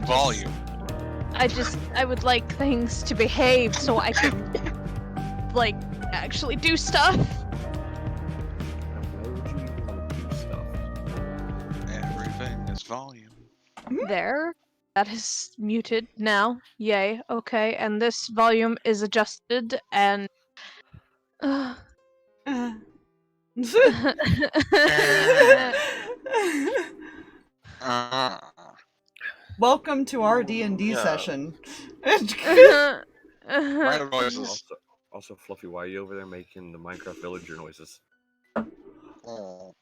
Volume. I would like things to behave so I can, like, actually do stuff. Why would you even want to do stuff? Everything is volume. There. That is muted now. Yay. Okay. And this volume is adjusted and... Welcome to our D&D session. Random noises. Also, Fluffy, why are you over there making the Minecraft villager noises? Oh.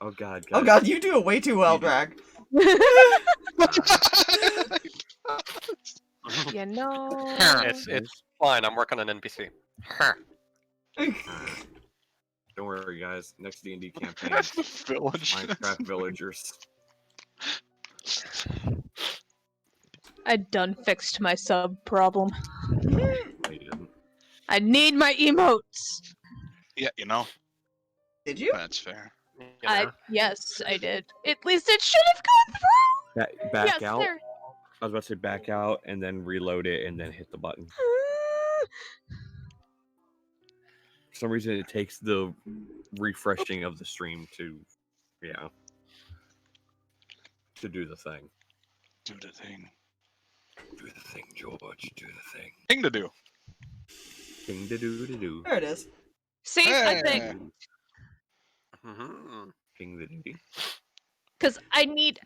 Oh god, Oh god, you do it way too well, Drag. You know... It's fine, I'm working on NPC. Don't worry, guys. Next D&D campaign, Village. Minecraft villagers. I done fixed my sub problem. No, you didn't. I need my emotes! Yeah, you know. Did you? That's fair. You know? Yes, I did. At least it should have gone through! Back Yes, out. there. I was about to say back out and then reload it and then hit the button. For some reason, it takes the refreshing of the stream to, to do the thing. Do the thing. Do the thing, George. Do the thing. Thing to do. Thing to do to do. There it is. See, I think... Thing to do. Because I need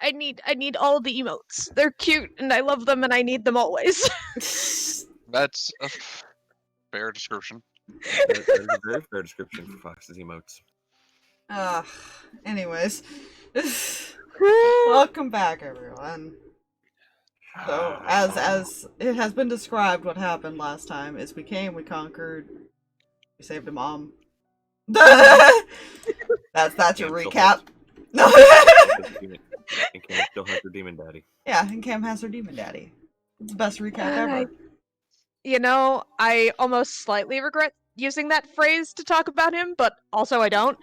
all the emotes. They're cute, and I love them, and I need them always. That's a fair description. That is a very fair description for Fox's emotes. Anyways. Welcome back, everyone. So, as it has been described, what happened last time is we came, we conquered, we saved a mom. That's your recap. And Cam still has her demon daddy. Yeah, and Cam has her demon daddy. It's the best recap ever. You know, I almost slightly regret using that phrase to talk about him, but also I don't.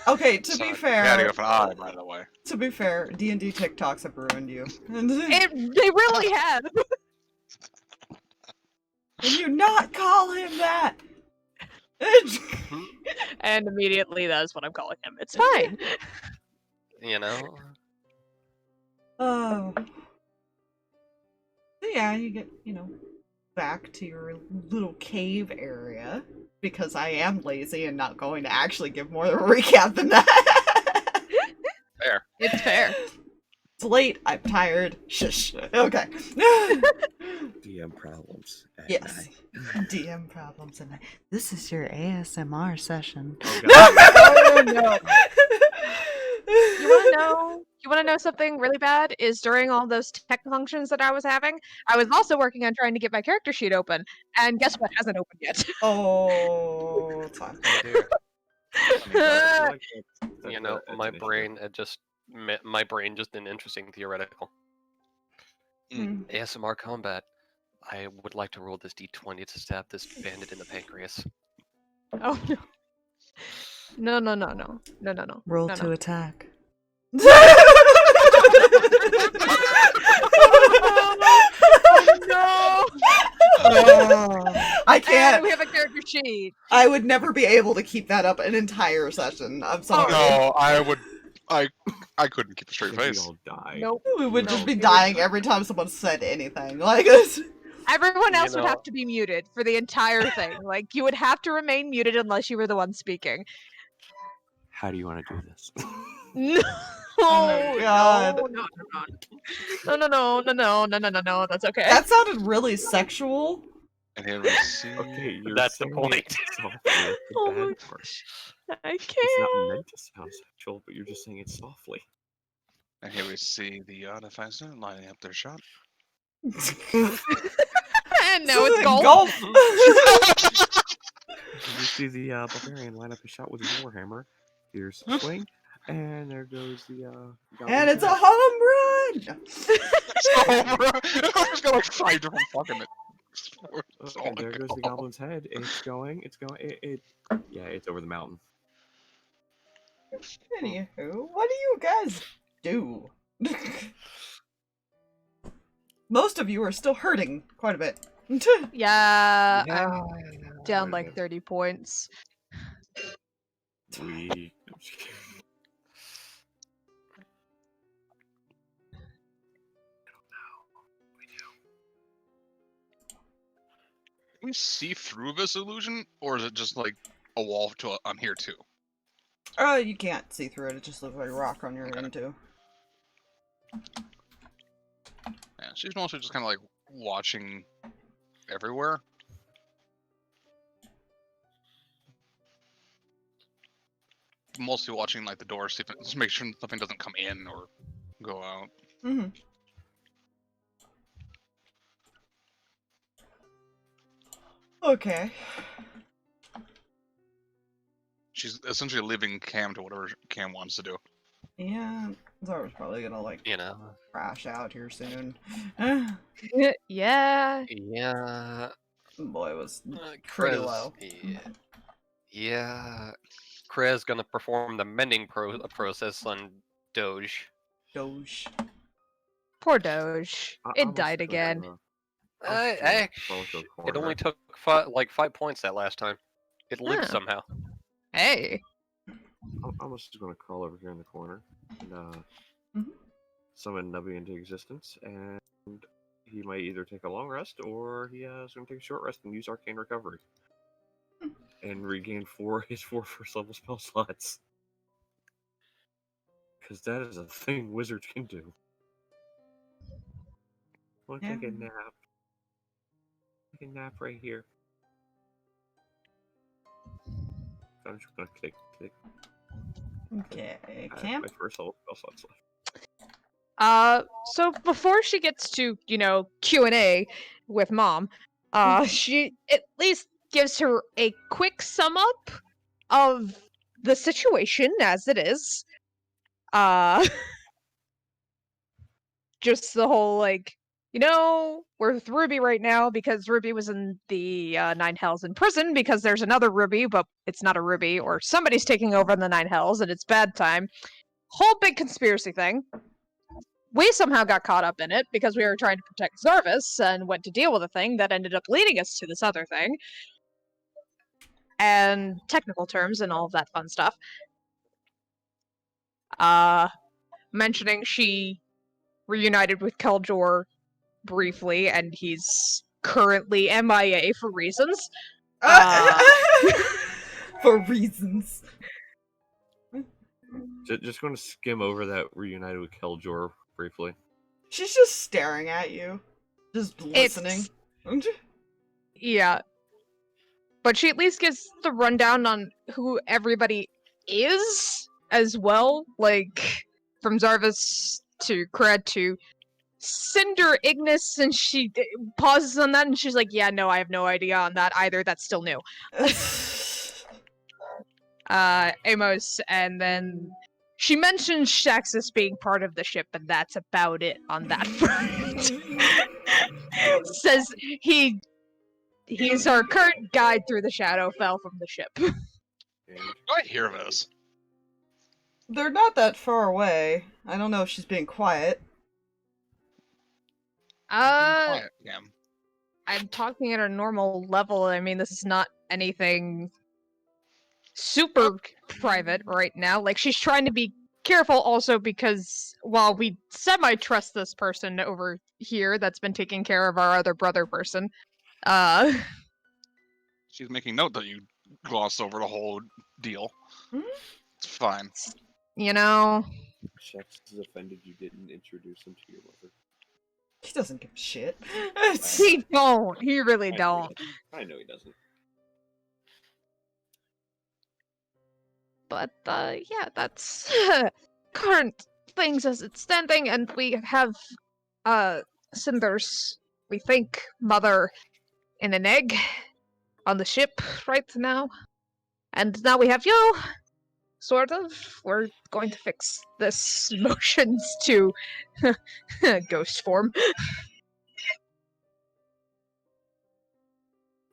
Okay, to Sorry, be fair, Daddy of an eye, by the way. to be fair, D&D TikToks have ruined you. They really have. Can you not call him that? And immediately that's what I'm calling him. It's fine. You know? Oh. So yeah, you get, back to your little cave area. Because I am lazy and not going to actually give more of a recap than that. Fair. It's fair. It's late, I'm tired. Shush. Okay. DM problems. Yes. DM problems and this is your ASMR session. Oh, Oh no. You wanna know something really bad? Is during all those tech functions that I was having, I was also working on trying to get my character sheet open. And guess what? Hasn't opened yet. Oh, it's fine. You know, my brain just did an interesting theoretical. ASMR combat. I would like to roll this d20 to stab this bandit in the pancreas. Oh no. No. Roll No, to no. attack. No! I And can't. we have a character sheet. I would never be able to keep that up an entire session. I'm sorry. No, I couldn't keep a straight We face. all die. Nope. We would just No, be it dying every time someone said anything. Like this. Everyone else You would know- have to be muted for the entire thing. Like, you would have to remain muted unless you were the one speaking. How do you want to do this? No. Oh my God. No, that's okay. That sounded really sexual. And here we see. Okay, you're That's the saying point. it softly, that's the Oh bad my part. I It's can't. not meant to sound sexual, but you're just saying it softly. And here we see the defensive lining up their shot. And now This it's is golf. You see the barbarian line up a shot with his warhammer. Here's the swing, and there goes the And it's a home run! I was got like 5 different fucking. and there goes the goblin's head. It's going. Yeah, it's over the mountain. Anywho, what do you guys do. Most of you are still hurting quite a bit. Yeah, Yeah. I'm down Wait a like minute. 30 points. We. I'm just kidding. Can we see through this illusion, or is it just like a wall to I'm here too? You can't see through it. It just looks like a rock on your Okay. end too. Yeah, she's mostly just kind of like watching everywhere. Mostly watching like the door, see if just make sure something doesn't come in or go out. Mm-hmm. Okay. She's essentially leaving Cam to whatever Cam wants to do. Yeah, Zara's probably gonna like You know. crash out here soon. Yeah. Yeah. Boy, was pretty Kreh's- low. Yeah. Kreh's gonna perform the mending process on Doge. Doge. Poor Doge. I'm It also died gonna, again. I'll Actually, follow the it only corner. took 5 points that last time. It lived Huh. somehow. Hey. I'm just gonna crawl over here in the corner and Mhm. summon Nubby into existence, and he might either take a long rest or he is going to take a short rest and use Arcane Recovery and regain his 4 first level spell slots. Because that is a thing wizards can do. Want to take a Yeah. nap? Take a nap right here. I'm just gonna take Okay, I have Cam. my first level spell slots left. So before she gets to, Q&A with Mom, she at least gives her a quick sum up of the situation as it is. Just the whole, we're with Ruby right now because Ruby was in the Nine Hells in prison because there's another Ruby, but it's not a Ruby, or somebody's taking over in the Nine Hells and it's bad time. Whole big conspiracy thing. We somehow got caught up in it because we were trying to protect Zarvis and went to deal with a thing that ended up leading us to this other thing. And technical terms and all of that fun stuff. Mentioning she reunited with Keljor briefly, and he's currently MIA for reasons. For reasons. Just going to skim over that reunited with Keljor briefly. She's just staring at you. Just listening. Yeah. But she at least gives the rundown on who everybody is as well. Like, from Zarvis to Kreh to Cinder, Ignis, and she pauses on that and she's like, yeah, no, I have no idea on that either. That's still new. Amos, and then she mentions Shaxus being part of the ship, and that's about it on that front. Says he's our current guide through the Shadowfell from the ship. And Do I hear this? They're not that far away. I don't know if she's being quiet. Quiet, Cam. I'm talking at a normal level. I mean, this is not anything super private right now. Like, she's trying to be careful also because while we semi-trust this person over here that's been taking care of our other brother person, She's making note that you glossed over the whole deal. Mhm. It's fine. Shax is offended you didn't introduce him to your mother. He doesn't give a shit. he don't. He really I know he don't. doesn't. I know he doesn't. But, yeah, that's current things as it's standing, and we have, Cinder's, we think, mother in an egg on the ship right now. And now we have you, sort of. We're going to fix this motions to ghost form.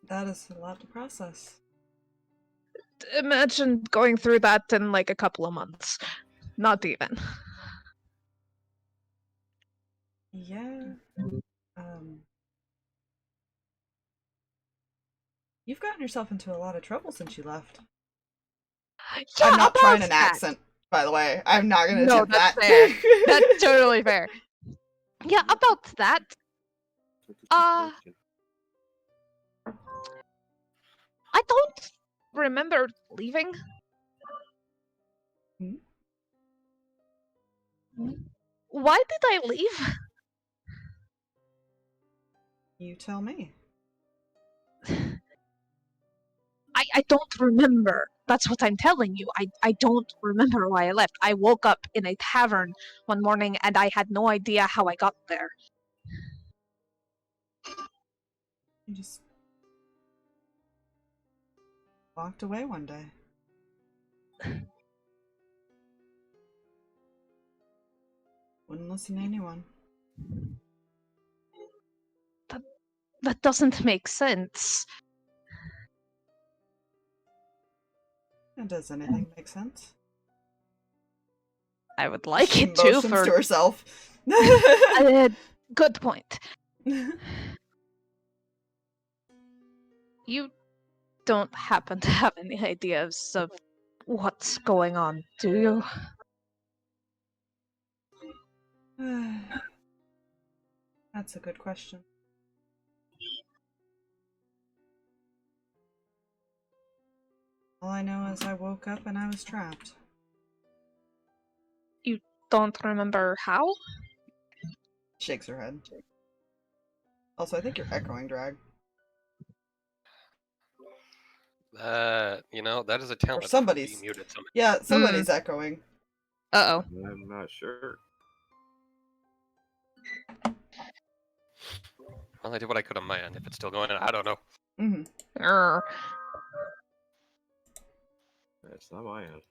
That is a lot to process. Imagine going through that in, like, a couple of months. Not even. Yeah. You've gotten yourself into a lot of trouble since you left. Yeah, I'm not trying about an that. accent, by the way. I'm not gonna No, attempt that's that. fair. That's totally fair. Yeah, about that. I don't remember leaving. Hmm? Why did I leave? You tell me. I don't remember. That's what I'm telling you. I don't remember why I left. I woke up in a tavern one morning and I had no idea how I got there. You just walked away one day. Wouldn't listen to anyone. That doesn't make sense. Does anything make sense? I would like She it to motions for... to herself. Good point. You don't happen to have any ideas of what's going on, do you? That's a good question. All I know is I woke up and I was trapped. You don't remember how? Shakes her head. Also, I think you're echoing, Drag. That is a talent. Or somebody's. Be muted somehow. Yeah, somebody's echoing. Uh-oh. I'm not sure. Well, I did what I could on my end. If it's still going on, I don't know. Mm-hmm. That's not my end.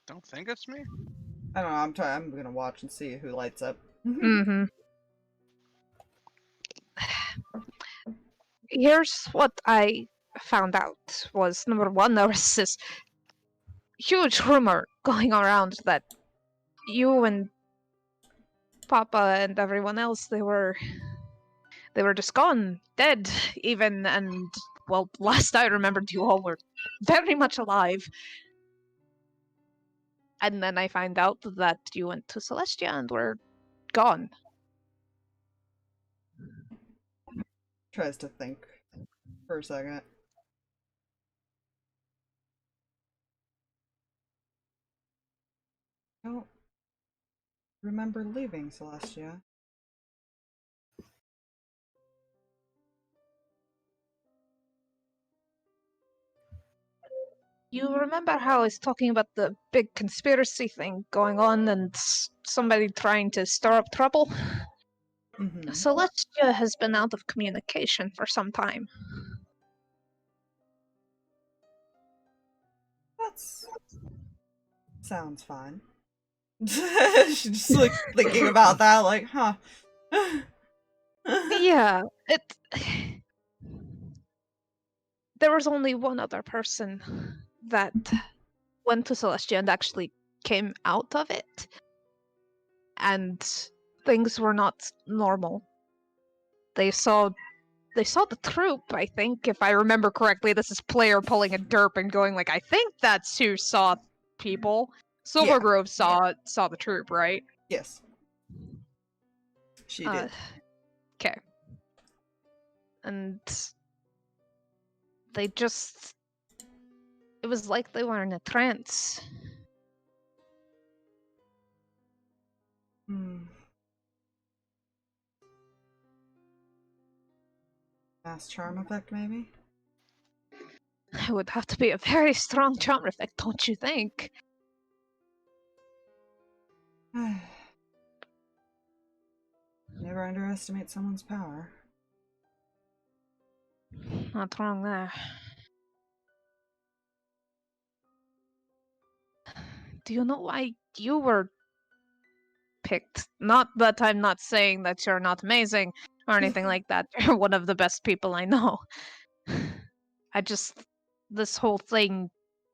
Don't think it's me. I don't know, I'm gonna watch and see who lights up. Mm-hmm. Here's what I found out was, number one, there was this huge rumor going around that you and Papa and everyone else, they were just gone, dead even, and, well, last I remembered you all were very much alive. And then I find out that you went to Celestia and were gone. Tries to think for a second. I don't remember leaving Celestia. You remember how I was talking about the big conspiracy thing going on and somebody trying to stir up trouble? Mm-hmm. Celestia has been out of communication for some time. That's... sounds fine. She's just like thinking about that, like, huh. Yeah, there was only one other person that went to Celestia and actually came out of it. And things were not normal. They saw the troop, I think, if I remember correctly. This is player pulling a derp and going like, I think that's who saw people. Silvergrove saw the troop, right? Yes. She did. Okay. And they just... it was like they were in a trance. Mass charm effect, maybe? It would have to be a very strong charm effect, don't you think? Never underestimate someone's power. Not wrong there. Do you know why you were picked? Not that I'm not saying that you're not amazing or anything like that. You're one of the best people I know. This whole thing,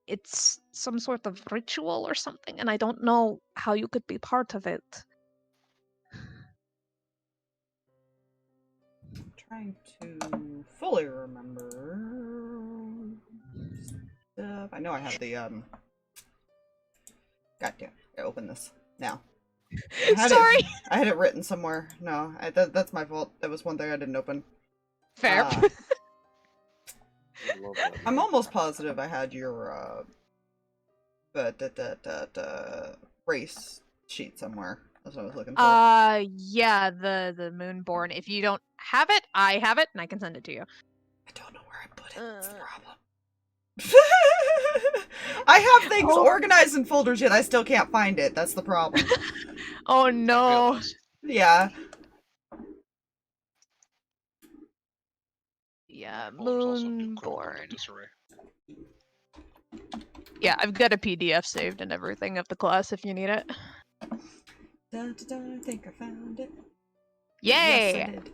it's some sort of ritual or something, and I don't know how you could be part of it. Trying to fully remember stuff. I know I have the Goddamn! I open this now. Sorry. I had it written somewhere. No, that's my fault. That was one thing I didn't open. Fair. I love that. I'm almost positive I had your race sheet somewhere. That's what I was looking for. Yeah, the Moonborn. If you don't have it, I have it, and I can send it to you. I don't know where I put it. That's the problem. I have things organized in folders, yet I still can't find it. That's the problem. Oh no. Yeah. Yeah, Folders also do critical Moonborn. disarray. Yeah, I've got a PDF saved and everything of the class if you need it. I think I found it. Yay! Yes, I did.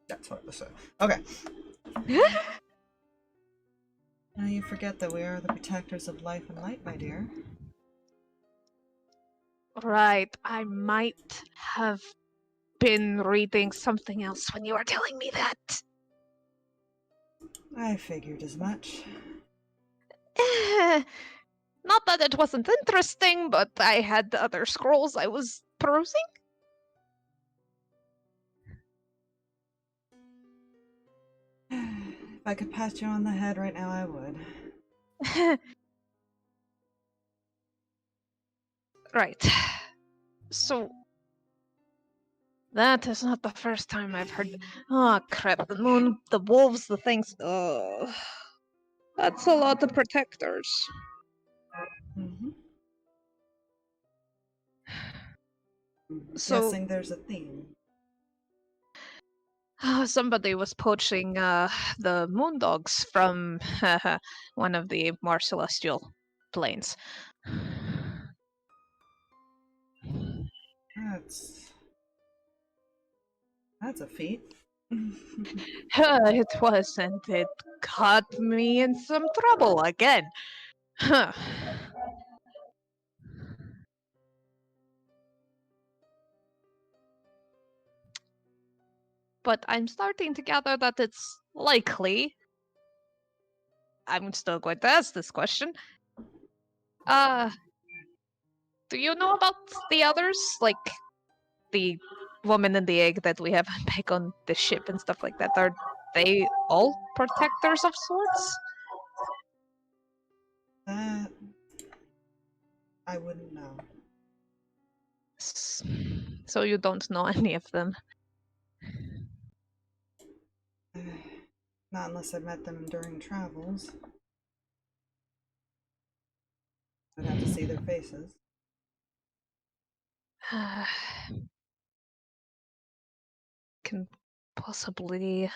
That's what it was saying. Okay. Now you forget that we are the protectors of life and light, my dear. Right, I might have been reading something else when you were telling me that. I figured as much. Not that it wasn't interesting, but I had other scrolls I was perusing. If I could pat you on the head right now, I would. Right. So, that is not the first time I've heard. Oh crap! The moon, the wolves, the things. Oh, that's a lot of protectors. Mm-hmm. So, Guessing there's a theme. somebody was poaching the moon dogs from one of the more celestial planes. That's a feat. It was, and it got me in some trouble again. Huh. But I'm starting to gather that it's likely. I'm still going to ask this question. Do you know about the others? Like the woman and the egg that we have back on the ship and stuff like that. Are they all protectors of sorts? That I wouldn't know. So you don't know any of them. Not unless I met them during travels. I'd have to see their faces. Can possibly.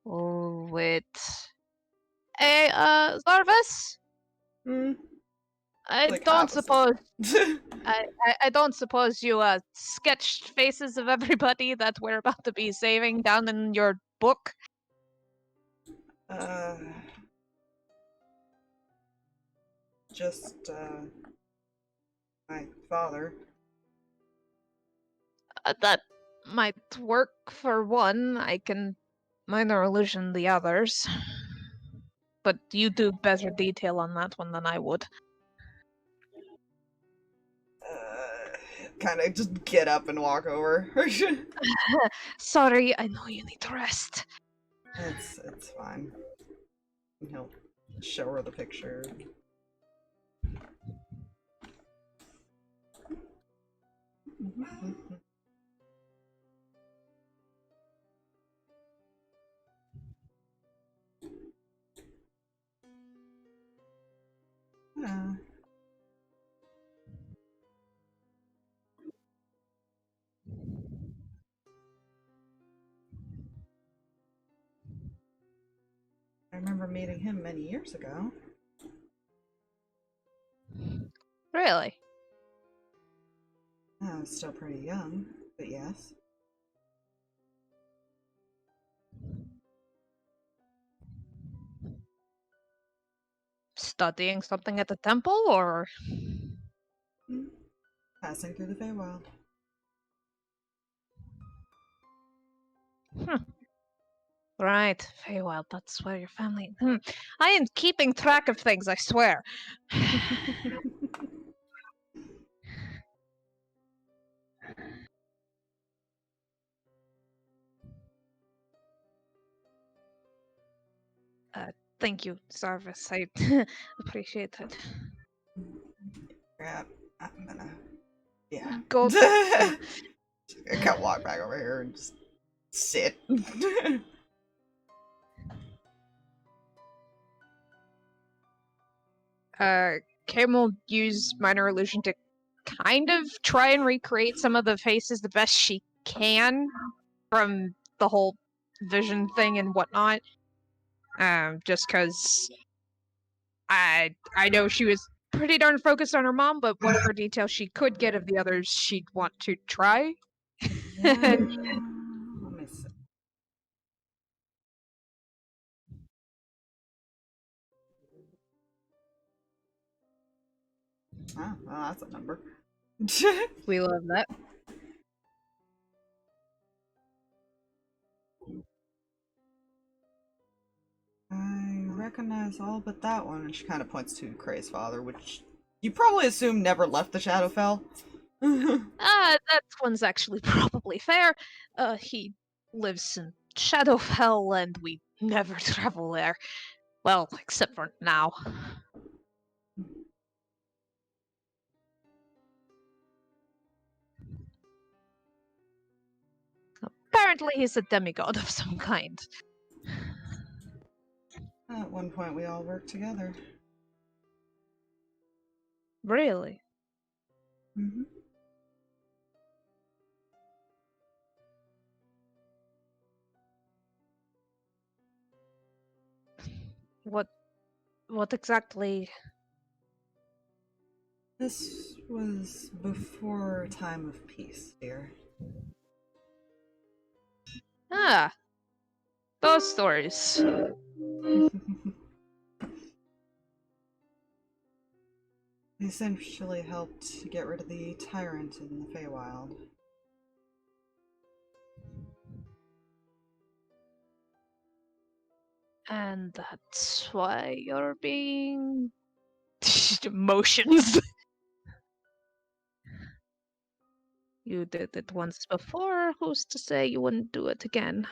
Oh, wait. Hey, Zarvis? Hmm. I Like don't opposite. suppose I don't suppose you sketched faces of everybody that we're about to be saving down in your book. Just my father. That might work for one. I can minor illusion the others. But you do better detail on that one than I would. Kind of just get up and walk over. Sorry, I know you need to rest. It's fine. And he'll show her the picture. Yeah. I remember meeting him many years ago. Really? I was still pretty young, but yes. Studying something at the temple, or? Passing through the Feywild. Right, Feywild, that's where your family... I am keeping track of things, I swear. Thank you, Sarvis. I appreciate it. Crap. I'm gonna... Yeah. Go. I can't walk back over here and just sit. Kim will use Minor Illusion to kind of try and recreate some of the faces the best she can from the whole vision thing and whatnot. Just because I know she was pretty darn focused on her mom, but whatever details she could get of the others, she'd want to try. Let me see. Oh, well, that's a number. We love that. I recognize all but that one, and she kind of points to Kreh's father, which you probably assume never left the Shadowfell. That one's actually probably fair. He lives in Shadowfell, and we never travel there. Well, except for now. Apparently he's a demigod of some kind. At one point, we all worked together. Really? Mm-hmm. What exactly? This was before a time of peace, dear. Ah, those stories. He essentially helped to get rid of the tyrant in the Feywild. And that's why you're being... Emotions. You did it once before, who's to say you wouldn't do it again?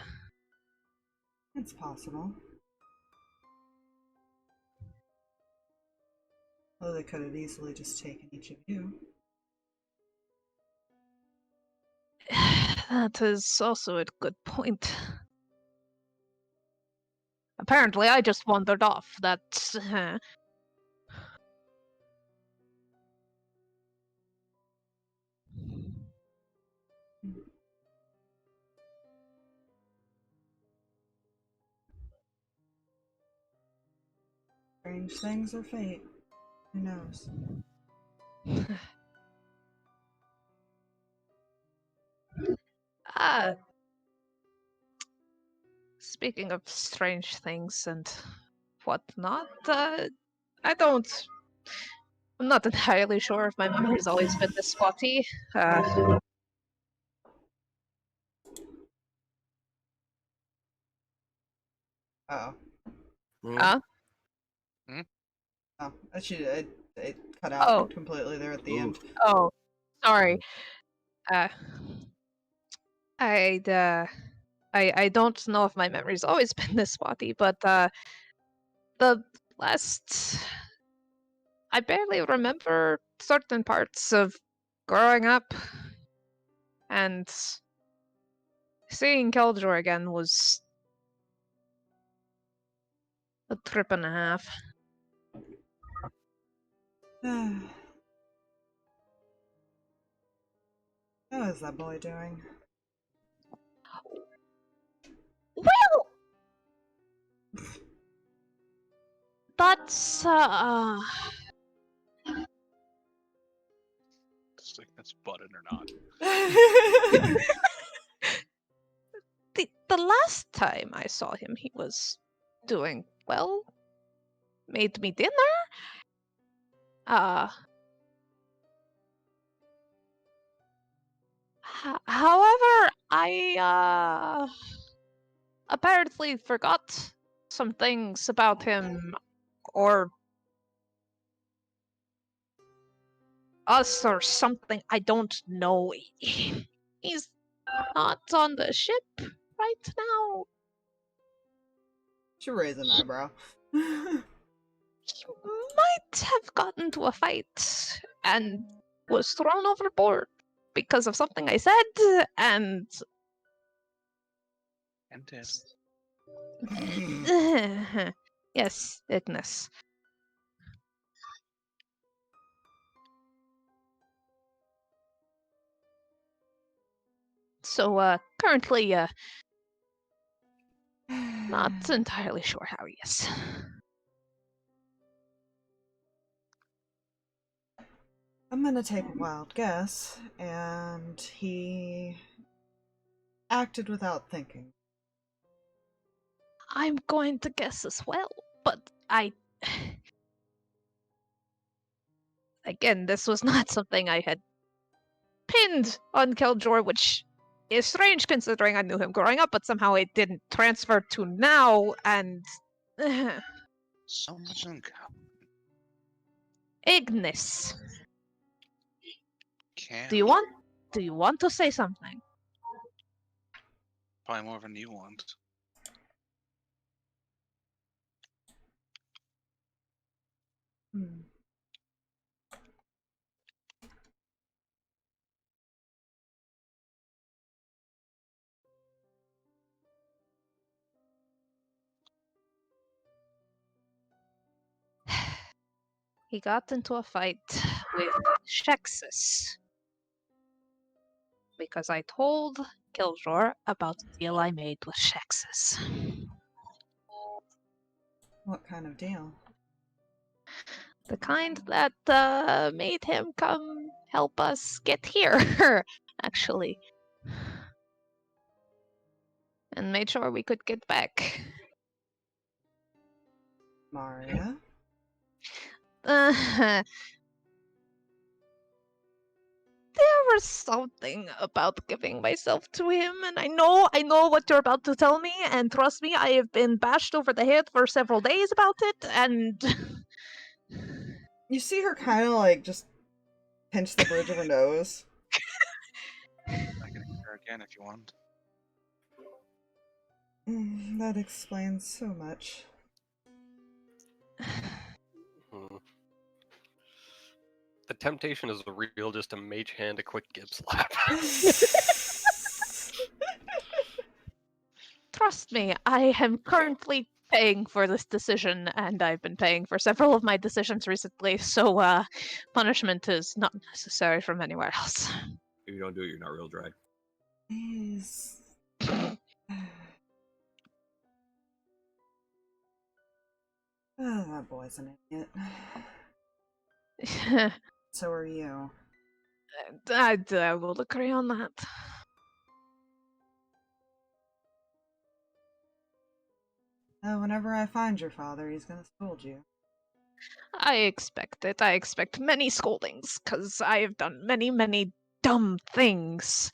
It's possible. Though they could have easily just taken each of you. That is also a good point. Apparently I just wandered off. That's... Strange things or fate. Who knows? Speaking of strange things and whatnot, I'm not entirely sure if my memory's always been this spotty. Oh. Huh? Oh, it cut out completely there at the end. Oh, sorry. I don't know if my memory's always been this spotty, but the last... I barely remember certain parts of growing up, and seeing Keldor again was a trip and a half. How is that boy doing? Well, that's it's button or not. The last time I saw him, he was doing well. Made me dinner. However, I apparently forgot some things about him, or us, or something. I don't know. He's not on the ship right now. Should raise an eyebrow. He might have gotten to a fight and was thrown overboard because of something I said, and Dead. yes, Ignis. So, currently, not entirely sure how he is. I'm gonna take a wild guess, and he acted without thinking. I'm going to guess as well, but again, this was not something I had pinned on Keldor, which is strange considering I knew him growing up, but somehow it didn't transfer to now, and So much in common. Ignis. Can Do you want to say something? probably more than you want. Hmm. He got into a fight with Shexus because I told Killjoy about the deal I made with Shexus. What kind of deal? The kind that made him come help us get here, actually. And made sure we could get back. Maria? There was something about giving myself to him, and I know what you're about to tell me, and trust me, I have been bashed over the head for several days about it, and... You see her kind of like just pinch the bridge of her nose. I can hear her again if you want. That explains so much. The temptation is real, just a mage hand, a quick gib slap. Trust me, I am currently paying for this decision, and I've been paying for several of my decisions recently, so punishment is not necessary from anywhere else. If you don't do it, you're not real drag. He's... Oh, that boy's an idiot. So are you. I will agree on that. Whenever I find your father, he's gonna scold you. I expect it. I expect many scoldings, because I have done many, many dumb things.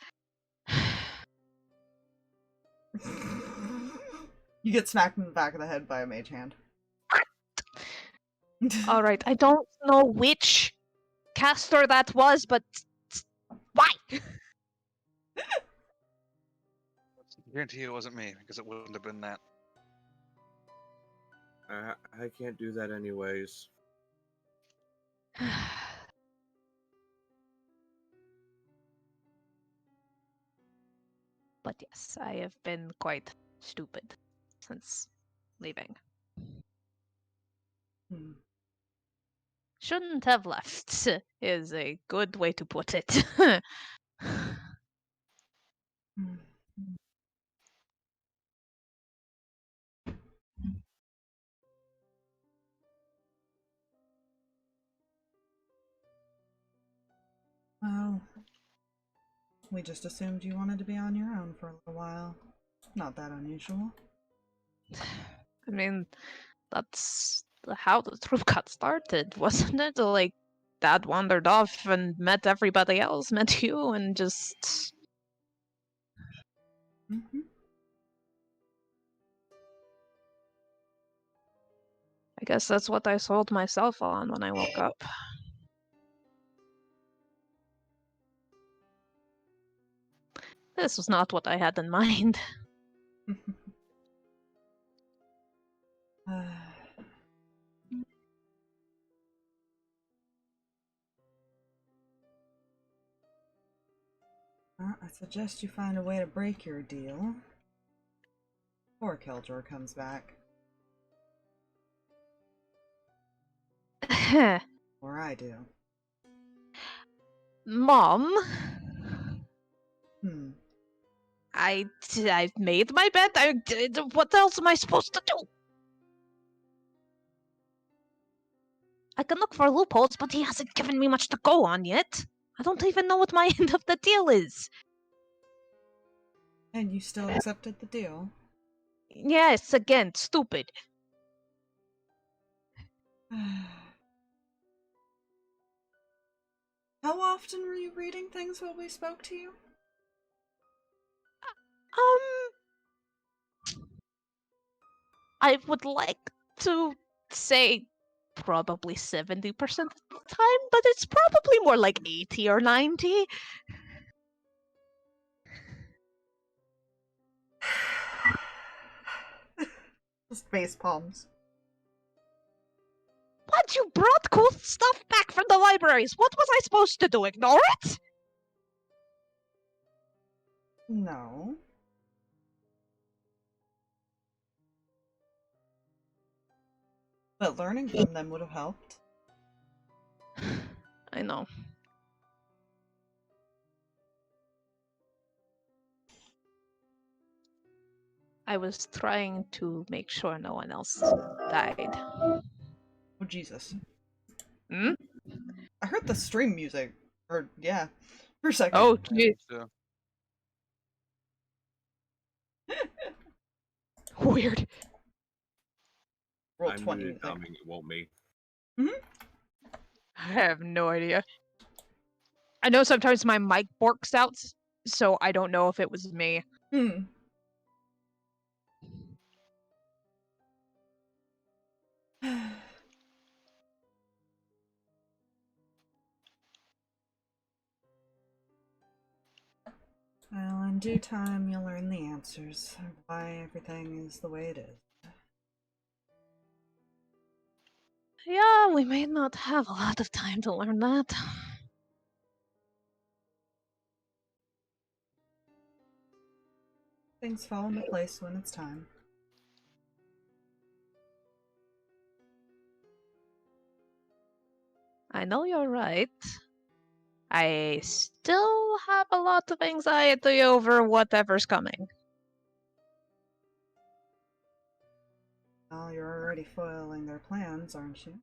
You get smacked in the back of the head by a mage hand. Alright, I don't know which caster that was, but why? I guarantee you it wasn't me, because it wouldn't have been that. I can't do that anyways. But yes, I have been quite stupid since leaving. Shouldn't have left, is a good way to put it. Well, We just assumed you wanted to be on your own for a little while. Not that unusual. I mean, that's how the troop got started, wasn't it? Like, Dad wandered off and met everybody else, met you, and just... Mm-hmm. I guess that's what I sold myself on when I woke up. This was not what I had in mind. I suggest you find a way to break your deal before Keldor comes back. Or I do. Mom? I I've made my bed. What else am I supposed to do? I can look for loopholes, but he hasn't given me much to go on yet. I don't even know what my end of the deal is. And you still accepted the deal? Yes, again, stupid. How often were you reading things while we spoke to you? I would like to say probably 70% of the time, but it's probably more like 80 or 90. Just face palms. But you brought cool stuff back from the libraries. What was I supposed to do? Ignore it? No. But learning from them would have helped. I know. I was trying to make sure no one else died. Oh, Jesus. Hmm? I heard the stream music. Or, yeah. For a second. Oh, jeez. So, Weird. Roll I 20 knew it music. coming, it won't me. I have no idea. I know sometimes my mic borks out, so I don't know if it was me. Well, in due time, you'll learn the answers of why everything is the way it is. Yeah, we may not have a lot of time to learn that. Things fall into place when it's time. I know you're right. I still have a lot of anxiety over whatever's coming. Well, you're already foiling their plans, aren't you?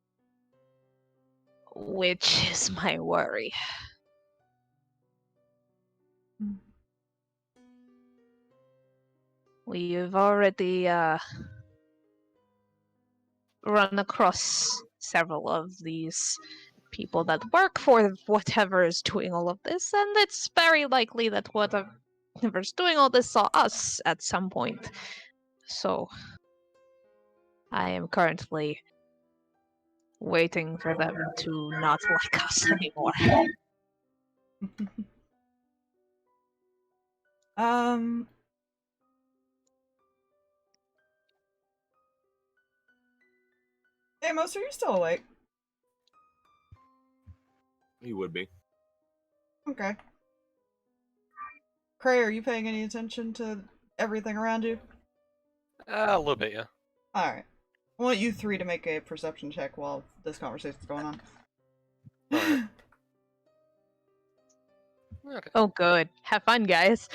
Which is my worry. We've already run across several of these people that work for whatever is doing all of this, and it's very likely that whatever's doing all this saw us at some point. So, I am currently waiting for them to not like us anymore. Amos, are you still awake? He would be. Okay. Kreh, are you paying any attention to everything around you? A little bit, yeah. Alright. I want you three to make a perception check while this conversation's going on. Alright. Okay. Oh, good. Have fun, guys.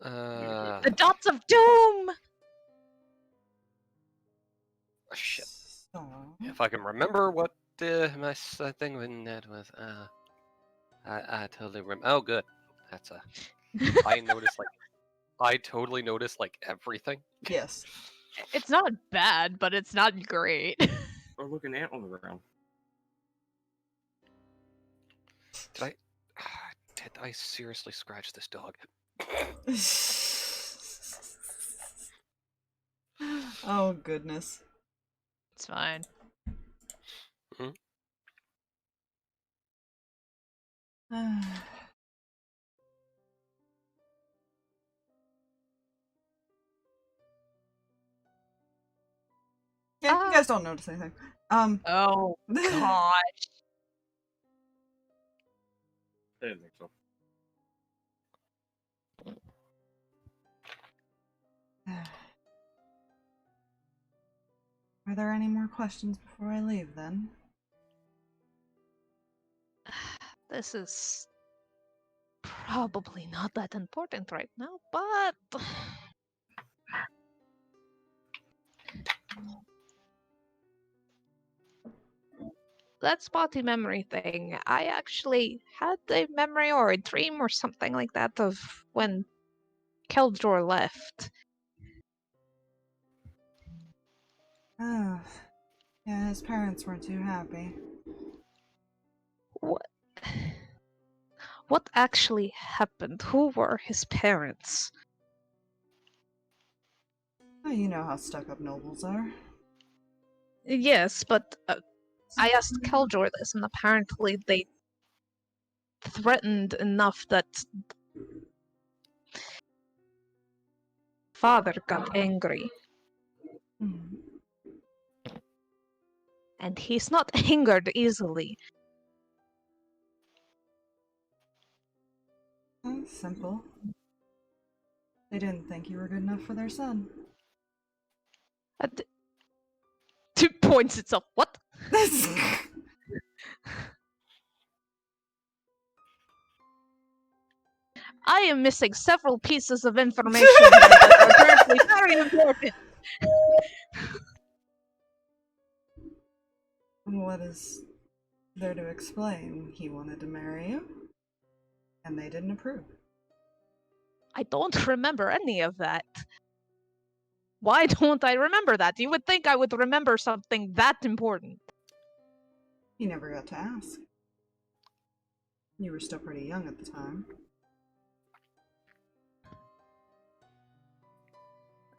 The dots of doom! Shit. So... If I can remember what my thing when that was, I totally remember. Oh, good. That's a. I noticed like. I totally noticed like everything. Yes. It's not bad, but it's not great. Oh, look, an ant on the ground. Did I seriously scratch this dog? Oh, goodness. It's fine. Yeah, you guys don't notice anything. Oh, gosh. I didn't think so. Are there any more questions before I leave, then? This is probably not that important right now, but that spotty memory thing, I actually had a memory or a dream or something like that of when Keldor left. Oh, yeah, his parents weren't too happy. What? What actually happened? Who were his parents? Oh, you know how stuck-up nobles are. Yes, but I asked Keldor this, and apparently they threatened enough that father got angry. Hmm. And he's not angered easily. Oh, simple. They didn't think you were good enough for their son. 2 points itself. What? I am missing several pieces of information here that are apparently very important. What is there to explain? He wanted to marry you, and they didn't approve. I don't remember any of that. Why don't I remember that? You would think I would remember something that important. You never got to ask. You were still pretty young at the time.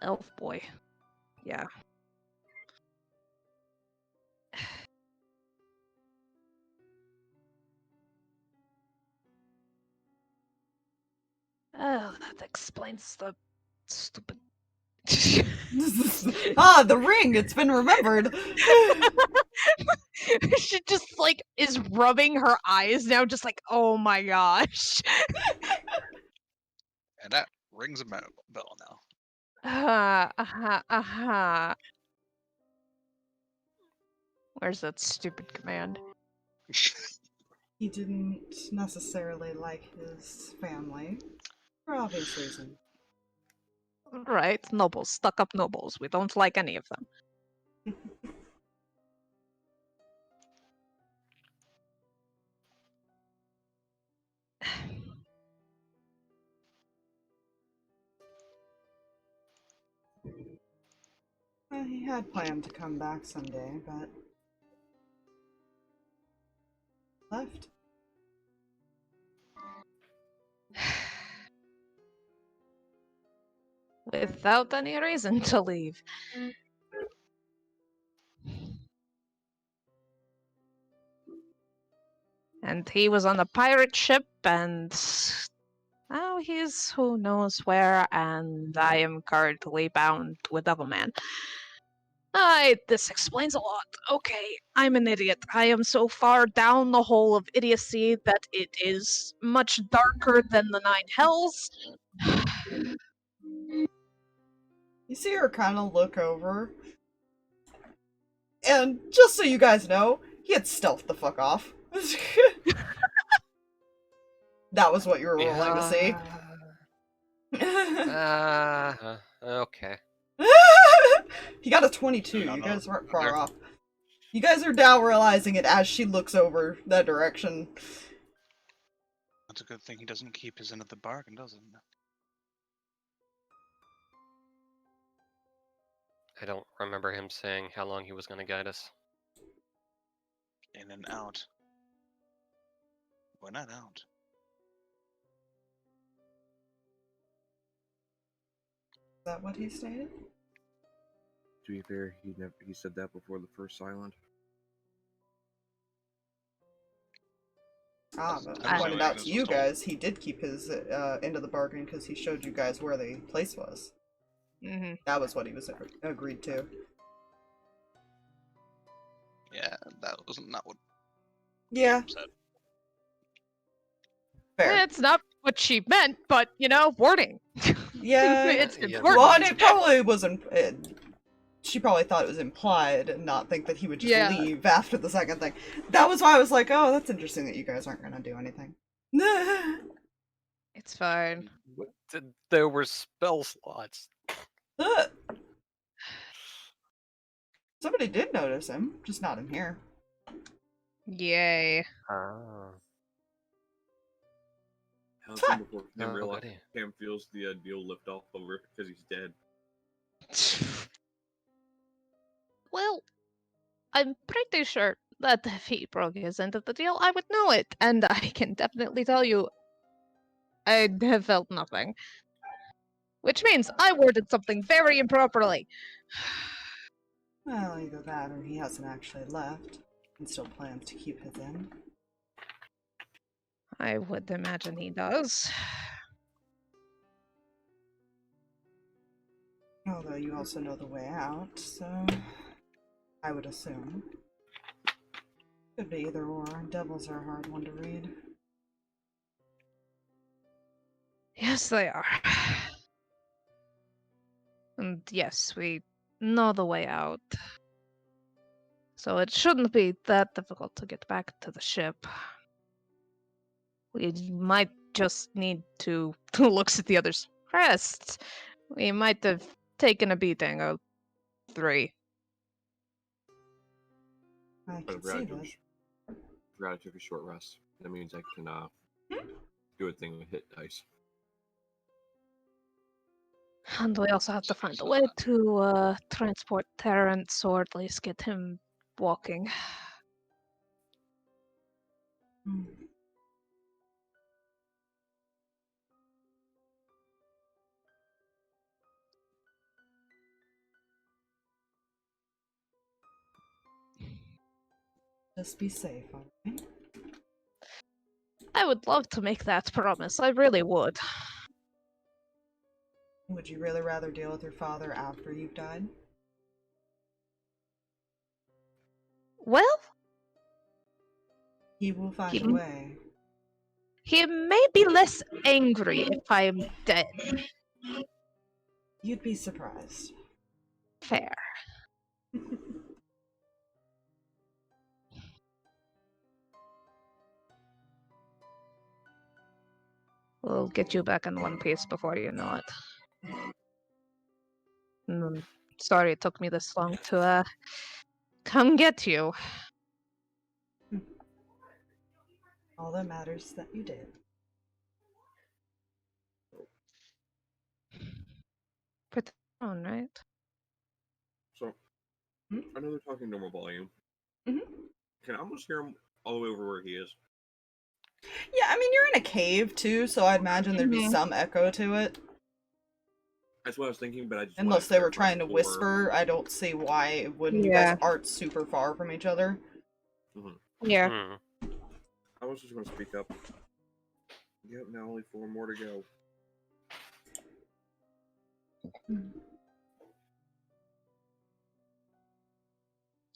Elf boy. Yeah. Oh, that explains the stupid... Ah, the ring! It's been remembered! She just, like, is rubbing her eyes now, just like, oh my gosh. And that rings a bell now. Where's that stupid command? He didn't necessarily like his family, for obvious reasons. Right, nobles, stuck-up nobles. We don't like any of them. Well, he had planned to come back someday, but left. Without any reason to leave. And he was on a pirate ship, and now he's who knows where, and I am currently bound with Devilman. This explains a lot. Okay, I'm an idiot. I am so far down the hole of idiocy that it is much darker than the Nine Hells. You see her kind of look over. And just so you guys know, he had stealthed the fuck off. That was what you were rolling to see. Okay. He got a 22. You guys weren't far off. You guys are now realizing it as she looks over that direction. It's a good thing he doesn't keep his end of the bargain, does it? I don't remember him saying how long he was going to guide us. In and out. We're not out. Is that what he stated? To be fair, he said that before the first island. Ah, but I was pointed doing out this to was you told. guys, he did keep his end of the bargain because he showed you guys where the place was. Mm-hmm. That was what he was agreed to. Yeah, that was not what Yeah, Kim said. fair. It's not what she meant, but warning. Yeah, It's Yeah. important. well, and it probably wasn't. She probably thought it was implied and not think that he would just Yeah. leave after the second thing. That was why I was like, oh, that's interesting that you guys aren't gonna do anything. It's fine. There were spell slots. Somebody did notice him, just not in here. Yay. Ah. How's Fuck. before Oh, Cam realized goody. Cam feels the deal lift off over because he's dead. Well, I'm pretty sure that if he broke his end of the deal, I would know it, and I can definitely tell you, I have felt nothing. Which means I worded something very improperly. Well, either that or he hasn't actually left and still plans to keep his end. I would imagine he does. Although you also know the way out, so I would assume. Could be either or. Devils are a hard one to read. Yes, they are. And yes, we know the way out. So it shouldn't be that difficult to get back to the ship. We might just need to look at the others' crests. We might have taken a beating or 3. I But can see this. Brad took a short rest. That means I can do a thing with hit dice. And we also have to find a way to transport Terrence, or at least get him walking. Hmm. Just be safe, alright? I would love to make that promise. I really would. Would you really rather deal with your father after you've died? Well, He will find He- a way. he may be less angry if I'm dead. You'd be surprised. Fair. We'll get you back in one piece before you know it. Sorry it took me this long to come get you. All that matters is that you did. Put it on, right? So, I know they're talking normal volume. Mhm. Can I almost hear him all the way over where he is? Yeah, I mean, you're in a cave too, so I'd imagine there'd be Mhm. some echo to it. That's what I was thinking, but I just Unless wanted they were clarify trying to before- whisper, I don't see why it wouldn't. You Yeah. guys aren't super far from each other. Yeah. Hmm. I was just going to speak up. Yep, now only 4 more to go.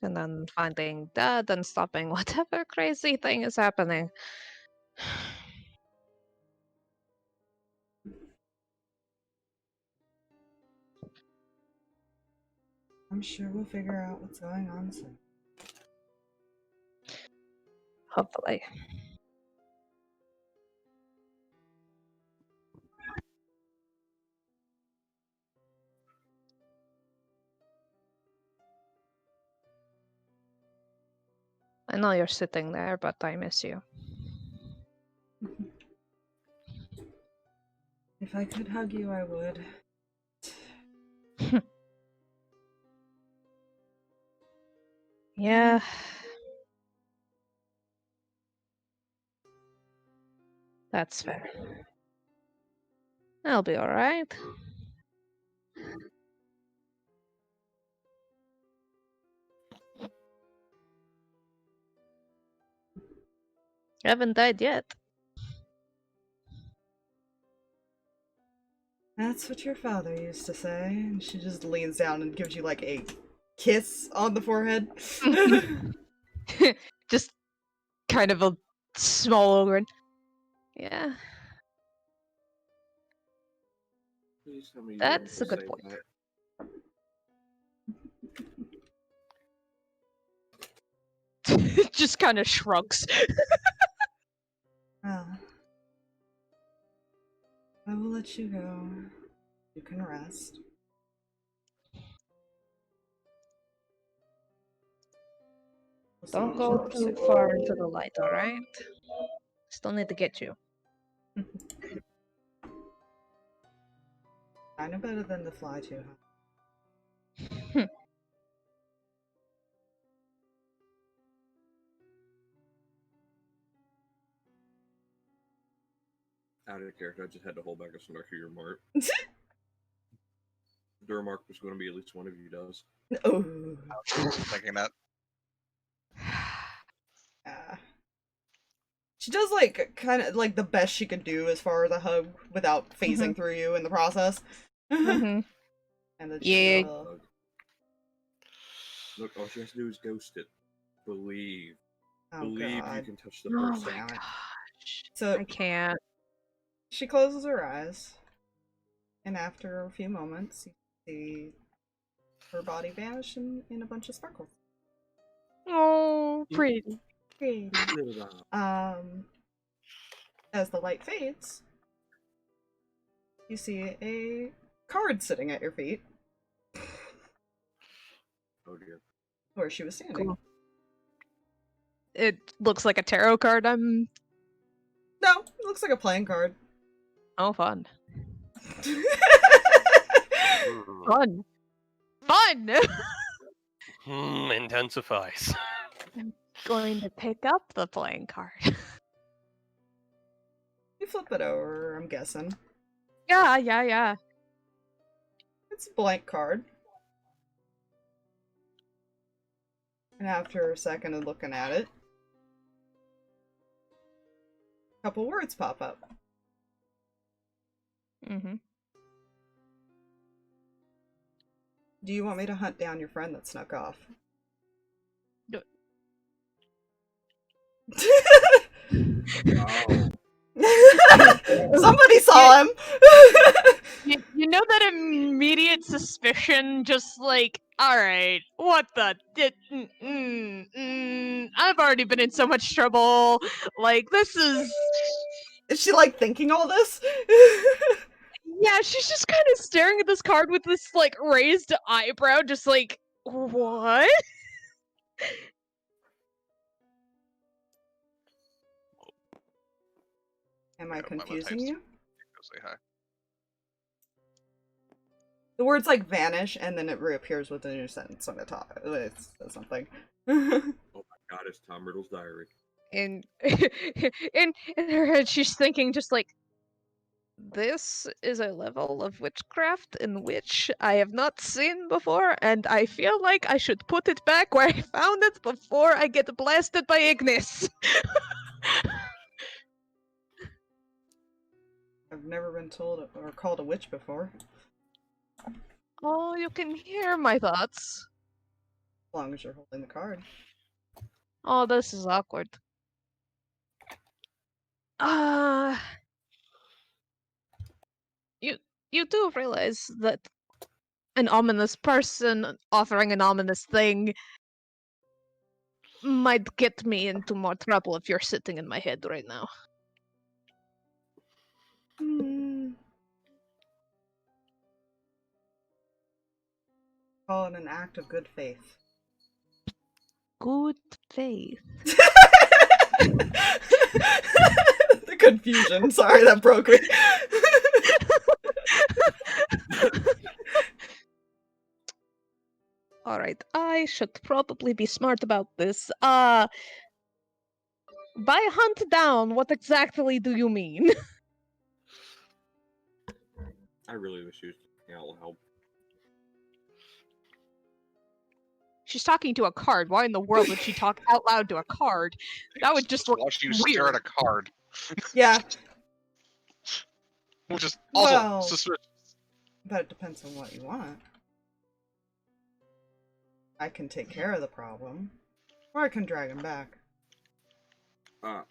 And then finding Dad and stopping whatever crazy thing is happening. I'm sure we'll figure out what's going on soon. Hopefully. I know you're sitting there, but I miss you. If I could hug you, I would. Yeah. That's fair. I'll be alright. Haven't died yet. That's what your father used to say. And she just leans down and gives you like a kiss on the forehead. Just kind of a small grin. Yeah. Please tell me you That's a won't good say point. that. Just kind of shrugs. Well, I will let you go. You can rest. We'll see Don't each go other too soon. far into the light, alright? Still need to get you. Kinda better than the fly too, huh? Out of character, I just had to hold back a snarky remark. The remark was going to be at least one of you does. Oh. Thinking that. She does like kind of like the best she could do as far as a hug without phasing through you in the process. Mm-hmm. And the Yeah. Hug. Look, all she has to do is ghost it. Believe. Oh Believe god. you can touch the Oh person. my Damn it. gosh. So I can't. she closes her eyes, and after a few moments, you see her body vanish in a bunch of sparkles. Oh, pretty. Pretty. As the light fades, you see a card sitting at your feet, Oh dear. where she was standing. Cool. It looks like a tarot card. No, it looks like a playing card. Oh, fun. Hmm. Fun. Fun! Intensifies. I'm going to pick up the playing card. You flip it over, I'm guessing. Yeah. It's a blank card. And after a second of looking at it, a couple words pop up. Mm-hmm. Do you want me to hunt down your friend that snuck off? Do Wow. Somebody saw him! You know that immediate suspicion, just like, alright, what the? I've already been in so much trouble. Like, this is. Is she like thinking all this? Yeah, she's just kind of staring at this card with this, like, raised eyebrow, just like, what? Am I Yeah, my confusing types. you? Go say hi. The words like vanish and then it reappears with a new sentence on the top. It says something. Oh my god, it's Tom Riddle's diary. And in her head, she's thinking just like, this is a level of witchcraft in which I have not seen before, and I feel like I should put it back where I found it before I get blasted by Ignis. I've never been told or called a witch before. Oh, you can hear my thoughts. As long as you're holding the card. Oh, this is awkward. You do realize that an ominous person offering an ominous thing might get me into more trouble if you're sitting in my head right now. Call it an act of good faith. Good faith. The confusion. Sorry, that broke me. Alright, I should probably be smart about this. By hunt down, what exactly do you mean? I really wish she was able to help. She's talking to a card. Why in the world would she talk out loud to a card? That would just look watch you weird. stare at a card, Yeah, which is also Well- suspicious. but it depends on what you want. I can take care of the problem, or I can drag him back. I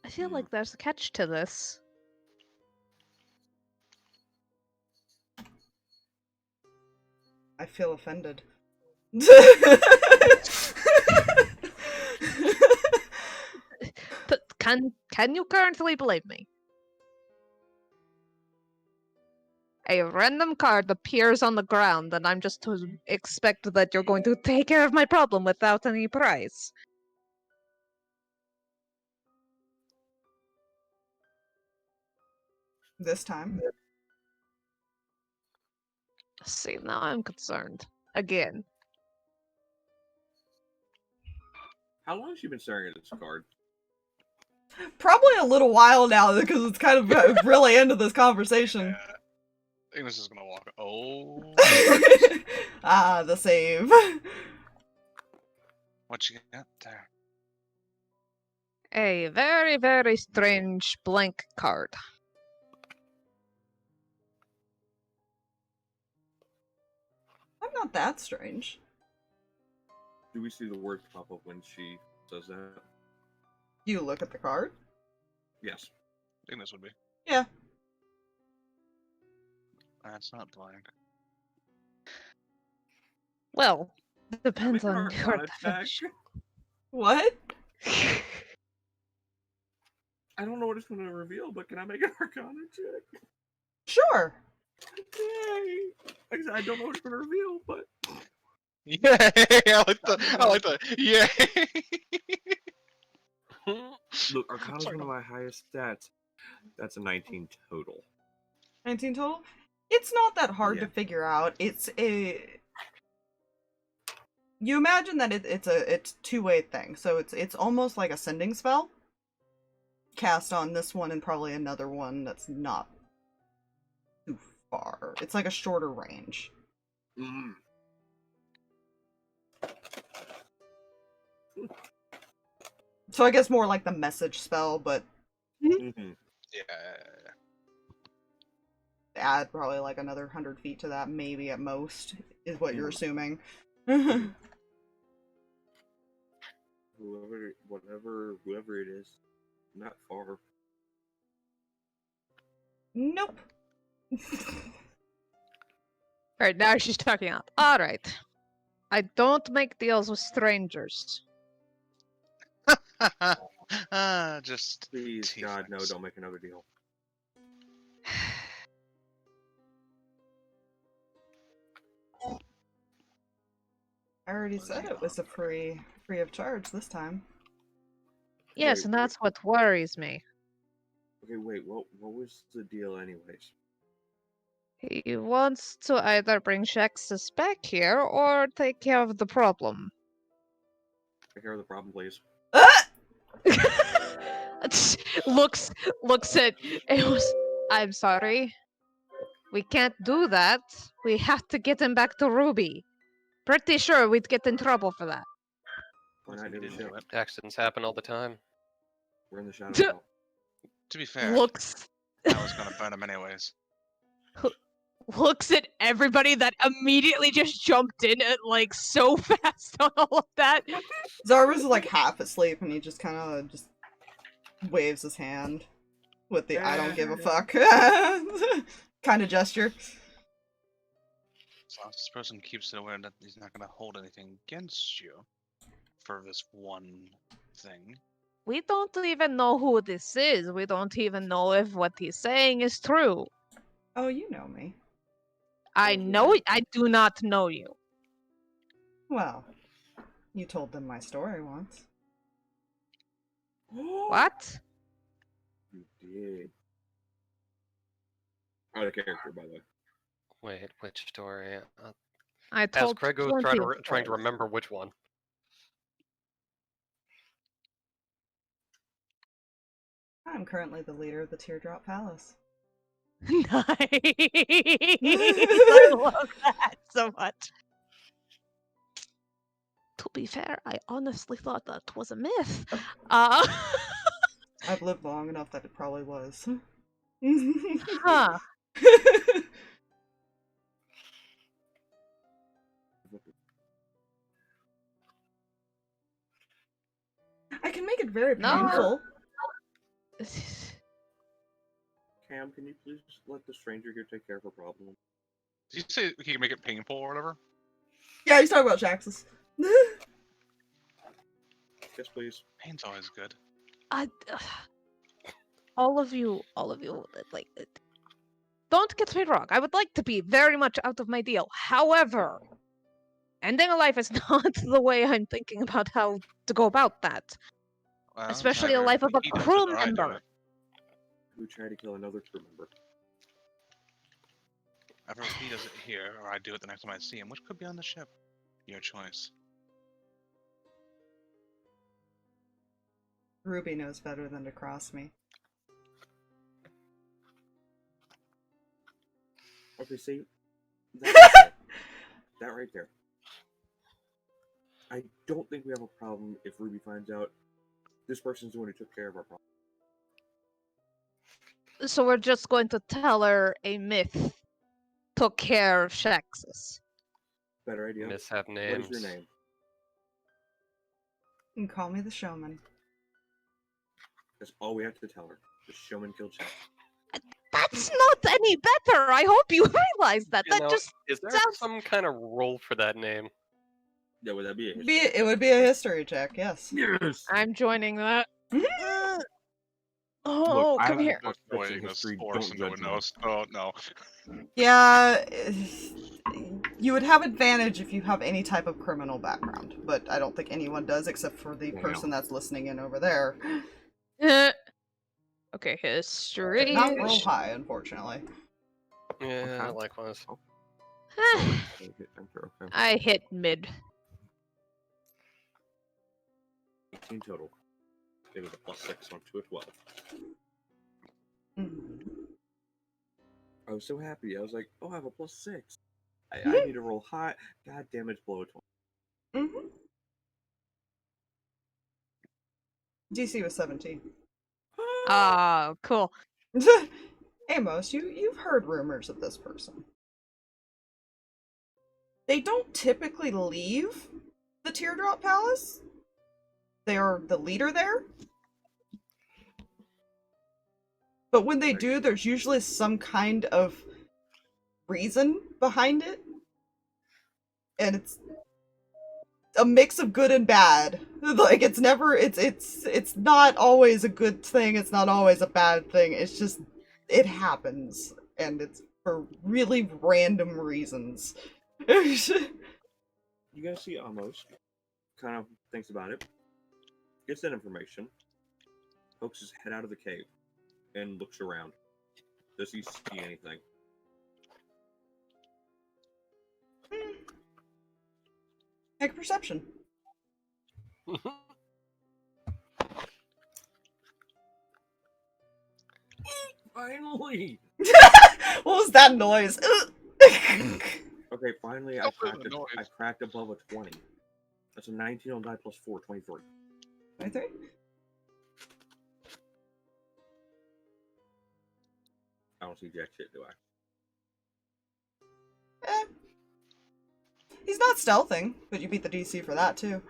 feel like there's a catch to this. I feel offended. But can you currently believe me? A random card appears on the ground, and I'm just to expect that you're going to take care of my problem without any price. This time. See, now I'm concerned. Again. How long has she been staring at this card? Probably a little while now because it's kind of really into this conversation. Amos is gonna walk. Oh, Ah, the save. what you got there? A very, very strange blank card. I'm not that strange. Do we see the word pop up when she says that? You look at the card? Yes. I think this would be. Yeah. That's not blank. Well, depends Make an on your Arcana check. definition. What? I don't know what it's going to reveal, but can I make an Arcana check? Sure. Yay! Like I said, I don't know what it's going to reveal, but Yeah, I like the yeah. look, Arcana's Sorry. one of my highest stats. That's a 19 total. 19 total? It's not that hard to Yeah. figure out. It's a... You imagine that it's a two-way thing. So it's almost like a sending spell. Cast on this one and probably another one that's not too far. It's like a shorter range. Mm. So I guess more like the message spell, but Mm-hmm. Yeah. add probably like another 100 feet to that, maybe at most, is what you're assuming. Whoever it is, not far. Nope. Alright, now she's talking up. Alright. I don't make deals with strangers. Just Please, God, no, T-Rex. don't make another deal. I already said it was a free of charge this time. Yes, Wait, and that's what worries me. Okay, wait, what was the deal anyways? He wants to either bring Shexus back here or take care of the problem. Take care of the problem, please. looks at Amos. I'm sorry. We can't do that. We have to get him back to Ruby. Pretty sure we'd get in trouble for that. We're not We doing didn't shit. do it. Accidents happen all the time. We're in the Shadowfell. To be fair, Looks I was gonna burn him anyways. looks at everybody that immediately just jumped in at like so fast on all of that. Zarva's like half asleep and he just kind of just waves his hand with the I don't give a fuck kind of gesture. So this person keeps it aware that he's not gonna hold anything against you for this one thing. We don't even know who this is. We don't even know if what he's saying is true. Oh, you know me. I know I do not know you. Well, you told them my story once. What? You did. Out of character, by the way. Wait, which story? I As told Kreh goes plenty trying of to stories. remember which one. I'm currently the leader of the Teardrop Palace. Nice. I love that so much. To be fair, I honestly thought that was a myth. I've lived long enough that it probably was. Huh. I can make it very No. painful. Cam, can you please let the stranger here take care of her problem? Did you say he can make it painful or whatever? Yeah, he's talking about Jaxus. Yes, please. Pain's always good. All of you, like, don't get me wrong. I would like to be very much out of my deal. However, ending a life is not the way I'm thinking about how to go about that. Well, Especially a either life of a he does it crew or I do member. it. Who tried to kill another crew member? Either he does it here or I do it the next time I see him, which could be on the ship. Your choice. Ruby knows better than to cross me. Okay, see? That right there. I don't think we have a problem if Ruby finds out this person's the one who took care of our problem. So we're just going to tell her a myth took care of Shaxus. Better idea. Myths have What names. is your name? You can call me the showman. That's all we have to tell her. The showman killed Shax. That's not any better. I hope you realize that. You That know, just is there sounds- some kind of role for that name? Yeah, would that be a It would be a history check, yes. Yes! I'm joining that. Look, Oh, I come have here. a book Avoiding this history, force don't and no one judge me. knows. Oh, no. Yeah, you would have advantage if you have any type of criminal background, but I don't think anyone does except for the Wow. person that's listening in over there. Okay, history. Not roll high, unfortunately. Yeah, Okay. likewise. Enter, okay. I hit mid. 18 total. It was a +6 on 2 of 12. Mhm. I was so happy. I was like, oh, I have a +6. I need to roll high. God damn it, it's below 20. Mhm. DC was 17. Oh, cool. Amos, you've heard rumors of this person. They don't typically leave the Teardrop Palace. They are the leader there. But when they do, there's usually some kind of reason behind it. And it's a mix of good and bad. Like, it's never, it's not always a good thing, it's not always a bad thing, it's just, it happens. And it's for really random reasons. You guys see Amos kind of thinks about it, gets that information, pokes his head out of the cave, and looks around. Does he see anything? Make a perception. Finally! What was that noise? Okay, finally Stop doing the noise. I cracked above a 20. That's a 19 on die plus 4, 23. 23? I don't see jack shit, do I? Eh. He's not stealthing, but you beat the DC for that too.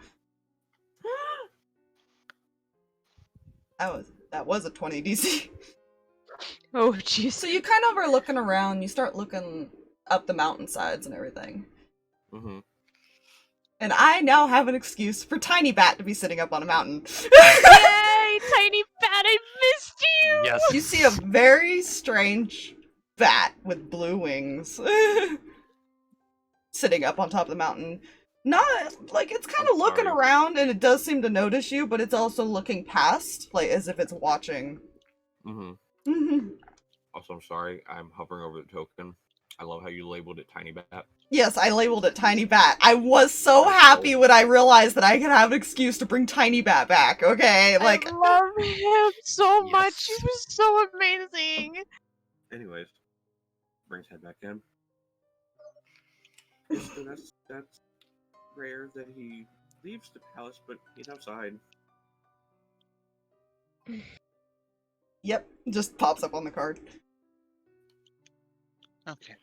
That was a 20 DC. Oh, jeez. So you kind of are looking around, you start looking up the mountainsides and everything. Mm-hmm. And I now have an excuse for Tiny Bat to be sitting up on a mountain. Yay, tiny bat, I missed you! Yes. You see a very strange bat with blue wings sitting up on top of the mountain. Not like it's kind I'm of looking sorry. around, and it does seem to notice you, but it's also looking past, like as if it's watching. Mm-hmm. Also, I'm sorry. I'm hovering over the token. I love how you labeled it Tiny Bat. Yes, I labeled it Tiny Bat. I was so That's happy cool. when I realized that I could have an excuse to bring Tiny Bat back. Okay, like I love him so much. He Yes. was so amazing. Anyways, brings head back in. So that's rare that he leaves the palace, but he's outside. yep, just pops up on the card. Okay.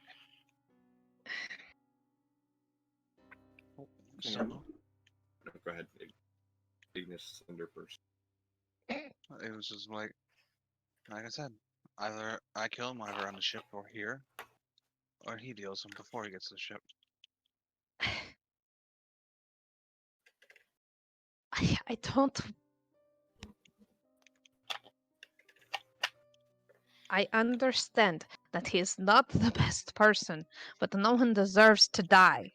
Hang So, on. No, go ahead. Ignis Cinder first. it was just like I said, either I kill him either on the ship or here, or he deals him before he gets to the ship. I don't. I understand that he is not the best person, but no one deserves to die.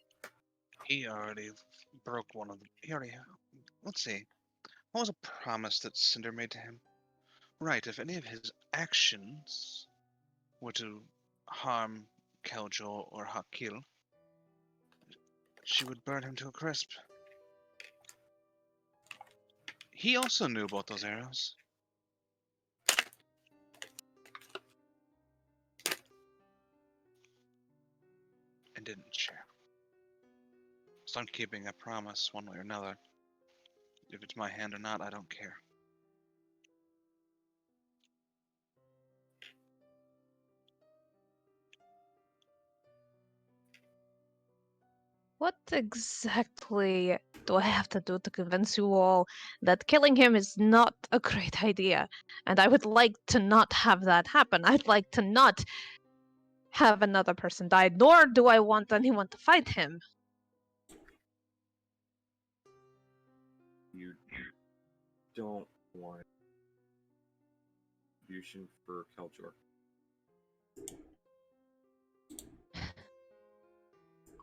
He already broke one of the. He already. Let's see. What was a promise that Cinder made to him? Right, if any of his actions were to harm Keljo or Hakil, she would burn him to a crisp. He also knew about those arrows. And didn't share. So I'm keeping that promise one way or another. If it's my hand or not, I don't care. What exactly do I have to do to convince you all that killing him is not a great idea? And I would like to not have that happen. I'd like to not have another person die, nor do I want anyone to fight him. You don't want contribution for Keljor.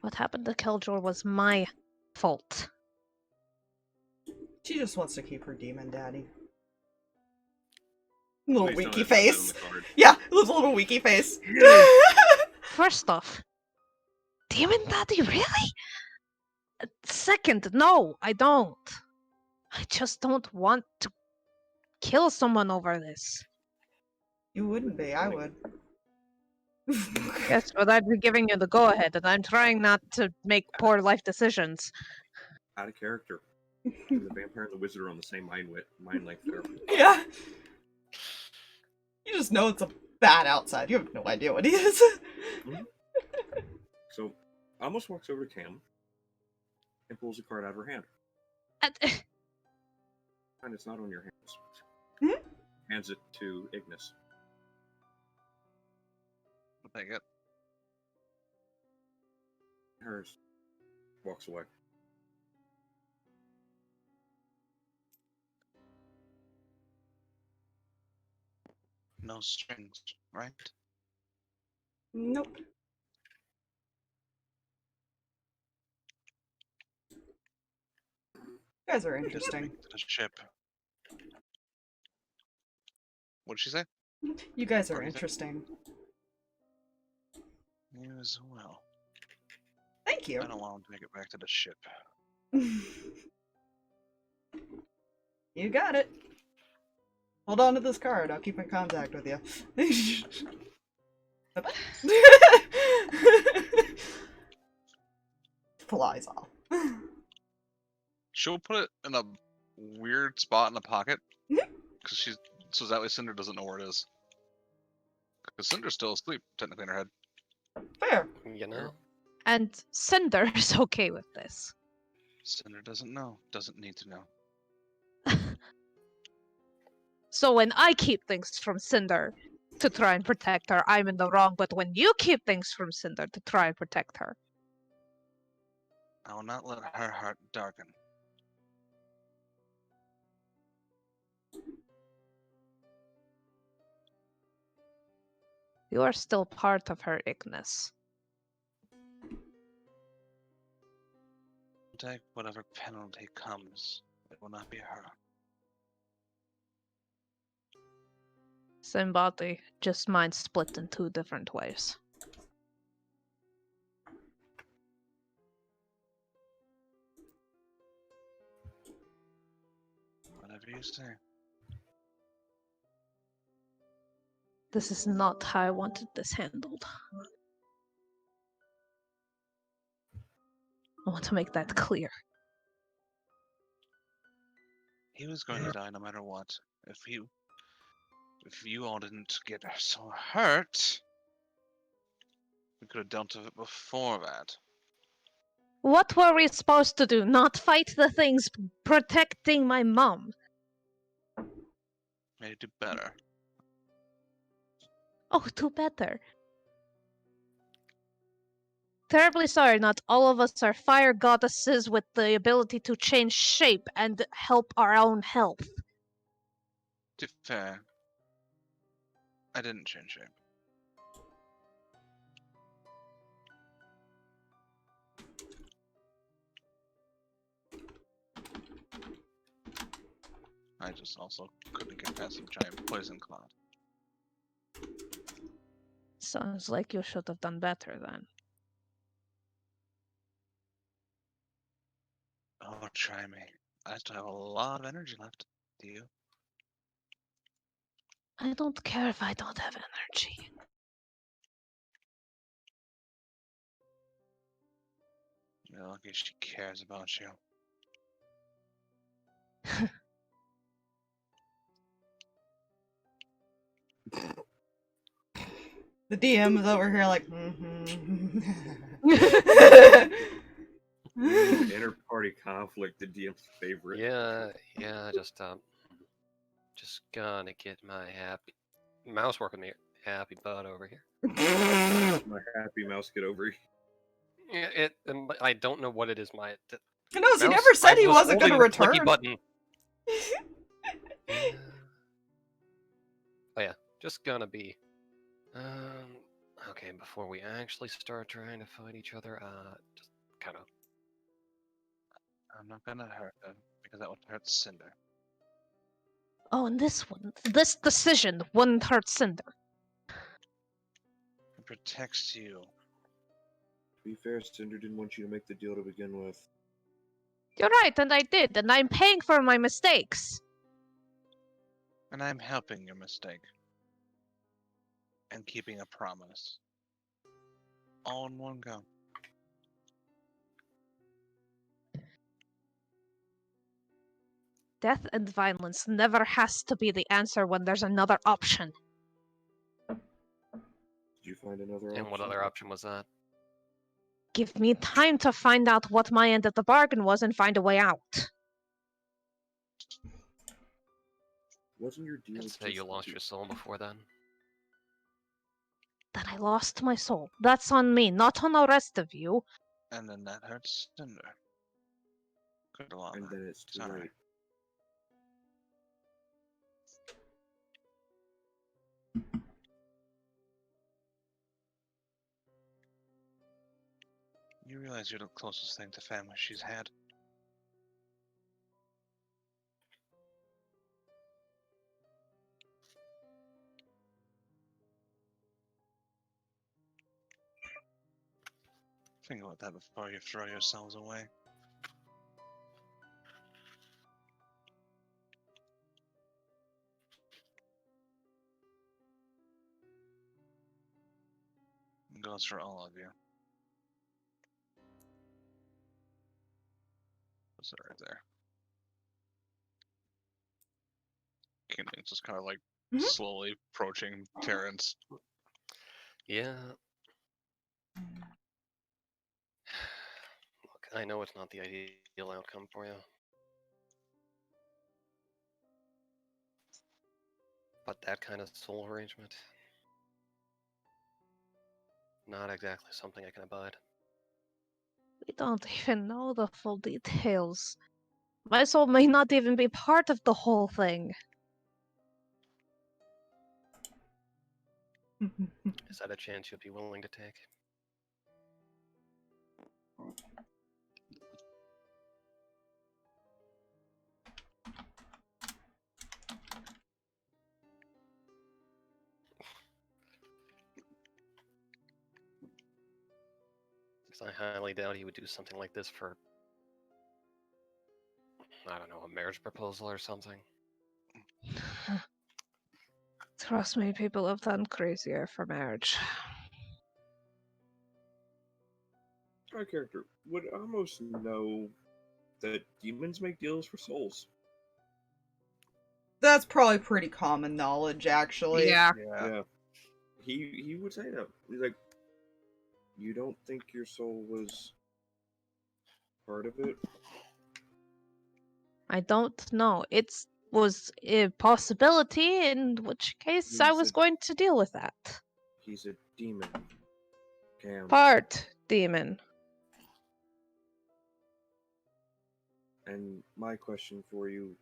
What happened to Keljor was my fault. She just wants to keep her demon daddy. Little Please don't winky have that on face. the card. Yeah, it was a little winky face. First off, Demon Daddy, really? Second, no, I don't. I just don't want to kill someone over this. You wouldn't be, I would. Yes, but I'd be giving you the go-ahead, and I'm trying not to make poor life decisions. Out of character. The vampire and the wizard are on the same mind length there. Yeah. You just know it's a bat outside. You have no idea what he is. So, Amos walks over to Cam and pulls a card out of her hand. And it's not on your hands. Hands it to Ignis. I'll take it. Hers. Walks away. No strings, right? Nope. You guys are interesting. To the ship. What'd she say? You guys are What do you think? interesting. You as well. Thank you. I don't want to make it back to the ship. You got it. Hold on to this card. I'll keep in contact with you. Flies off. She'll put it in a weird spot in the pocket. Mhm. Because she's so that way Cinder doesn't know where it is. Because Cinder's still asleep, technically in her head. Fair. You know? And Cinder is okay with this. Cinder doesn't know. Doesn't need to know. So when I keep things from Cinder to try and protect her, I'm in the wrong. But when you keep things from Cinder to try and protect her, I will not let her heart darken. you are still part of her, Ignis. take whatever penalty comes. It will not be her. Same body, just mine split in 2 different ways. Whatever you say. This is not how I wanted this handled. I want to make that clear. He was going to die no matter what. If you all didn't get so hurt, we could have dealt with it before that. What were we supposed to do? Not fight the things protecting my mom? Maybe do better. Oh, do better. Terribly sorry, not all of us are fire goddesses with the ability to change shape and help our own health. To be fair, I didn't change shape. I just also couldn't get past some giant poison cloud. Sounds like you should have done better then. Oh, try me. I still have a lot of energy left. Do you? I don't care if I don't have energy. You're lucky she cares about you. The DM is over here like, Inter-party conflict, the DM's favorite. Yeah, just gonna get my happy mouse working the happy butt over here. My happy mouse get over here. Yeah, I don't know what it is. My He knows, he mouse- never said I he was wasn't going to holding the clicky return. button. Yeah. Oh yeah, just gonna be. Okay, before we actually start trying to fight each other, just kind of. I'm not gonna hurt her because that would hurt Cinder. Oh, and this decision wouldn't hurt Cinder. It protects you. To be fair, Cinder didn't want you to make the deal to begin with. You're right, and I did, and I'm paying for my mistakes. And I'm helping your mistake. And keeping a promise. All in one go. Death and violence never has to be the answer when there's another option. Did you find another option? And what other option was that? Give me time to find out what my end of the bargain was and find a way out. Wasn't your deal I'd say you just lost to- your soul before then. That I lost my soul. That's on me, not on the rest of you. And then that hurts Cinder. Good luck. And then it's too Sorry. late. You realize you're the closest thing to family she's had. Think about that before you throw yourselves away. It goes for all of you. What's that right there? Kindling's just kind of like Mhm. slowly approaching Terrence. Yeah. Look, I know it's not the ideal outcome for you. But that kind of soul arrangement, not exactly something I can abide. We don't even know the full details. My soul may not even be part of the whole thing. Is that a chance you'd be willing to take? Because I highly doubt he would do something like this for, I don't know, a marriage proposal or something. Trust me, people have done crazier for marriage. Our character would almost know that demons make deals for souls. That's probably pretty common knowledge, actually. Yeah. Yeah. He would say that. He's like, you don't think your soul was part of it? I don't know. It was a possibility, in which case I He was said- going to deal with that. He's a demon. Cam. Part demon. And my question for you,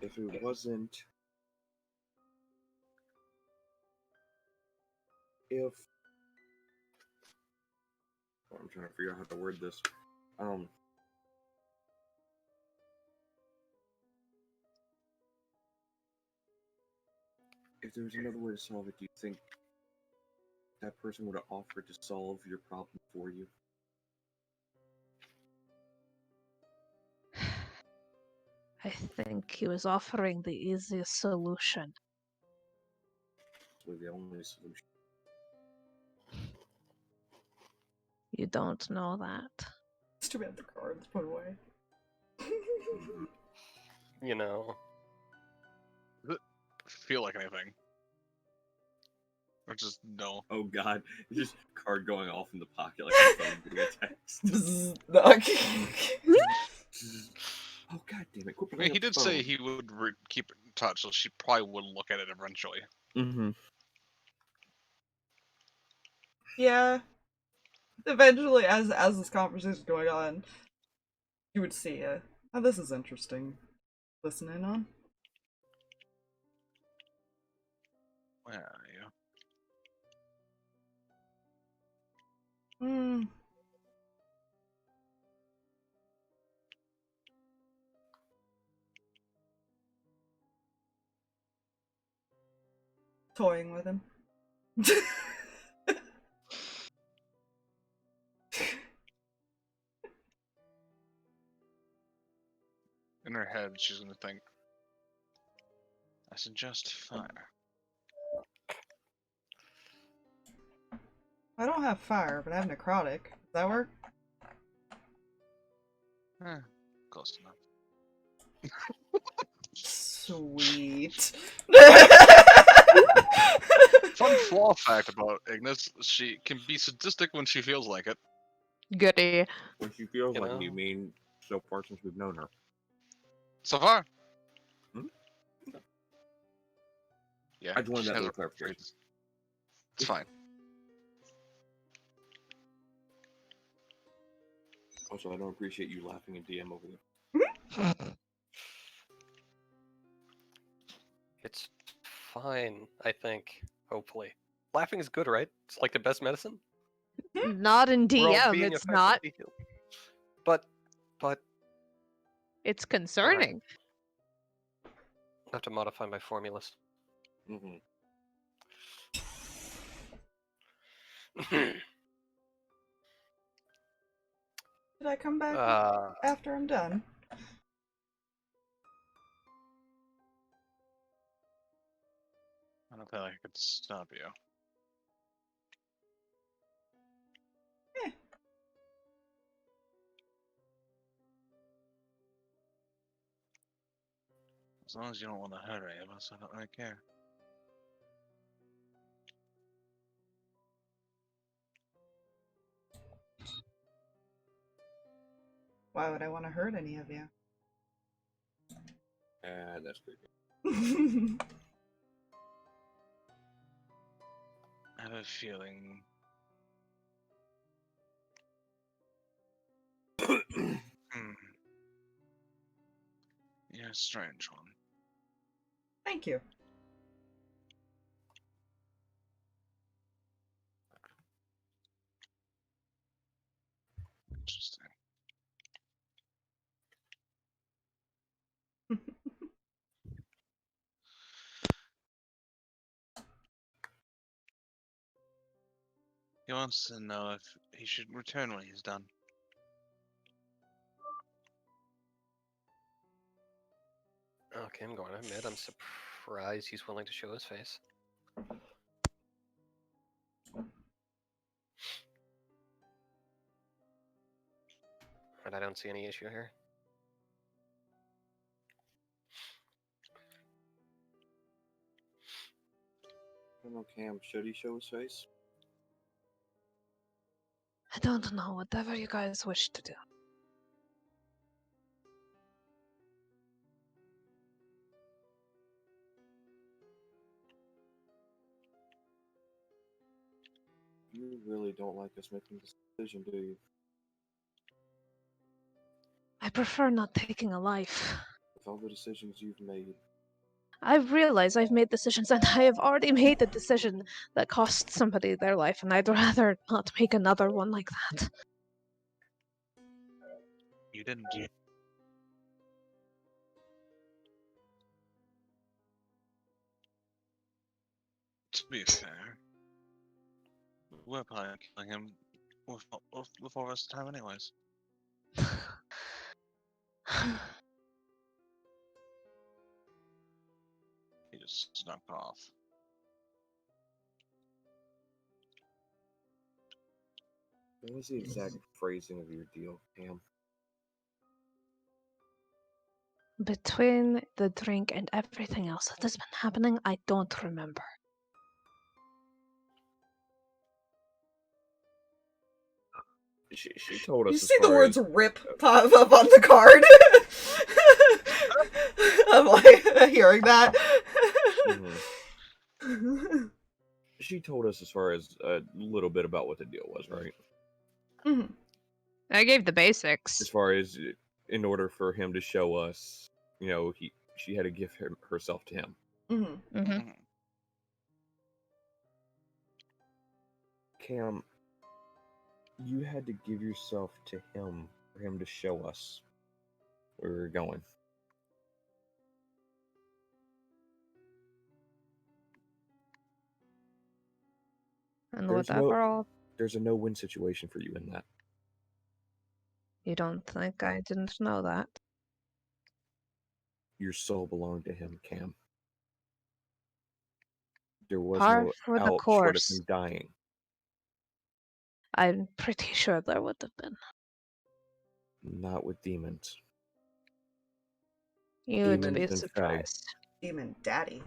if it wasn't, if I'm trying to figure out how to word this. If there was another way to solve it, do you think that person would have offered to solve your problem for you? I think he was offering the easiest solution. Was the only solution. You don't know that. It's too bad the card's put away. You know, Feel like anything. Or just no. Oh god, it's just card going off in the pocket like a phone getting a text. Bzzz. Oh god damn it! Quit I mean, playing he the did say phone. he would keep it in touch, so she probably would look at it eventually. Mm-hmm. Yeah. Eventually, as this conversation is going on, you would see, oh, this is interesting. Listen in on. Where are you? Hmm. Toying with him. In her head, she's gonna think, I suggest fire. I don't have fire, but I have necrotic. Does that work? Close enough. Sweet. Fun flaw fact about Ignis, she can be sadistic when she feels like it. Goody. When she feels You like know? you mean so far since we've known her. So far. Hmm? Yeah, I just wanted she that has little her clarification. periods. It's fine. Also, I don't appreciate you laughing in DM over there. it's fine, I think. Hopefully. Laughing is good, right? It's like the best medicine. Not in We're all DM, being it's not. effectively healed. But It's concerning. I have to modify my formulas. Mm-hmm. Did I come back uh, after I'm done? I don't feel like I could stop you. As long as you don't want to hurt any of us, I don't really care. Why would I want to hurt any of you? That's creepy. I have a feeling. You're a strange one. Thank you. Interesting. He wants to know if he should return when he's done. Okay, I'm going to admit I'm surprised he's willing to show his face. But I don't see any issue here. I don't know, Cam, should he show his face? I don't know, whatever you guys wish to do. You really don't like us making this decision, do you? I prefer not taking a life. With all the decisions you've made. I realize I've made decisions, and I have already made a decision that cost somebody their life, and I'd rather not make another one like that. You didn't. To be fair, we're planning on killing him before us time anyways. He just snuck off. What was the exact phrasing of your deal, Cam? Between the drink and everything else that has been happening, I don't remember. She told us. You as see the far words as- "rip" pop up on the card. I'm like hearing that. She told us as far as a little bit about what the deal was, right? Mhm. I gave the basics. As far as in order for him to show us, she had to give herself to him. Mhm. Mm-hmm. Cam, you had to give yourself to him for him to show us where we were going. And There's whatever all. There's a no-win situation for you in that. You don't think I didn't know that? Your soul belonged to him, Cam. There was Par no for the out short of course. him dying. I'm pretty sure there would have been. Not with demons. You'd Demons be and fae. surprised. Demon daddy.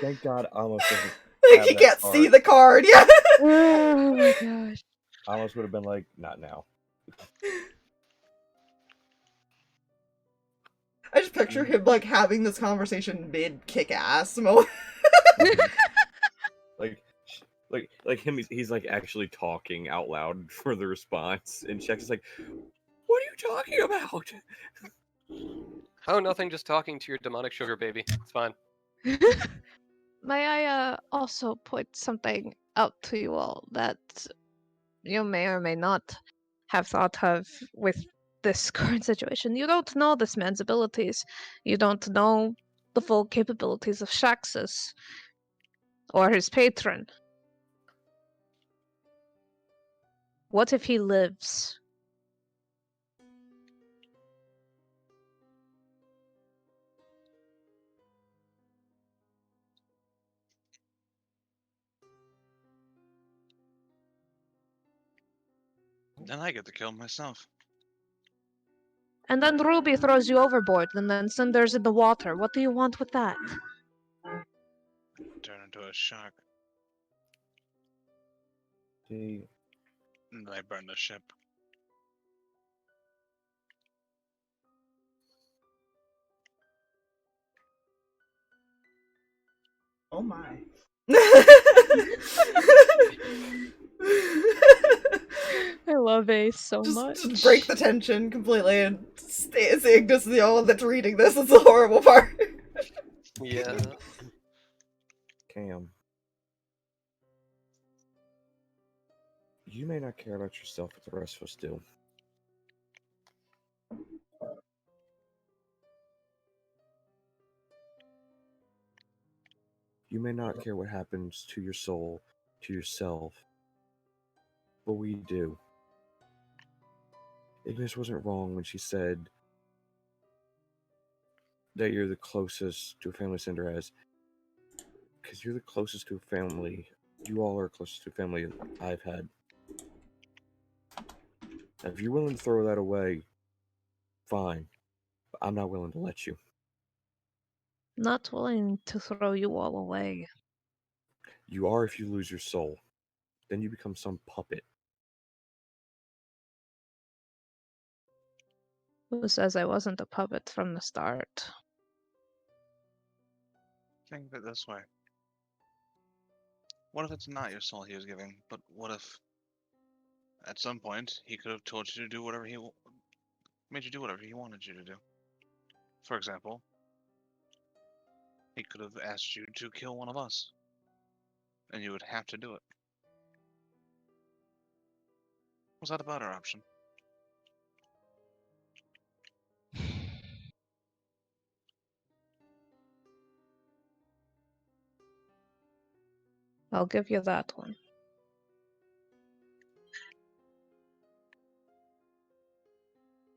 Thank God Amos doesn't Like have he that can't card. see the card. Yeah. Oh my gosh. Amos would have been like, not now. I just picture him like having this conversation mid kick ass moment. like him, he's like actually talking out loud for the response, and Shex is like, "What are you talking about?" Oh, nothing, just talking to your demonic sugar baby. It's fine. May I also point something out to you all that you may or may not have thought of with this current situation? You don't know this man's abilities. You don't know the full capabilities of Shaxus or his patron. What if he lives? Then I get to kill him myself. And then Ruby throws you overboard, and then Cinder's in the water. What do you want with that? Turn into a shark. See, And then I burn the ship. Oh my. I love Ace so just break the tension completely and seeing just the only one that's reading this is the horrible part. Yeah. Cam, you may not care about yourself, but the rest of us do. You may not care what happens to your soul, to yourself, but we do. Ignis wasn't wrong when she said that you're the closest to a family Cinder has, because you're the closest to a family. You all are closest to a family I've had. Now, if you're willing to throw that away, fine. But I'm not willing to let you. Not willing to throw you all away. You are if you lose your soul. Then you become some puppet. Who says I wasn't a puppet from the start? Think of it this way. What if it's not your soul he was giving, but what if at some point he could have told you to do whatever made you do whatever he wanted you to do? For example, he could have asked you to kill one of us, and you would have to do it. Was that a better option? I'll give you that one.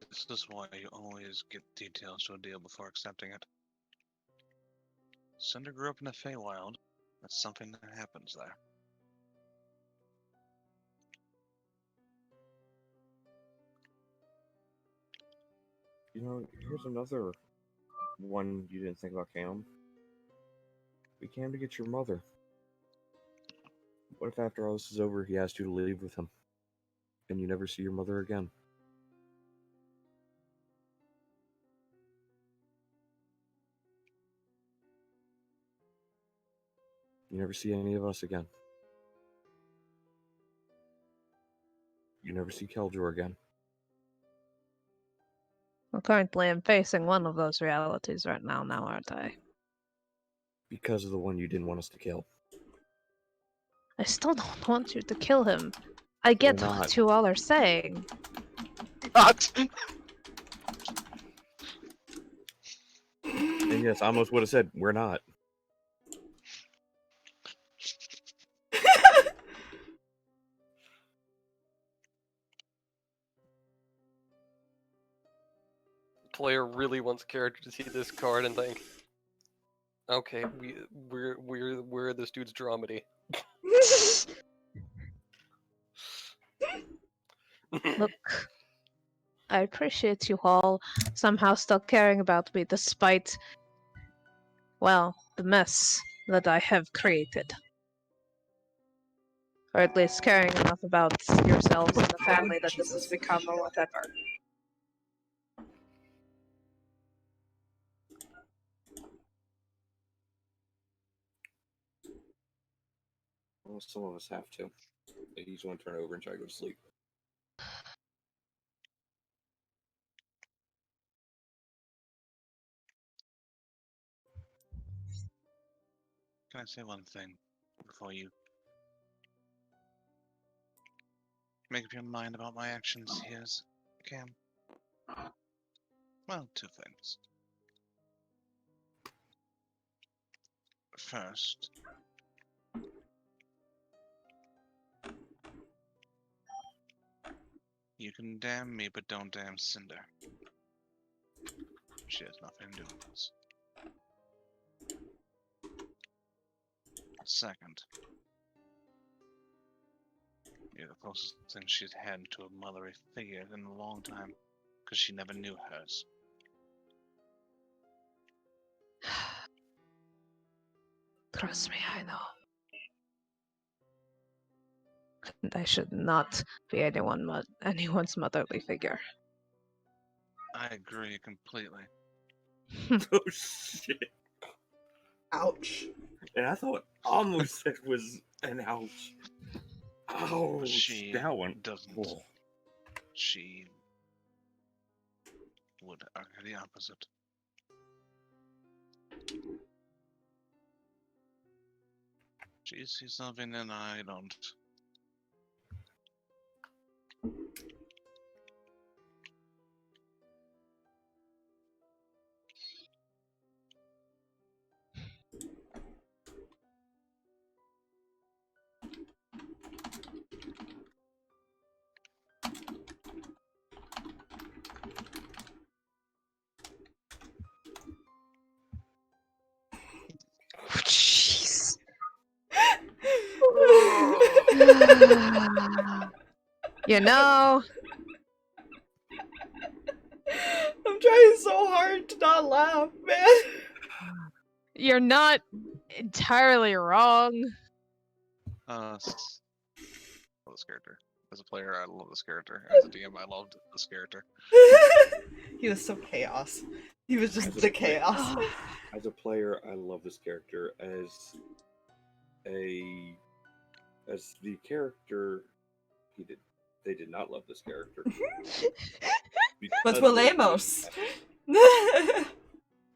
This is why you always get details to a deal before accepting it. Cinder grew up in the Feywild. That's something that happens there. You know, here's another one you didn't think about, Cam. We came to get your mother. What if after all this is over, he asked you to leave with him, and you never see your mother again? You never see any of us again. You never see Keldor again. Well, currently I'm facing one of those realities right now, aren't I? Because of the one you didn't want us to kill. I still don't want you to kill him. I get Why not? what you all are saying. Not! And yes, I almost would have said, we're not. Player really wants character to see this card and think, okay, we're this dude's dramedy. Look, I appreciate you all somehow still caring about me despite, well, the mess that I have created. Or at least caring enough about yourselves and the family that this has become or whatever. Well, some of us have to. You just want to turn over and try to go to sleep. Can I say one thing before you make up your mind about my actions here, Cam? Well, two things. First, you can damn me, but don't damn Cinder. She has nothing to do with this. Second, you're the closest thing she's had to a motherly figure in a long time, because she never knew hers. Trust me, I know. And I should not be anyone's motherly figure. I agree completely. Oh, shit. Ouch. And I thought almost said was an ouch. Ouch. She That one. doesn't. Whoa. She would argue the opposite. She sees something that I don't. You know, I'm trying so hard to not laugh, man. you're not entirely wrong. Love this character. As a player, I love this character. As a DM, I loved this character. He was so chaos. He was just As a the player- chaos. As a player, I love this character. As the character, they did not love this character. But Because will they- Amos?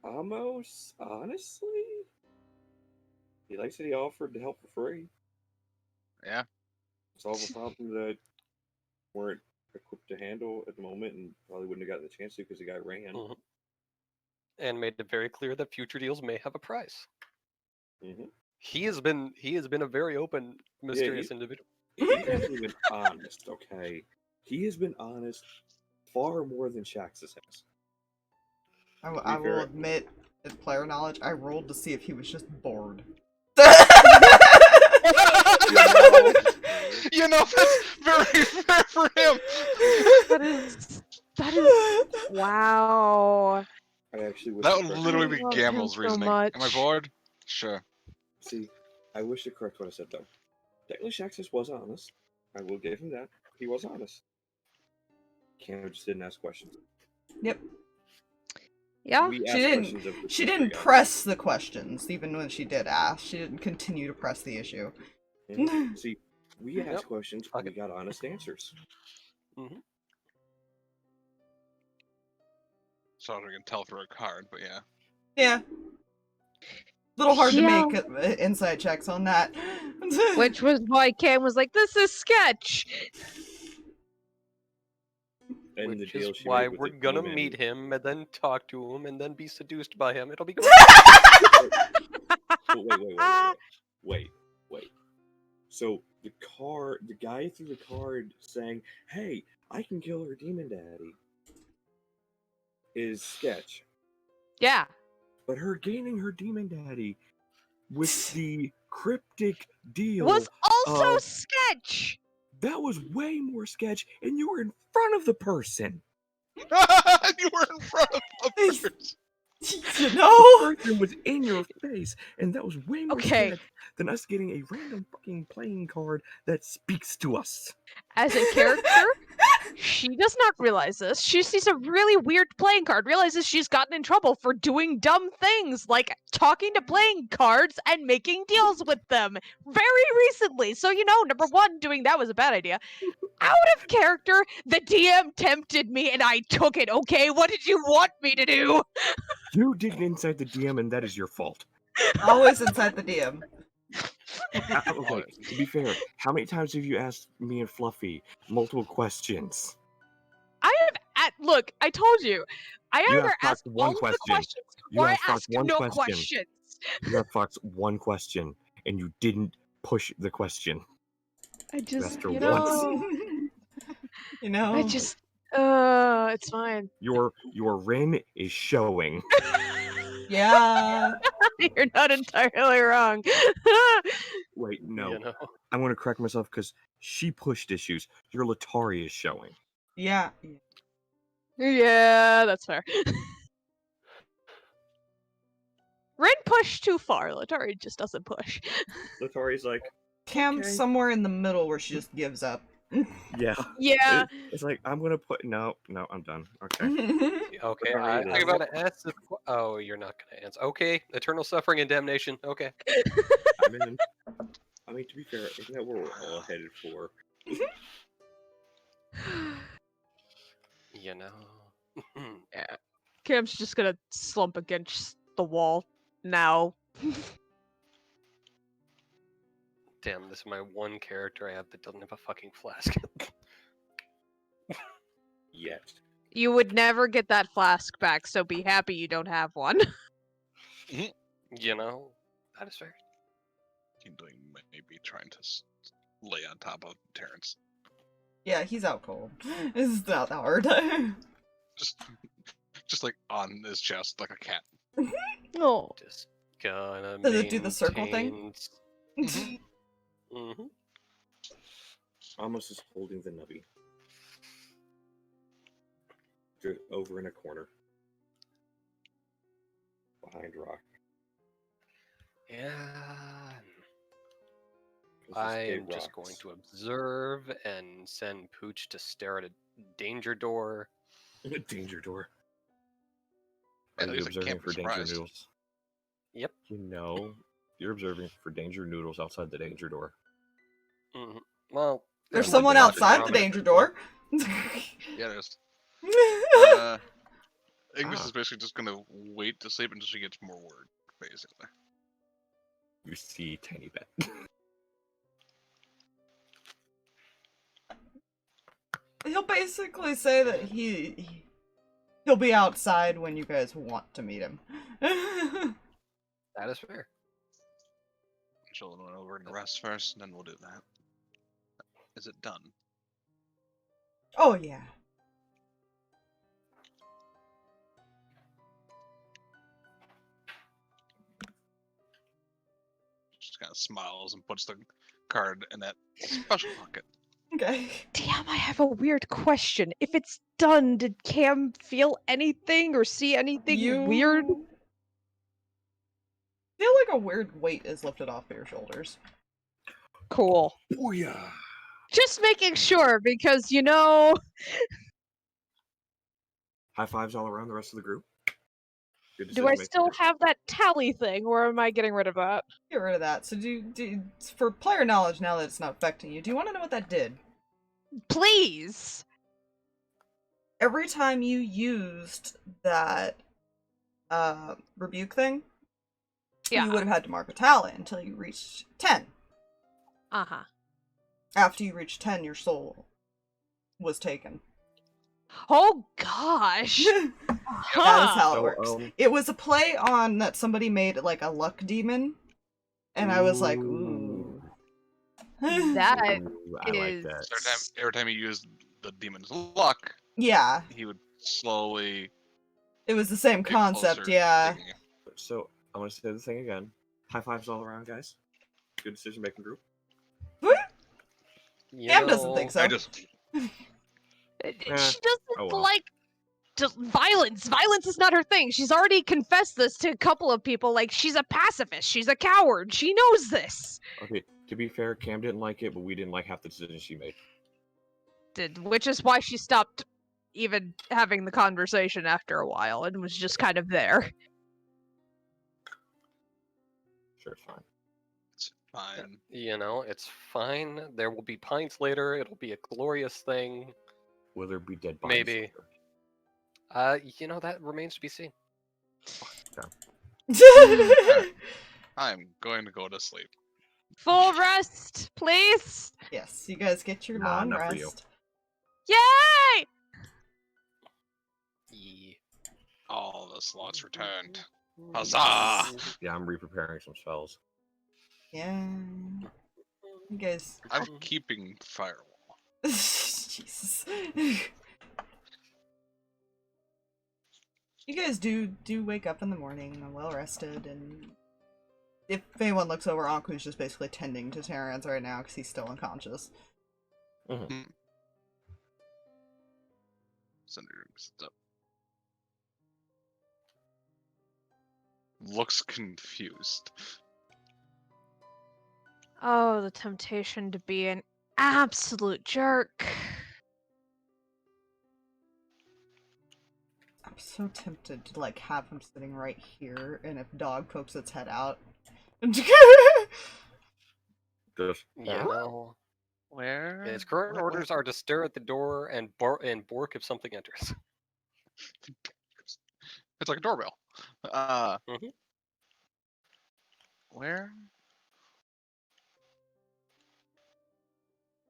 Amos, honestly, he likes that he offered to help for free. Yeah. Solve a problem that weren't equipped to handle at the moment, and probably wouldn't have gotten the chance to because the guy ran. Mhm. And made it very clear that future deals may have a price. Mm-hmm. He has been a very open, mysterious individual. He hasn't been honest, okay? He has been honest far more than Shaxus has. I will admit, as player knowledge, I rolled to see if he was just bored. You know, that's very fair for him. That is wow. I actually wish That the would correct literally one- be love him Gamel's so reasoning. much. Am I bored? Sure. See, I wish the correct one I said though. Technically, Shaxus was honest. I will give him that. He was honest. Cam just didn't ask questions. Yep. Yeah. We She asked didn't- questions of the She two didn't guys. press the questions, even when she did ask. She didn't continue to press the issue. Mhm. See, we asked Yep. questions. Fuck We it. got honest answers. So we can tell through a card, but yeah. Yeah. Little hard Yeah. to make inside checks on that. Which was why Cam was like, "This is sketch." And Which the deal is she why made with we're the gonna demon- meet him and then talk to him and then be seduced by him. It'll be great. Oh, wait. So the guy threw the card saying, "Hey, I can kill her demon daddy," is sketch. Yeah. But her gaining her demon daddy with the cryptic deal Was also of- sketch. that was way more sketch, and you were in front of the person. You were in front of the person. You know? The person was in your face, and that was way more Okay. sketch than us getting a random fucking playing card that speaks to us. As a character, she does not realize this. She sees a really weird playing card, realizes she's gotten in trouble for doing dumb things like talking to playing cards and making deals with them very recently. So, you know, number one, doing that was a bad idea. Out of character, the DM tempted me and I took it, okay? What did you want me to do? You didn't inside the DM, and that is your fault. Always inside the DM. Okay, to be fair, how many times have you asked me and Fluffy multiple questions? I have look, I told you. I You either asked Fox ask one all of the question. questions You or I asked Fox ask one no question. questions. You got Fox one question, and you didn't push the question. I just, Master you once. know, You know? I just, it's fine. Your Rin is showing. Yeah. You're not entirely wrong. Wait, no. You know. I'm going to correct myself because she pushed issues. Your Latari is showing. Yeah. Yeah, that's fair. Ren pushed too far. Latari just doesn't push. Latari's like, Cam's Okay. somewhere in the middle where she just gives up. yeah. Yeah. It's like, I'm going to put. No, I'm done. Okay. Okay, Sorry, I'm about to ask the. Oh, you're not gonna answer. Okay, eternal suffering and damnation. Okay. I'm in. I mean, to be fair, isn't that what we're all headed for? You know. Cam's just gonna slump against the wall now. Damn, this is my one character I have that doesn't have a fucking flask. Yet. You would never get that flask back, so be happy you don't have one. You know, that is fair. Kindling maybe trying to lay on top of Terrence. Yeah, he's out cold. It's not that hard. Just like on his chest, like a cat. Oh. Just gonna. Does it do the circle thing? Mm-hmm. Amos is holding the nubby. Over in a corner. Behind rock. Yeah. 'Cause this I gate am just going rocks. to observe and send Pooch to stare at a danger door. Danger door. At Are you least I observing can't be for danger surprised. noodles? Yep. You know, you're observing for danger noodles outside the danger door. hmm Well, There's yeah, someone like outside the around danger door. Yeah, there's. Ah. Ignis is basically just gonna wait to sleep until she gets more word, basically. You see Tiny Bet. He'll basically say that he'll be outside when you guys want to meet him. that is fair. She'll run over and rest first, and then we'll do that. Is it done? Oh yeah. Just kind of smiles and puts the card in that special pocket. Okay. Damn, I have a weird question. If it's done, did Cam feel anything or see anything You weird? feel like a weird weight is lifted off your shoulders. Cool. Booyah! Just making sure, because, you know... High fives all around the rest of the group. Good Do I decision-making. still have that tally thing, or am I getting rid of that? Get rid of that. So for player knowledge, now that it's not affecting you, do you want to know what that did? Please! Every time you used that rebuke thing, Yeah. you would have had to mark a tally until you reached 10. Uh-huh. After you reached 10, your soul was taken. Oh, gosh! That is Huh. how it So, works. It was a play on that somebody made like a luck demon, and I was like, ooh. That Ooh, I like that. is... Every time he used the demon's luck, Yeah, he would slowly it was the same get concept, closer to yeah. taking it. So, I'm going to say the thing again. High fives all around, guys. Good decision-making group. Cam doesn't think so. I just She Eh, doesn't oh well. like just violence. Violence is not her thing. She's already confessed this to a couple of people. Like, she's a pacifist. She's a coward. She knows this. Okay, to be fair, Cam didn't like it, but we didn't like half the decisions she made. Which is why she stopped even having the conversation after a while and was just kind of there. Sure, it's fine. it's fine. You know, it's fine. There will be pints later. It'll be a glorious thing. Will there be dead bodies? Maybe. later? You know, that remains to be seen. I'm going to go to sleep. Full rest, please. Yes, you guys get your Nah, long not for you. rest. Yay! Yeah. All the slots returned. Huzzah! Yeah, I'm re-preparing some spells. Yeah. You guys. I'm keeping firewall. Jesus. You guys do wake up in the morning, well rested, and if anyone looks over, Anku's just basically tending to Terrence right now because he's still unconscious. Cinder sits up. Looks confused. Oh, the temptation to be an absolute jerk. I'm so tempted to like have him sitting right here, and if dog pokes its head out. Just, You know, Where? his current What- orders are to stare at the door and bark if something enters. It's like a doorbell. Mhm. Where?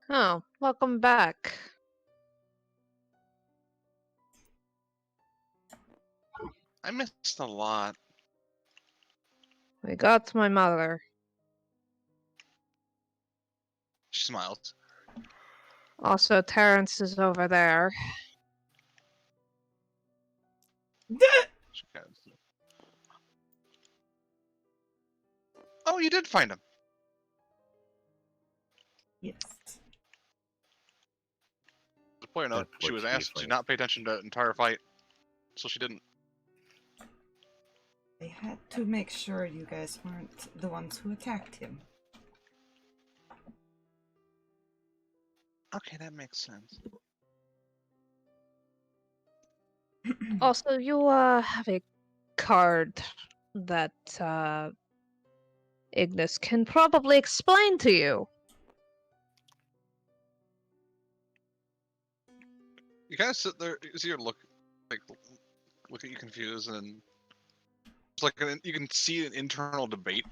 Oh, welcome back. I missed a lot. We got my mother. She smiles. Also, Terrence is over there. She kind of... Oh, you did find him. Yes. Point out, That she poor was asked to tiefling. not pay attention to the entire fight, so she didn't. I had to make sure you guys weren't the ones who attacked him. Okay, that makes sense. Also, you have a card that Ignis can probably explain to you. You kind of sit there, you see her look at you confused, and it's like you can see an internal debate.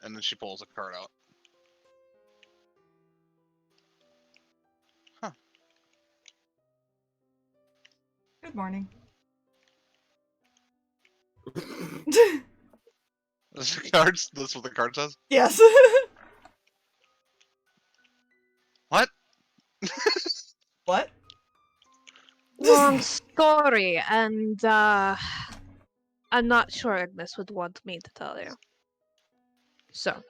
And then she pulls a card out. Huh. Good morning. That's the cards. That's what the card says. Yes. What? What? Long story, and I'm not sure Ignis would want me to tell you. So,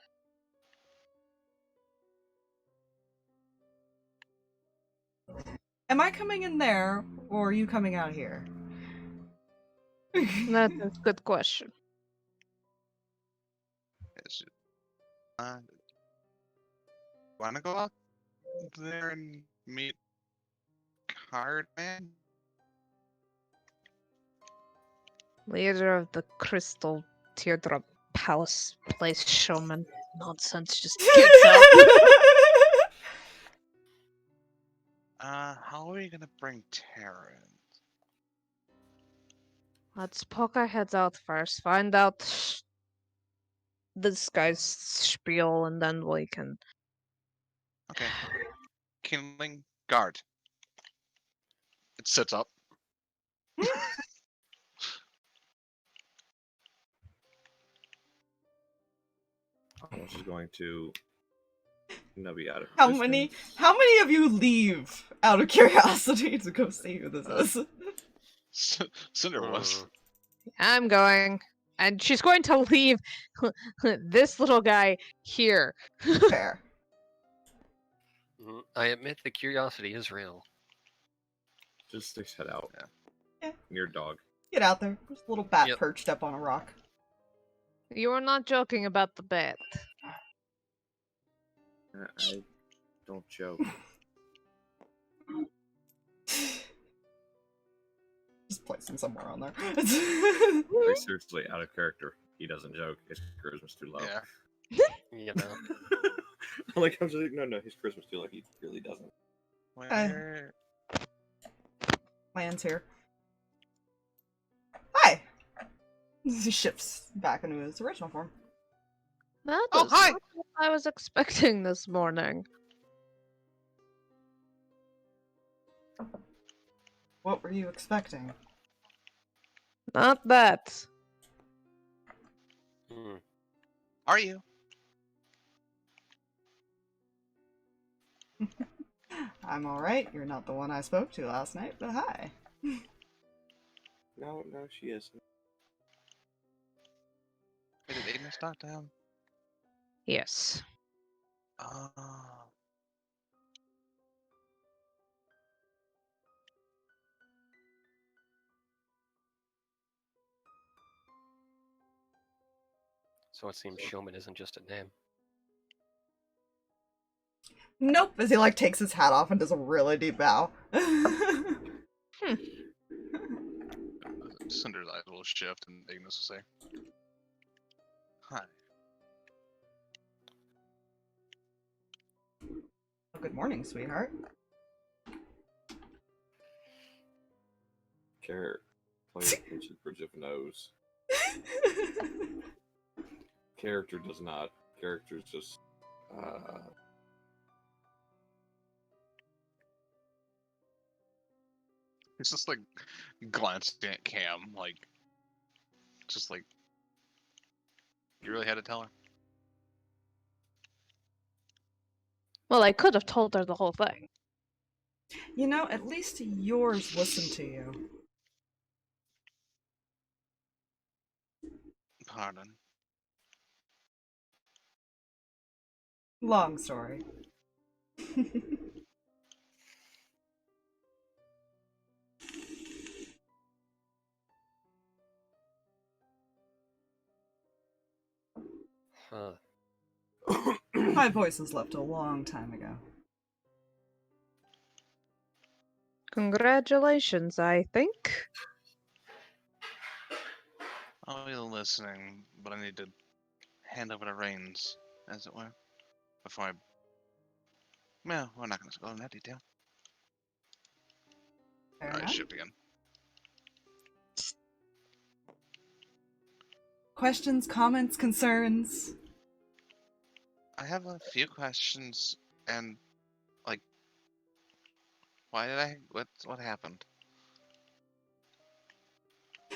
Am I coming in there, or are you coming out here? that's a good question. Is it, wanna go out there and meet Card Man? Leader of the Crystal Teardrop Palace Place Showman. Nonsense just gets out. How are we gonna bring Tara in? Let's poke our heads out first, find out this guy's spiel, and then we can. Okay. Kindling guard. It sits up. Amos is going to nubby out of How existence. many of you leave out of curiosity to go see who this is? Cinder was. I'm going. And she's going to leave this little guy here. Fair. I admit the curiosity is real. Just sticks head out. Yeah. Near dog. Get out there. There's a little bat Yep. perched up on a rock. You are not joking about the bat. I don't joke. Just place him somewhere on there. Very seriously, out of character. He doesn't joke. His charisma's too low. Yeah. You know. I'm like, his charisma's too low. He really doesn't. Where? Lands here. Hi! He shifts back into his original form. That Oh, is hi! not what I was expecting this morning. What were you expecting? Not that. Are you? I'm alright. You're not the one I spoke to last night, but hi. No, she isn't. Wait, did Amos talk to him? Yes. Oh. So it seems Showman isn't just a name. Nope, as he takes his hat off and does a really deep bow. Cinder's eyes will shift, and Ignis will say, "Hi." Oh, good morning, sweetheart. Carrot. Play a bridge of nose. Character does not. Character's just He's just glancing at Cam, you really had to tell her? Well, I could have told her the whole thing. You know, at least yours listened to you. pardon. Long story. Huh. My voices left a long time ago. Congratulations, I think. I'll be listening, but I need to hand over the reins, as it were, before I... Well, we're not going to go into that detail. Fair Alright, enough. ship again. Questions, comments, concerns? I have a few questions, and, like, why did I... What happened?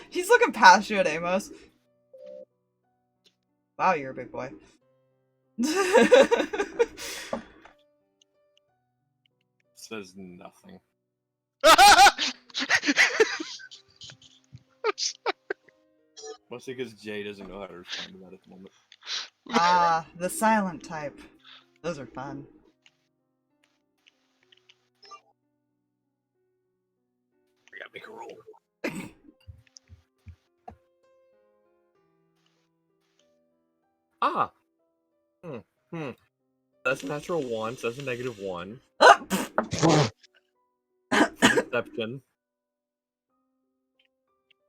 He's looking past you at Amos. Wow, you're a big boy. Says nothing. Mostly because Jay doesn't know how to respond to that at the moment. Ah, the silent type. Those are fun. I gotta make a roll. Ah! That's a natural 1, so that's a -1. Deception.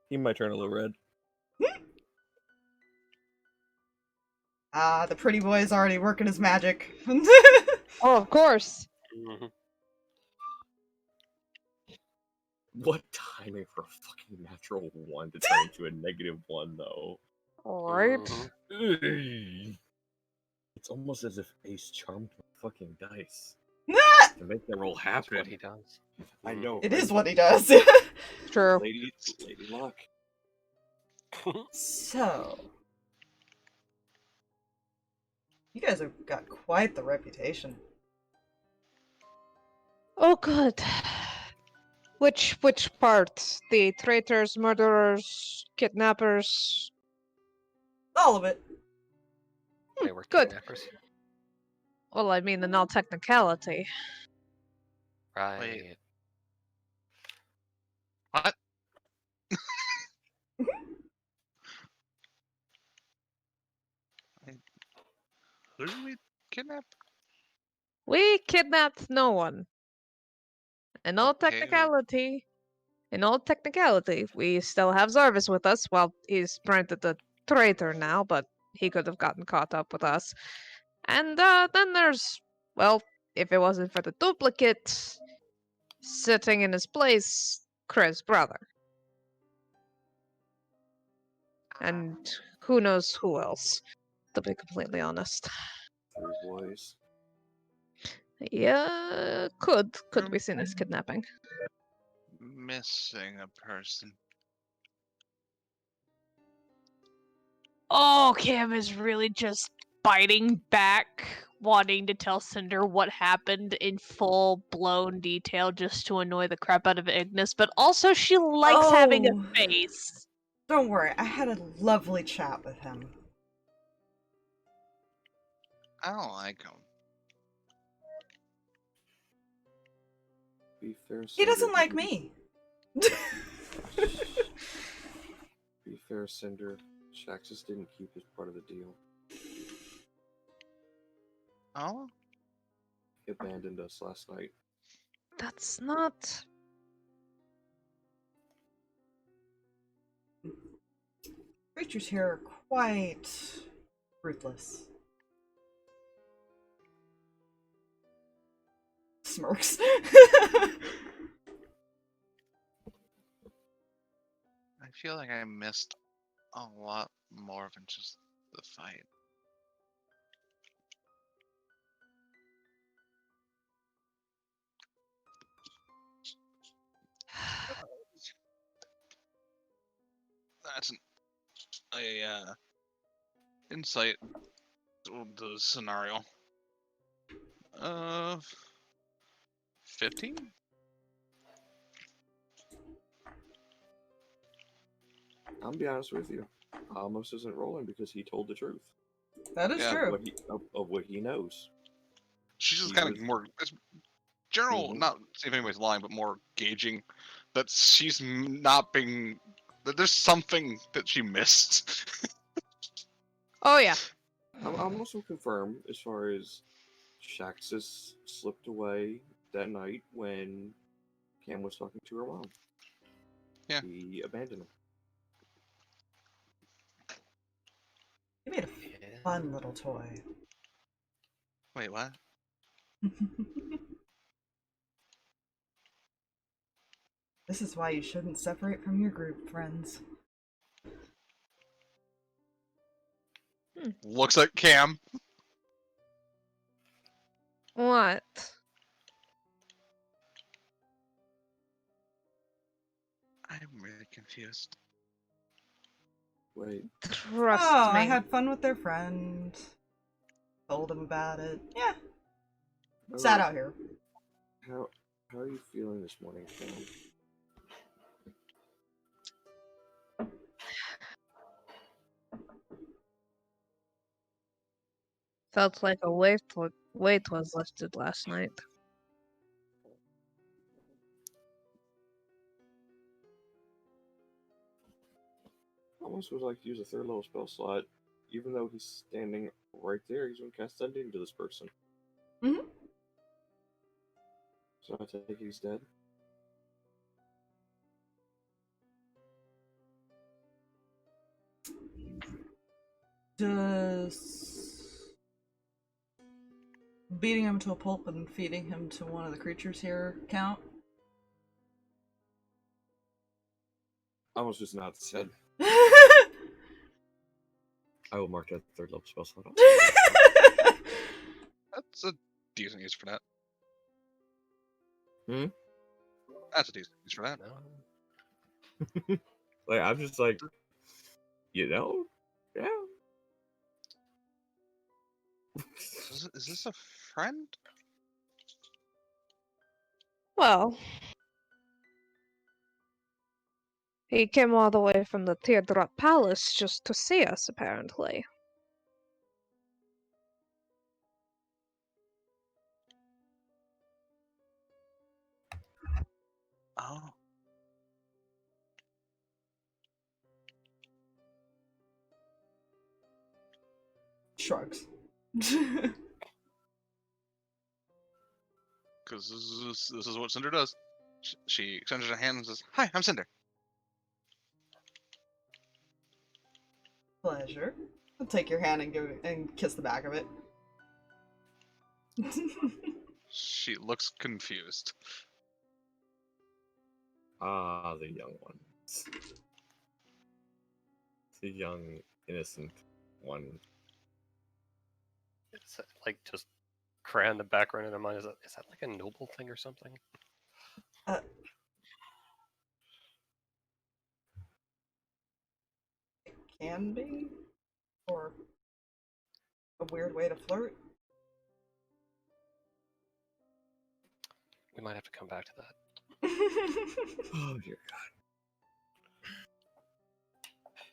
He might turn a little red. Ah, the pretty boy's already working his magic. Oh, of course. Mhm. What timing for a fucking natural 1 to turn into a -1, though? Alright. Mhm. Ugh. It's almost as if Ace charmed my fucking dice to make that roll That's happen. what he does. I know. It right? is what he does. True. Lady luck. So, you guys have got quite the reputation. Oh, good. Which part? The traitors, murderers, kidnappers? All of it. They were Good. kidnappers. Well, I mean, in all technicality. Right. What? Who did we kidnap? We kidnapped no one. In all Okay, technicality, we still have Zarvis with us. Well, he's branded a traitor now, but he could have gotten caught up with us. And then there's, well, if it wasn't for the duplicate sitting in his place, Kreh's brother. And who knows who else, to be completely honest. 3 boys. Yeah, could be seen as kidnapping. missing a person. Oh, Cam is really just biting back, wanting to tell Cinder what happened in full-blown detail just to annoy the crap out of Ignis, but also she likes having Oh. a face. Don't worry, I had a lovely chat with him. I don't like him. Be fair, He Cinder doesn't like didn't- me. Be fair, Cinder. Shaxus didn't keep his part of the deal. Oh? He abandoned us last night. That's not... Creatures here are quite ruthless. Smirks. I feel like I missed a lot more than just the fight. That's a insight to the scenario. 15? I'll be honest with you. Amos isn't rolling because he told the truth That is Yeah. true. of what he knows. She's just He kind was- of more it's general, Mhm. not see if anybody's lying, but more gauging that she's not being. That there's something that she missed. Oh yeah. I'm also confirmed as far as Shaxus slipped away that night when Cam was talking to her mom. Yeah. He abandoned him. You made a Yeah. fun little toy. Wait, what? This is why you shouldn't separate from your group, friends. Looks like Cam. What? I'm really confused. Wait, Trust Oh, me. I had fun with their friend. Told them about it. Yeah, sat out here. how are you feeling this morning, Cam? Felt like a weight was lifted last night. Almost would like to use a third level spell slot, even though he's standing right there. He's going to cast Sending to this person. Mhm. So I take it he's dead. Does beating him to a pulp and feeding him to one of the creatures here count? Almost just nods his head. I will mark that third level spell slot off. That's a decent use for that. Hmm? That's a decent use for that. No. Like, I'm just like, yeah. Is this a friend? Well, he came all the way from the Teardrop Palace just to see us, apparently. Oh. Shrugs. Because this is what Cinder does. She extends her hand and says, "Hi, I'm Cinder." Pleasure. I'll take your hand and go and kiss the back of it. She looks confused. Ah, the young ones. The young, innocent one. It's like just Kreh in the background in their mind. Is that like a noble thing or something? Can be, or a weird way to flirt. We might have to come back to that. Oh dear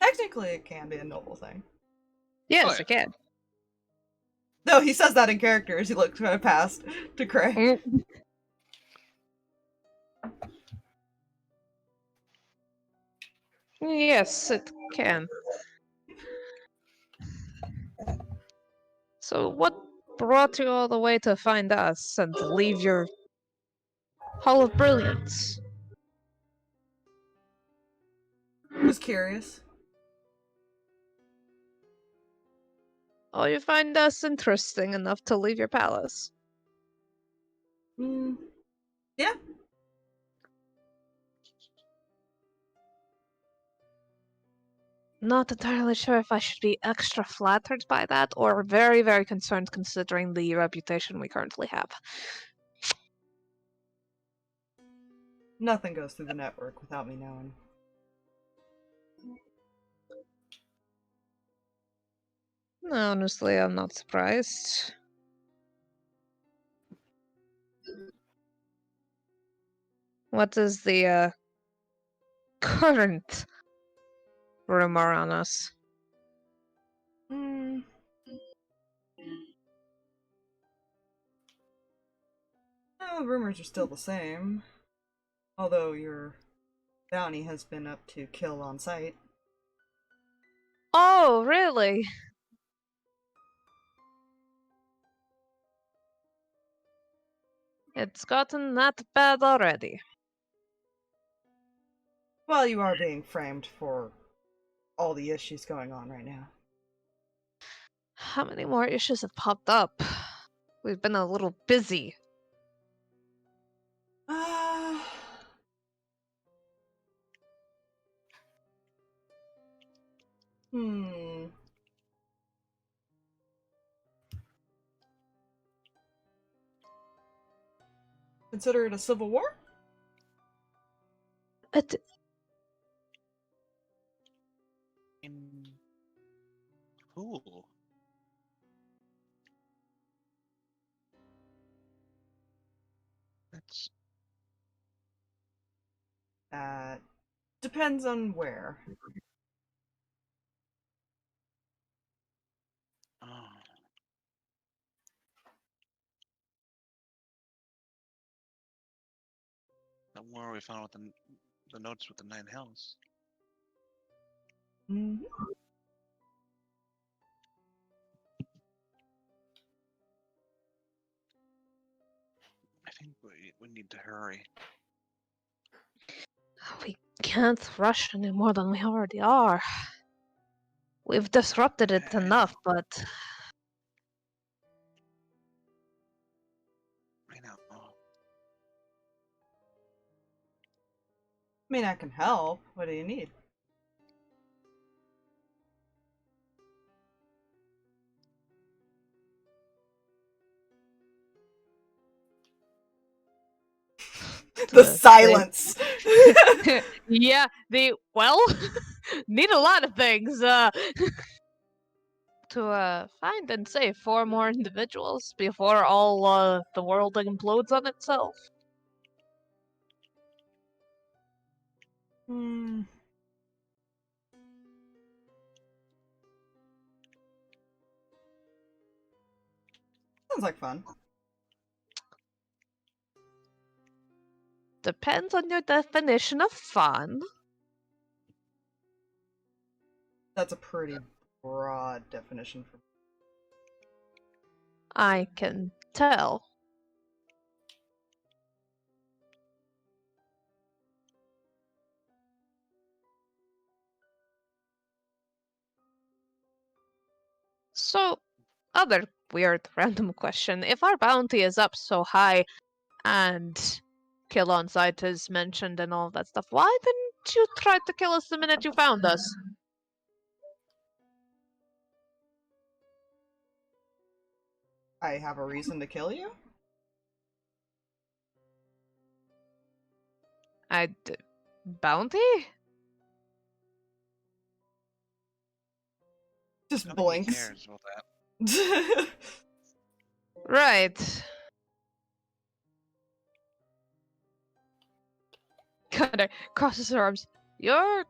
Technically, it can be a noble thing. Yes, Oh, yeah. I can. No, he says that in character as he looks kind of past to Kreh. Mm. Yes, it can. So, what brought you all the way to find us and leave your Hall of Brilliance? Was curious. Oh, you find us interesting enough to leave your palace? Yeah. Not entirely sure if I should be extra flattered by that or very, very concerned considering the reputation we currently have. Nothing goes through the network without me knowing. Honestly, I'm not surprised. What is the current rumor on us. Hmm. No, rumors are still the same. Although your bounty has been up to kill on sight. Oh, really? It's gotten that bad already. Well, you are being framed for all the issues going on right now. How many more issues have popped up? We've been a little busy. Hmm. Consider it a civil war? Cool. That's Depends on where. oh. That war we found with the notes with the 9 hells. Hmm. I think we need to hurry. We can't rush any more than we already are. We've disrupted it enough, but I know. I mean, I can help. What do you need? The silence. yeah, need a lot of things. To find and save 4 more individuals before all the world implodes on itself. Hmm. Sounds like fun. Depends on your definition of fun. That's a pretty broad definition for. I can tell. So, other weird random question. If our bounty is up so high and kill on sight is mentioned and all of that stuff, why didn't you try to kill us the minute you found us? I have a reason to kill you? Bounty? Just I don't think he blinks. cares about that. Right. Kinda crosses her arms. You're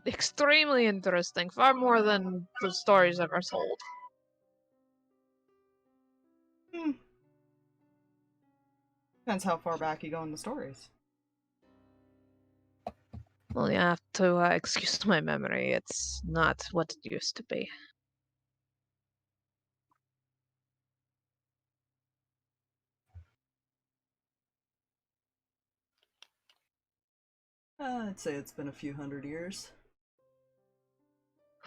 extremely interesting, far more than the stories ever told. Hmm. Depends how far back you go in the stories. Well, you have to excuse my memory. It's not what it used to be. I'd say it's been a few hundred years,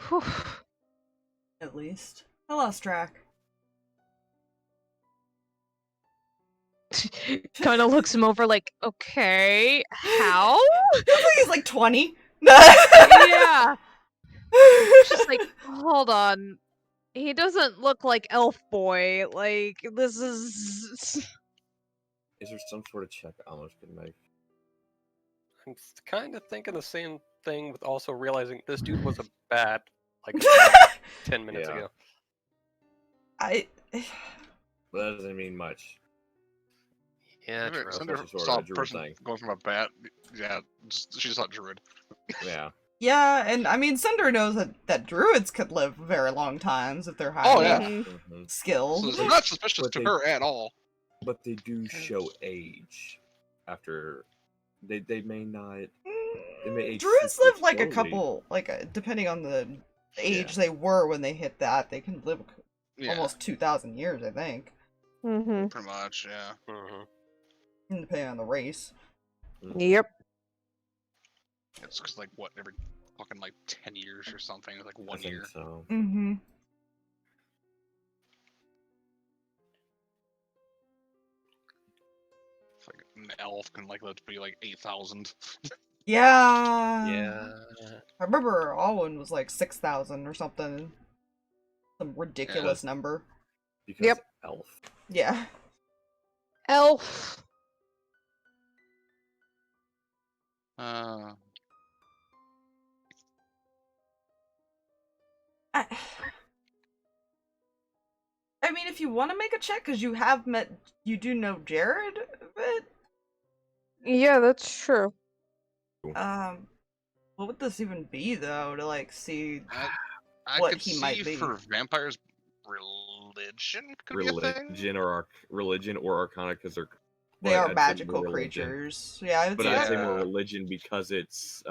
Whew. at least. I lost track. Kind of looks him over like, okay, how? Looks like he's like 20. Yeah. Just like, hold on. He doesn't look like Elf Boy. Like, this is. Is there some sort of check Amos can make? I'm kind of thinking the same thing, with also realizing this dude was a bat like about 10 minutes Yeah. ago. I. But that doesn't mean much. Yeah, true. Some Cinder sort of saw a a druid person thing. going from a bat. Yeah, she saw druid. Yeah. Yeah, and I mean, Cinder knows that druids could live very long times if they're Oh, highly yeah. Mhm. skilled. So it's not suspicious But to they- her at all. But they do show age after they may not. They may age Druids super live like a slowly. couple, depending on the age Yeah. they were when they hit that, they can live Yeah, almost 2,000 years, I think, Mm-hmm. pretty much, yeah. Mhm. depending on the race. Yep. It's because, like, what, every fucking, like, 10 years or something? Like, I 1 think year. so. Mm-hmm. It's like an elf can, like, live to be, like, 8,000. Yeah. Yeah. I remember Alwyn was like 6,000 or something. Some ridiculous number. Because Yep. elf. Yeah. Elf. Uh, I mean, if you want to make a check, because you do know Jared a bit. Yeah, that's true. What would this even be though? To like see I what could he see might be. for vampires, religion could be a thing. Religion or arcana because they're. They but are I'd say magical more religion. creatures. Yeah, I would But say I'd say Yeah. more religion because it's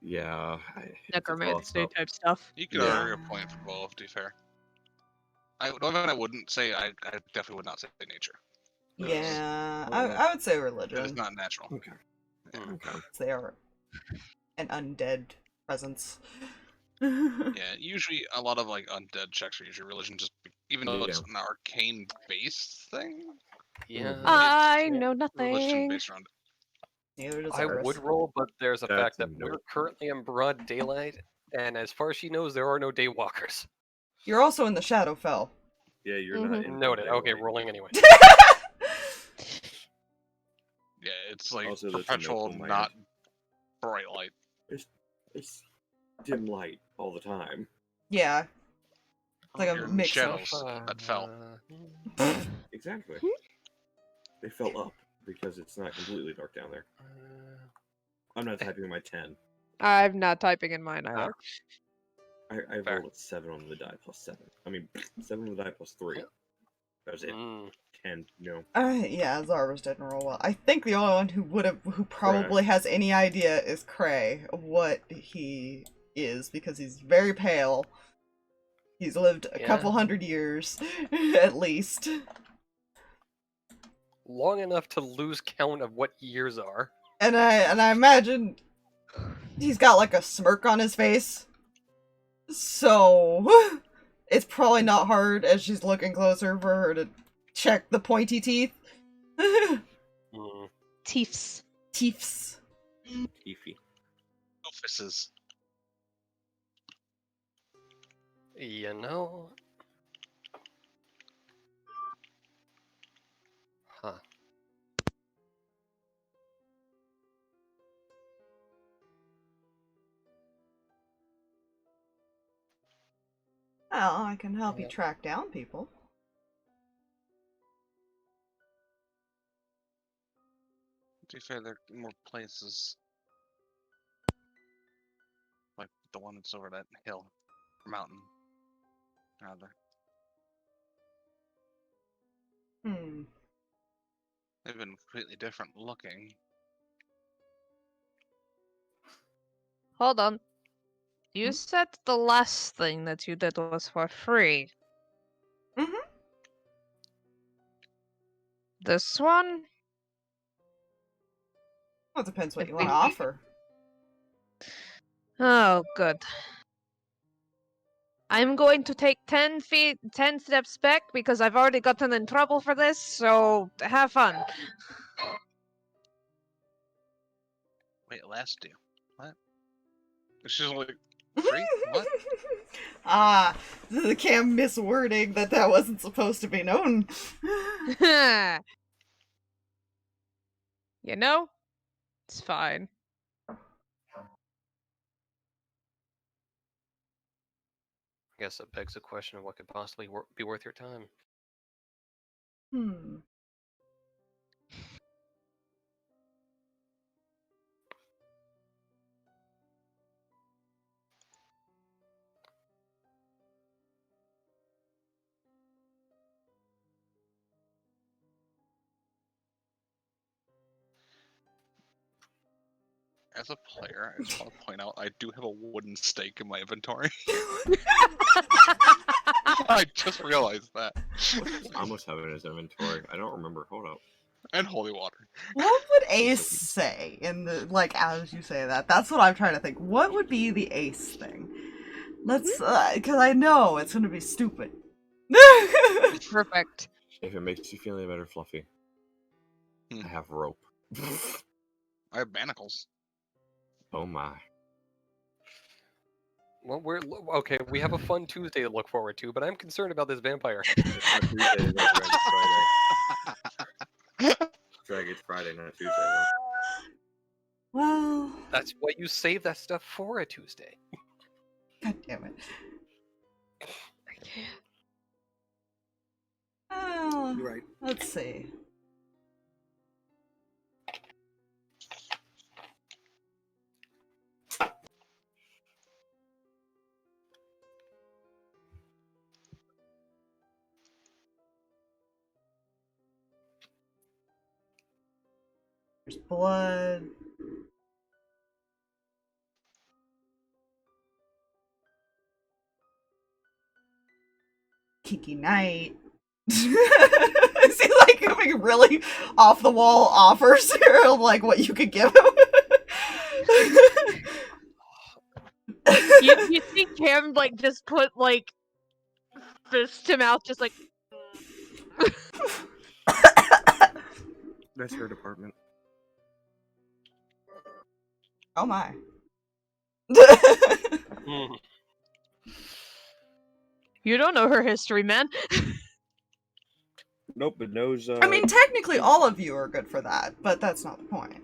yeah. It's a Necromancy toss-up. type stuff. You could Yeah. argue a point for both, to be fair. I wouldn't say, I definitely would not say nature. Yeah, Alright. I would say That is religion. not natural. Okay. Okay. They are an undead presence. Yeah, usually a lot of, like, undead checks are usually religion, just even though it's Yeah. an arcane-based thing. Yeah. Mhm. I it's- know Religion nothing. based around it. Neither does I Eris. would roll, but there's a That's fact that in we're there. currently in broad daylight, and as far as she knows, there are no daywalkers. You're also in the Shadowfell. Yeah, you're Mhm. not in. Noted. Okay, daylight. rolling anyway. Yeah, it's like Also, that's a note perpetual, on my not bright light. It's dim light all the time. Yeah. It's like a You're in mix shadows of. that fell. Exactly. They fell up because it's not completely dark down there. I'm not typing my 10. I'm not typing in mine either. I Fair. rolled a 7 on the die plus 7. I mean, 7 on the die plus 3. That was it. 10. No. Yeah, Zarvas didn't roll well. I think the only one who probably has any idea is Kreh of what he is, because he's very pale. He's lived a couple hundred years, at least. Long enough to lose count of what years are. And I imagine he's got like a smirk on his face. So it's probably not hard as she's looking closer for her to check the pointy teeth. Teefs. Teeths. Beefy. Offices. You know. Huh. Well, I can help you Yep. track down people. To be fair, there are more places. Like the one that's over that hill. Mountain. Rather. Hmm. They've been completely different looking. Hold on. You said the last thing that you did was for free. Mm-hmm. This one? Well, it depends what I you want to think- offer. Oh, good. I'm going to take 10 steps back because I've already gotten in trouble for this, so have fun. Wait, last two. What? She's like, free? What? The Cam miswording that wasn't supposed to be known. You know? It's fine. I guess that begs the question of what could possibly be worth your time. Hmm. As a player, I just want to point out I do have a wooden stake in my inventory. I just realized that. What does Amos have in his inventory? I don't remember. Hold up. And holy water. What would Ace say in the as you say that? That's what I'm trying to think. What would be the Ace thing? Let's because I know it's gonna be stupid. Perfect. If it makes you feel any better, Fluffy, I have rope. I have manacles. Oh my. Well, okay. We have a fun Tuesday to look forward to, but I'm concerned about this vampire. It's not Tuesday, though, Drag, it's Friday. Drag, it's Friday, not Tuesday. Though. Well, That's what you save that stuff for a Tuesday. God damn it. Oh, You're right. let's see. There's blood. Kiki Knight. Is he like giving really off the wall offers here of like what you could give him? You see Kim like just put like fist to mouth, just like. That's her department. Oh my. Mm. You don't know her history, man. Nope, but knows. I mean, technically, all of you are good for that, but that's not the point.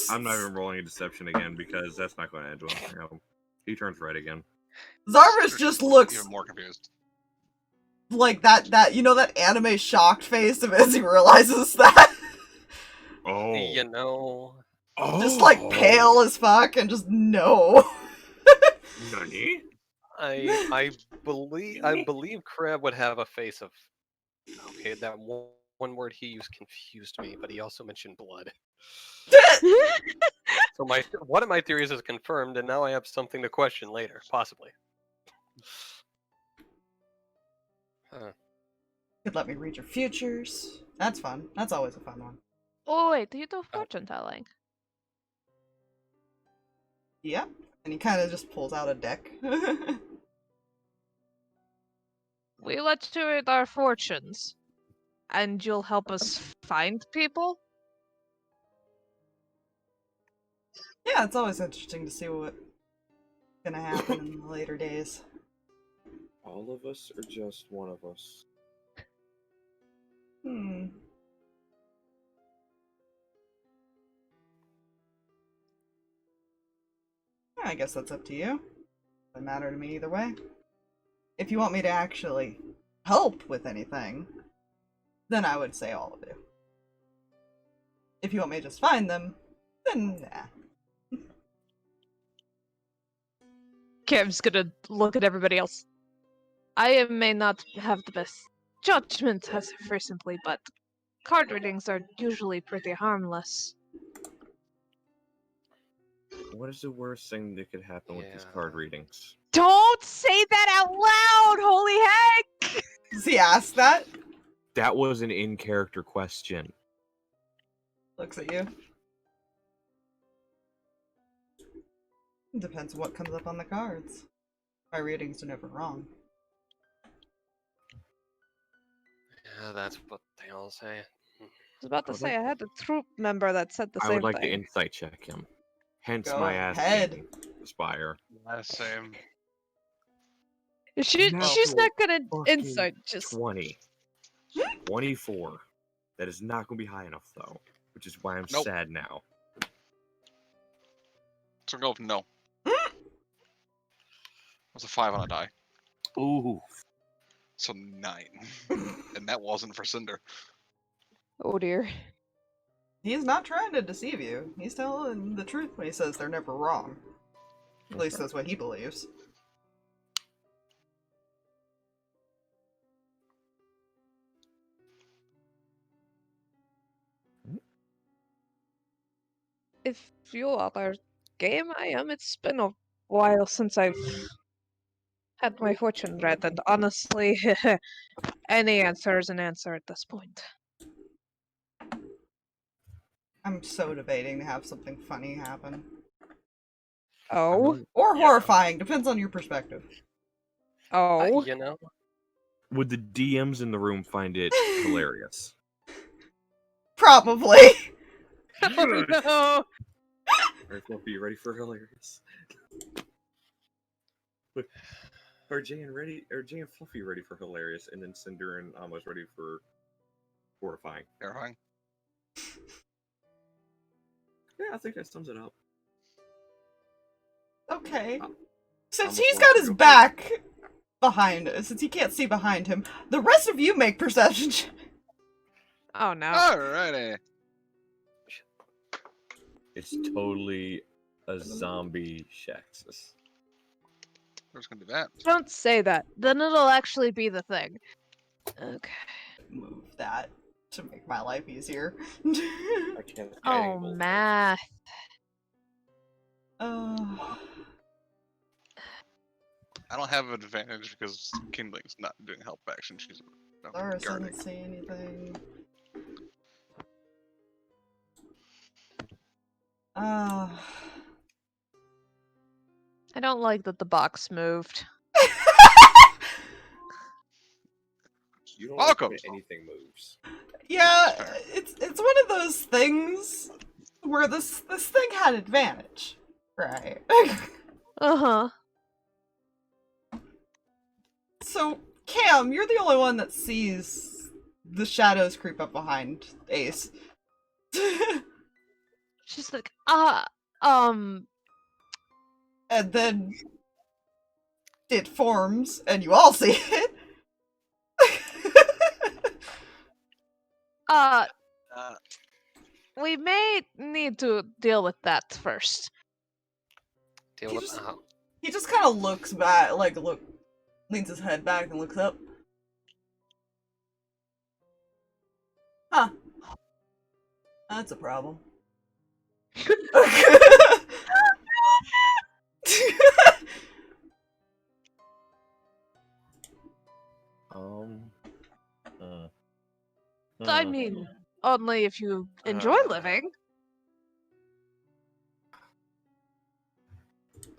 I'm not even rolling a deception again because that's not going to end well. He turns red again. Zarvis just looks Even more confused. like that you know that anime shocked face of as he realizes that. Oh. You know. Oh. Just like pale as fuck and just no. Nani? I believe Kreh would have a face of. Okay, that one word he used confused me, but he also mentioned blood. So one of my theories is confirmed, and now I have something to question later, possibly. Huh. Could let me read your futures. That's fun. That's always a fun one. Oh wait, you do fortune telling. Yep. And he kind of just pulls out a deck. We let you read our fortunes, and you'll help us find people. Yeah, it's always interesting to see what's gonna happen in the later days. All of us or just one of us? I guess that's up to you. Doesn't matter to me either way. If you want me to actually help with anything, then I would say all of you. If you want me to just find them, then nah. Kev's gonna look at everybody else. I may not have the best judgment as of recently, but card readings are usually pretty harmless. What is the worst thing that could happen with these card readings? Don't say that out loud! Holy heck! Does he ask that? That was an in-character question. Looks at you. Depends what comes up on the cards. My readings are never wrong. Yeah, that's what they all say. I was about to I would say, like- I had a troop member that said the I same would like to thing. insight check him. Hence Go my ahead. Aspire. Same. She's not gonna Fucking insight, just 20. 24. That is not going to be high enough, though. Which is why I'm Nope. sad now. So go with no. That's a 5 on a die. Ooh. So 9. And that wasn't for Cinder. oh dear. He's not trying to deceive you. He's telling the truth when he says they're never wrong. At least that's what he believes. if you all are game, I am. It's been a while since I've had my fortune read, and honestly, any answer is an answer at this point. I'm so debating to have something funny happen. Oh? Or Yeah. horrifying, depends on your perspective. Oh? You know, Would the DMs in the room find it hilarious? Probably. Oh no! Alright, Fluffy, you ready for hilarious? Are Jay and Fluffy ready for hilarious, and then Cinder and Amos ready for horrifying? Terrifying. Yeah, I think that sums it up. Okay. I'm Since a he's Fluffy got his go back behind us, since he can't see behind him, the rest of you make perception checks. Oh no. Alrighty. It's totally a zombie Shaxus. We're just gonna do that. Don't say that. Then it'll actually be the thing. Okay. Move that to make my life easier. I can't. Oh, math. Oh. I don't have an advantage because Kindling's not doing help action. She's Laris guarding. doesn't say anything. I don't like that the box moved. You don't Welcome. like when anything moves. Yeah, Fair. it's one of those things where this thing had advantage, right? Uh-huh. So, Cam, you're the only one that sees the shadows creep up behind Ace. She's like, And then it forms, and you all see it. Uh, we may need to deal with that first. deal You with just- He just kind of looks back, leans his head back and looks up. Huh. That's a problem. I mean, only if you enjoy living.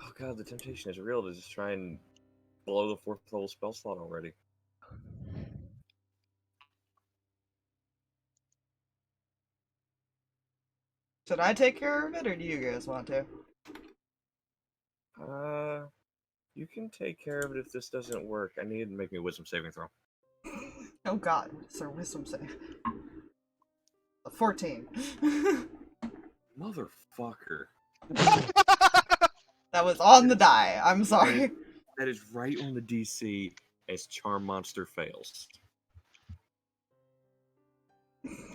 Oh god, the temptation is real to just try and blow the 4th level spell slot already. Should I take care of it, or do you guys want to? You can take care of it if this doesn't work. I need to make me a wisdom saving throw. Oh god, what's our wisdom save? A 14. Motherfucker. That was on the die, I'm sorry. That is right on the DC as Charm Monster fails.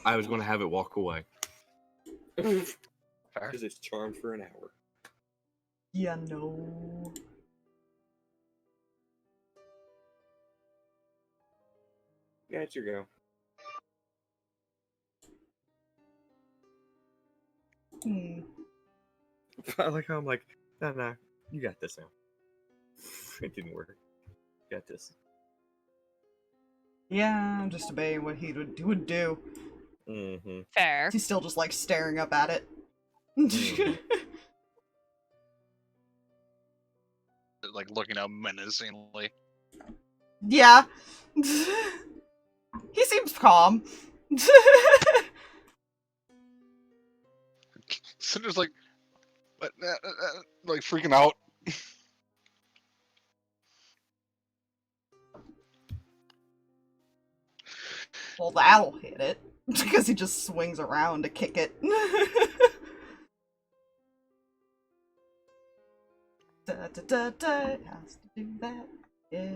I was going to have it walk away. Fair. Because it's charmed for an hour. Yeah, no. Yeah, it's your go. I like how I'm like, nah, you got this now. It didn't work. You got this. Yeah, I'm just debating what he would do. Mm-hmm. Fair. He's still just like staring up at it. like looking out menacingly. Yeah. He seems calm. Cinder's like, what? Like freaking out. Well, that'll hit it. Because he just swings around to kick it. It has to do that. Yeah.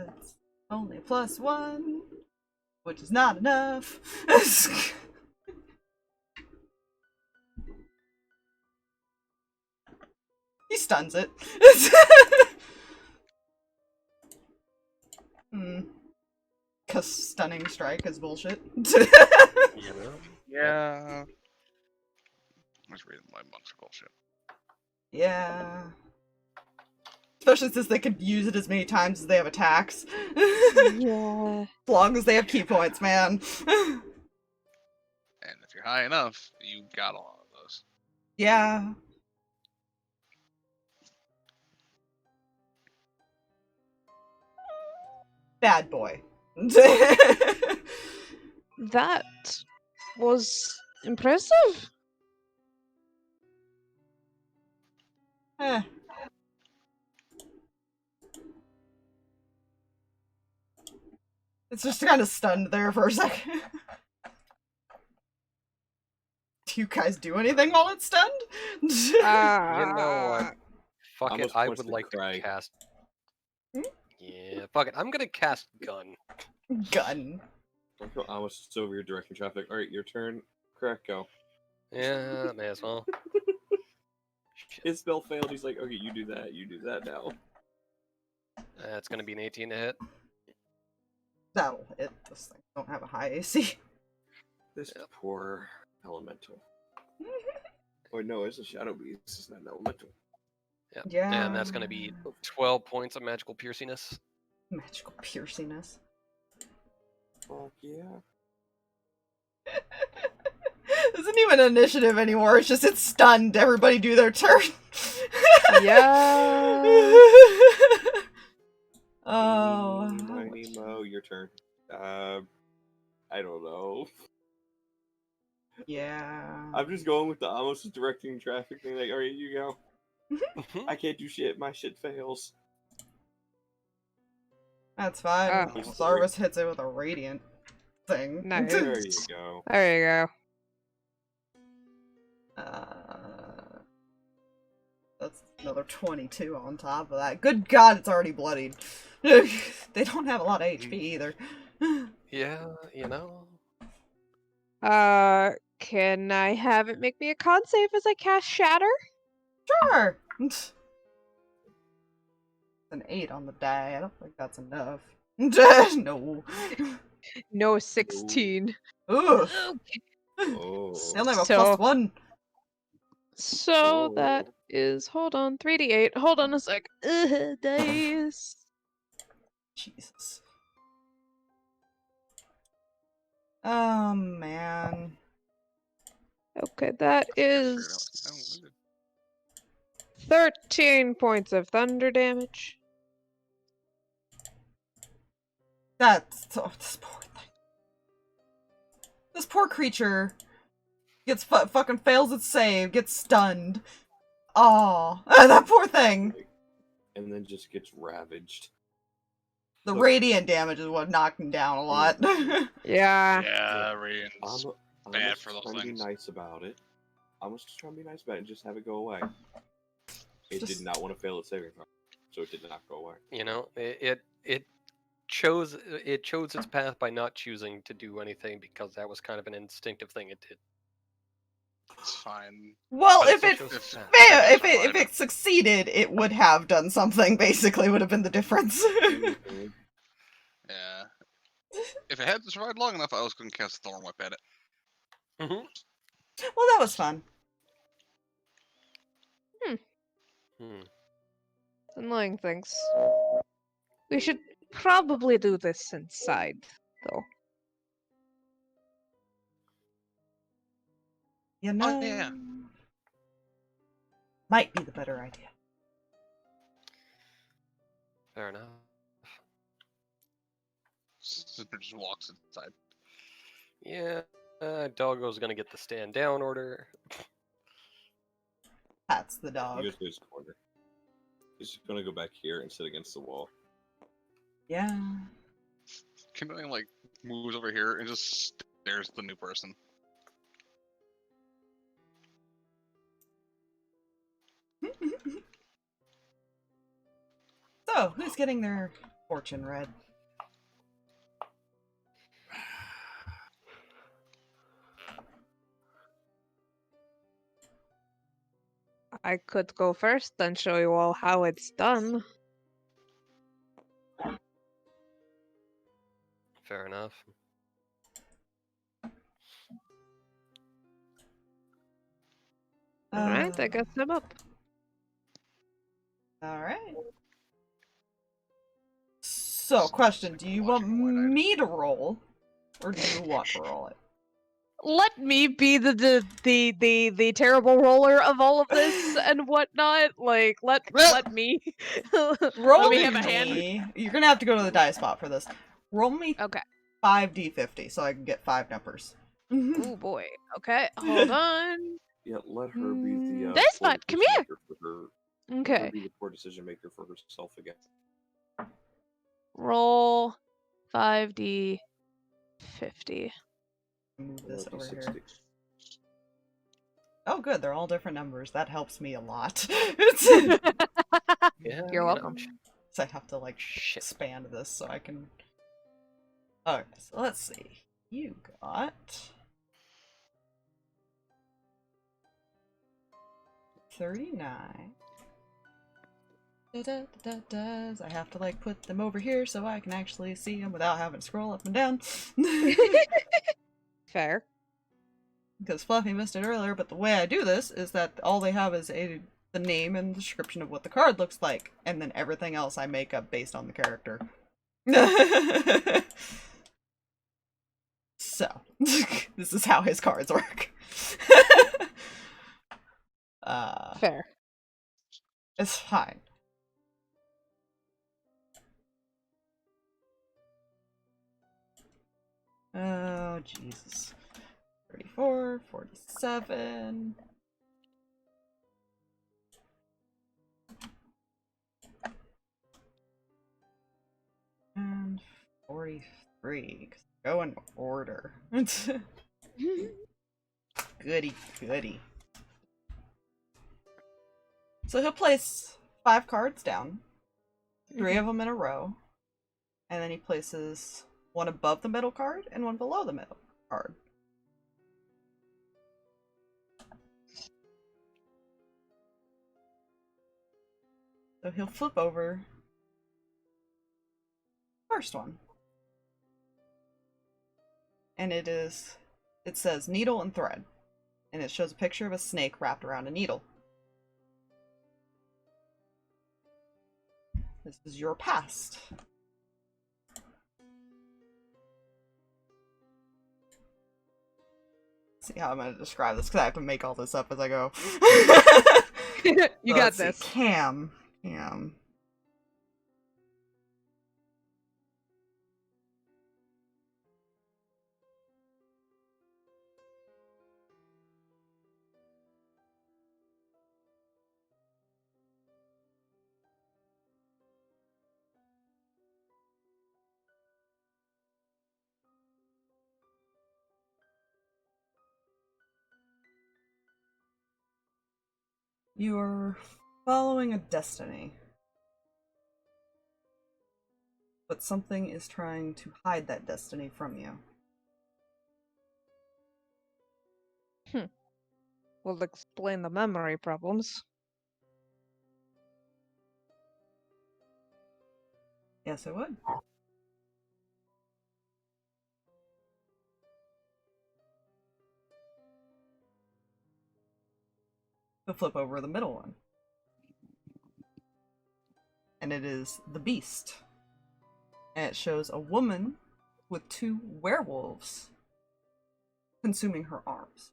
It's only a +1, which is not enough. He stuns it. Because stunning strike is bullshit. You know? Yeah. I was reading my monks are bullshit. Yeah. Especially since they could use it as many times as they have attacks. Yeah. As long as they have key points, man. And if you're high enough, you got all of those. Yeah. Bad boy. That was impressive. Eh. It's just kind of stunned there for a second. Do you guys do anything while it's stunned? You know what? Fuck it, Almost I points would to like to Kreh. cast. Hmm? Yeah, fuck it. I'm gonna cast gun. Gun. Don't go Amos, it's over your directing traffic. Alright, your turn. Correct, go. Yeah, may as well. His spell failed, he's like, okay, you do that now. That's gonna be an 18 to hit. That'll hit. This thing don't have a high AC. This Yep. poor elemental. Oh no, it's a shadow beast, it's not an elemental. Yep. Yeah. And that's gonna be 12 points of magical piercingness. Magical piercingness. Fuck yeah. This isn't even initiative anymore, it's just it's stunned. Everybody do their turn. Yeah. Oh. Nemo, your turn. I don't know. Yeah. I'm just going with the Amos directing traffic thing, like, alright, you go. Mhm. I can't do shit, my shit fails. That's fine. Oh. Larvis hits it with a radiant thing. Nice. There you go. There you go. That's another 22 on top of that. Good God, it's already bloodied. They don't have a lot of HP either. Yeah, you know. Can I have it make me a con save as I cast Shatter? Sure. It's an 8 on the die. I don't think that's enough. No. No, 16. Ugh. Oh. They only have a So- +1. So Oh. that is, hold on, 3d8. Hold on a sec. Dice. Jesus. Oh man. Okay, that is 13 points of thunder damage. That's this poor thing. This poor creature gets fucking fails its save, gets stunned. Aw, that poor thing. And then just gets ravaged. The Look. radiant damage is what knocked him down a lot. Yeah. Yeah, Radiant's I'm bad just for those trying to be things. nice about it. I'm just trying to be nice about it and just have it go away. It Just- did not want to fail its saving throw, so it did not go away. You know, it chose its path by not choosing to do anything because that was kind of an instinctive thing it did. It's fine. Well, But it if still it shows its path. if it succeeded, it would have done something. Basically, would have been the difference. Mhm. Yeah. If it had survived long enough, I was going to cast Thorn Whip at it. Mm-hmm. Well, that was fun. Hmm. Annoying things. We should probably do this inside, though. You know, yeah. might be the better idea. Fair enough. Cinder just walks inside. Yeah, Doggo's gonna get the stand down order. That's the He dog. goes to his corner. He's gonna go back here and sit against the wall. Yeah. Kindling, like, moves over here and just stares at the new person. So, who's getting their fortune read? I could go first and show you all how it's done. Fair enough. enough. Alright, I guess I'm up. Alright. So, question, do you want me to roll? Or do you want to roll it? Let me be the terrible roller of all of this and whatnot. Like, let me Roll let me have a hand. me. You're gonna have to go to the die spot for this. Roll me Okay. 5d50 so I can get 5 numbers. Oh boy. Okay, hold on. Yeah, let her be the Dice poor spot, come decision here. maker for her. Let her Okay. be the poor decision maker for herself again. Roll 5d50. Move this over D60. here. Oh, good. They're all different numbers. That helps me a lot. Yeah. You're welcome. So I have to like Shit. expand this so I can. Okay, so let's see. You got 39. I have to like put them over here so I can actually see them without having to scroll up and down. Fair. Because Fluffy missed it earlier, but the way I do this is that all they have is the name and description of what the card looks like, and then everything else I make up based on the character. So, this is how his cards work. Fair. It's fine. Oh, Jesus. 34, 47. And 43. 'Cause go in order. Goody, goody. So he'll place 5 cards down, 3 of them in a row, and then he places one above the middle card and one below the middle card. So he'll flip over the first one. And it says needle and thread. And it shows a picture of a snake wrapped around a needle. This is your past. See how I'm going to describe this, because I have to make all this up as I go. You got this. Cam. You're following a destiny. But something is trying to hide that destiny from you. Will explain the memory problems. Yes, it would. You'll flip over the middle one. And it is the beast. And it shows a woman with 2 werewolves consuming her arms.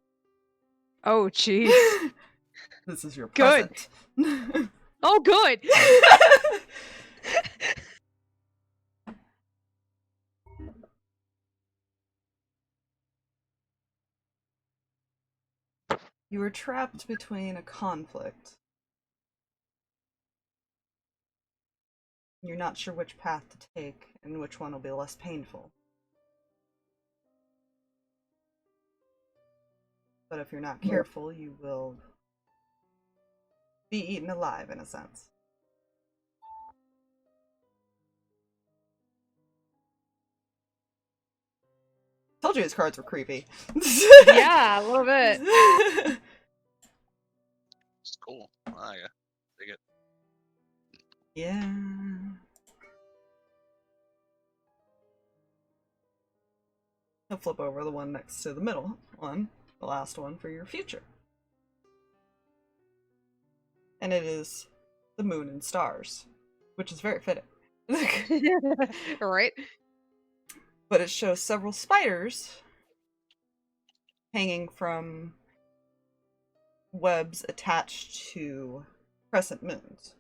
Oh, jeez. This is your Good. present. Oh, good. You are trapped between a conflict. You're not sure which path to take and which one will be less painful. But if you're not careful, you will be eaten alive, in a sense. Told you his cards were creepy. Yeah, a little bit. It's cool. Ah, yeah. Dig it. Yeah. He'll flip over the one next to the middle one, the last one for your future. And it is the moon and stars, which is very fitting. Right? But it shows several spiders hanging from webs attached to crescent moons.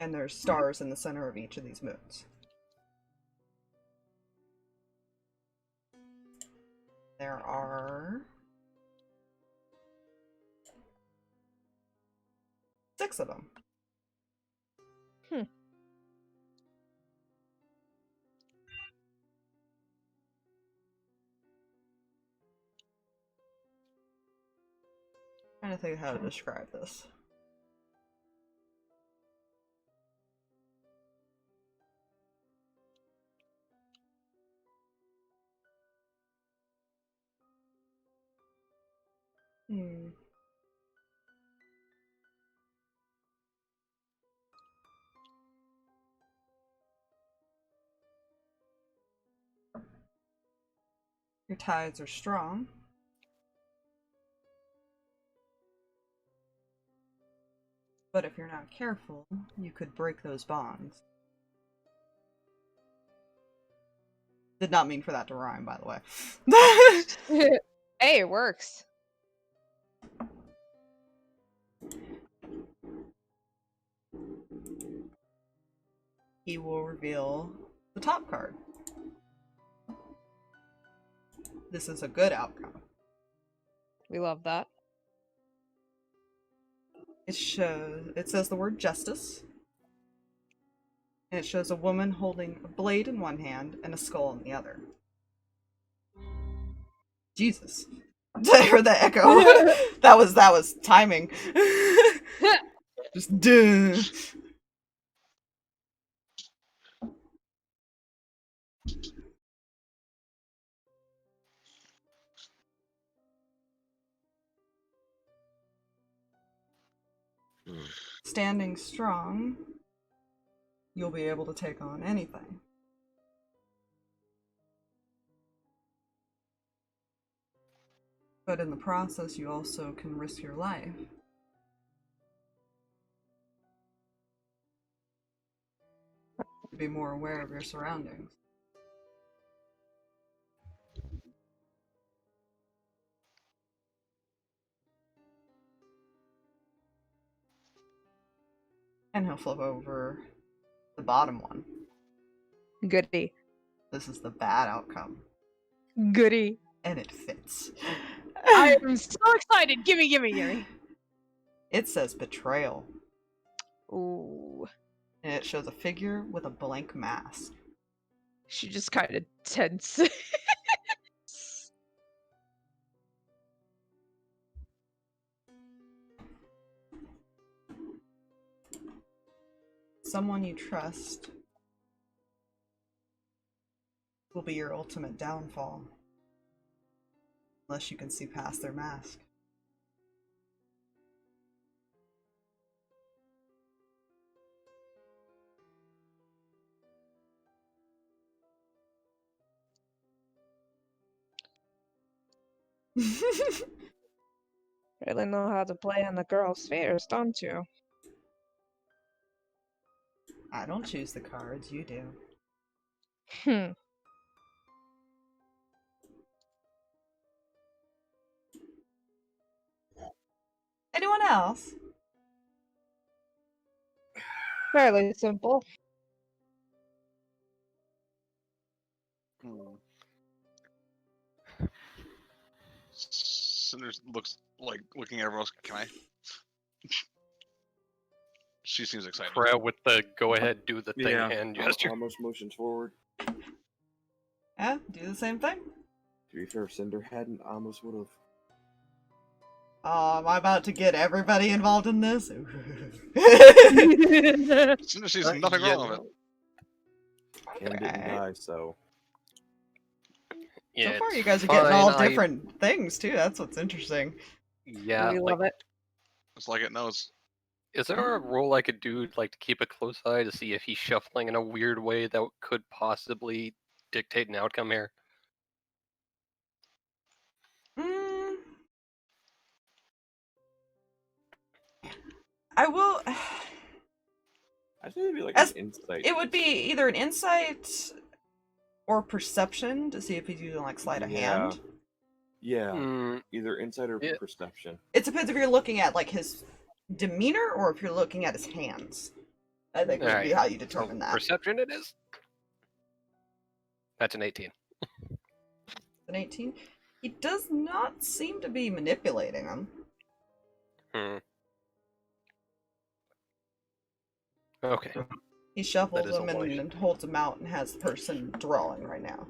And there's stars in the center of each of these moons. There are 6 of them. Trying to think of how to describe this. Your ties are strong. But if you're not careful, you could break those bonds. Did not mean for that to rhyme, by the way. Hey, it works. He will reveal the top card. This is a good outcome. We love that. It says the word justice. And it shows a woman holding a blade in one hand and a skull in the other. Jesus. I heard that echo. that was timing. Just duh. Standing strong, you'll be able to take on anything. But in the process, you also can risk your life. To be more aware of your surroundings. And he'll flip over the bottom one. Goody. This is the bad outcome. Goody. And it fits. I am so excited. Gimme. It says betrayal. Ooh. And it shows a figure with a blank mask. She just kind of tense. Someone you trust will be your ultimate downfall. Unless you can see past their mask. Really know how to play on the girl's fears, don't you? I don't choose the cards, you do. Anyone else? Fairly simple. Cinder looks like looking at everyone else. Can I? She seems excited. Kreh with the go ahead, do the thing Yeah, hand gesture. almost motions forward. Yeah, do the same thing. To be fair, if Cinder hadn't, Amos would have. Oh, am I about to get everybody involved in this? Cinder sees nothing wrong with it. Ken didn't die, so. Yeah, So far, it's you guys are getting all fine, different things, too. That's what's interesting. Yeah, we like, love it. It's like it knows. Is there a role I could do, like, to keep a close eye to see if he's shuffling in a weird way that could possibly dictate an outcome here? Mm, I will. I think it'd be like As- an insight. It would be either an insight or perception to see if he's using like sleight of hand. Yeah, Mm, either insight or Yeah. perception. It depends if you're looking at like his demeanor or if you're looking at his hands. I think would be Alright, how you so determine that. perception it is. That's an 18. An 18. He does not seem to be manipulating them. Hmm. Okay. He shuffles is a them lie. and holds them out and has the person drawing right now.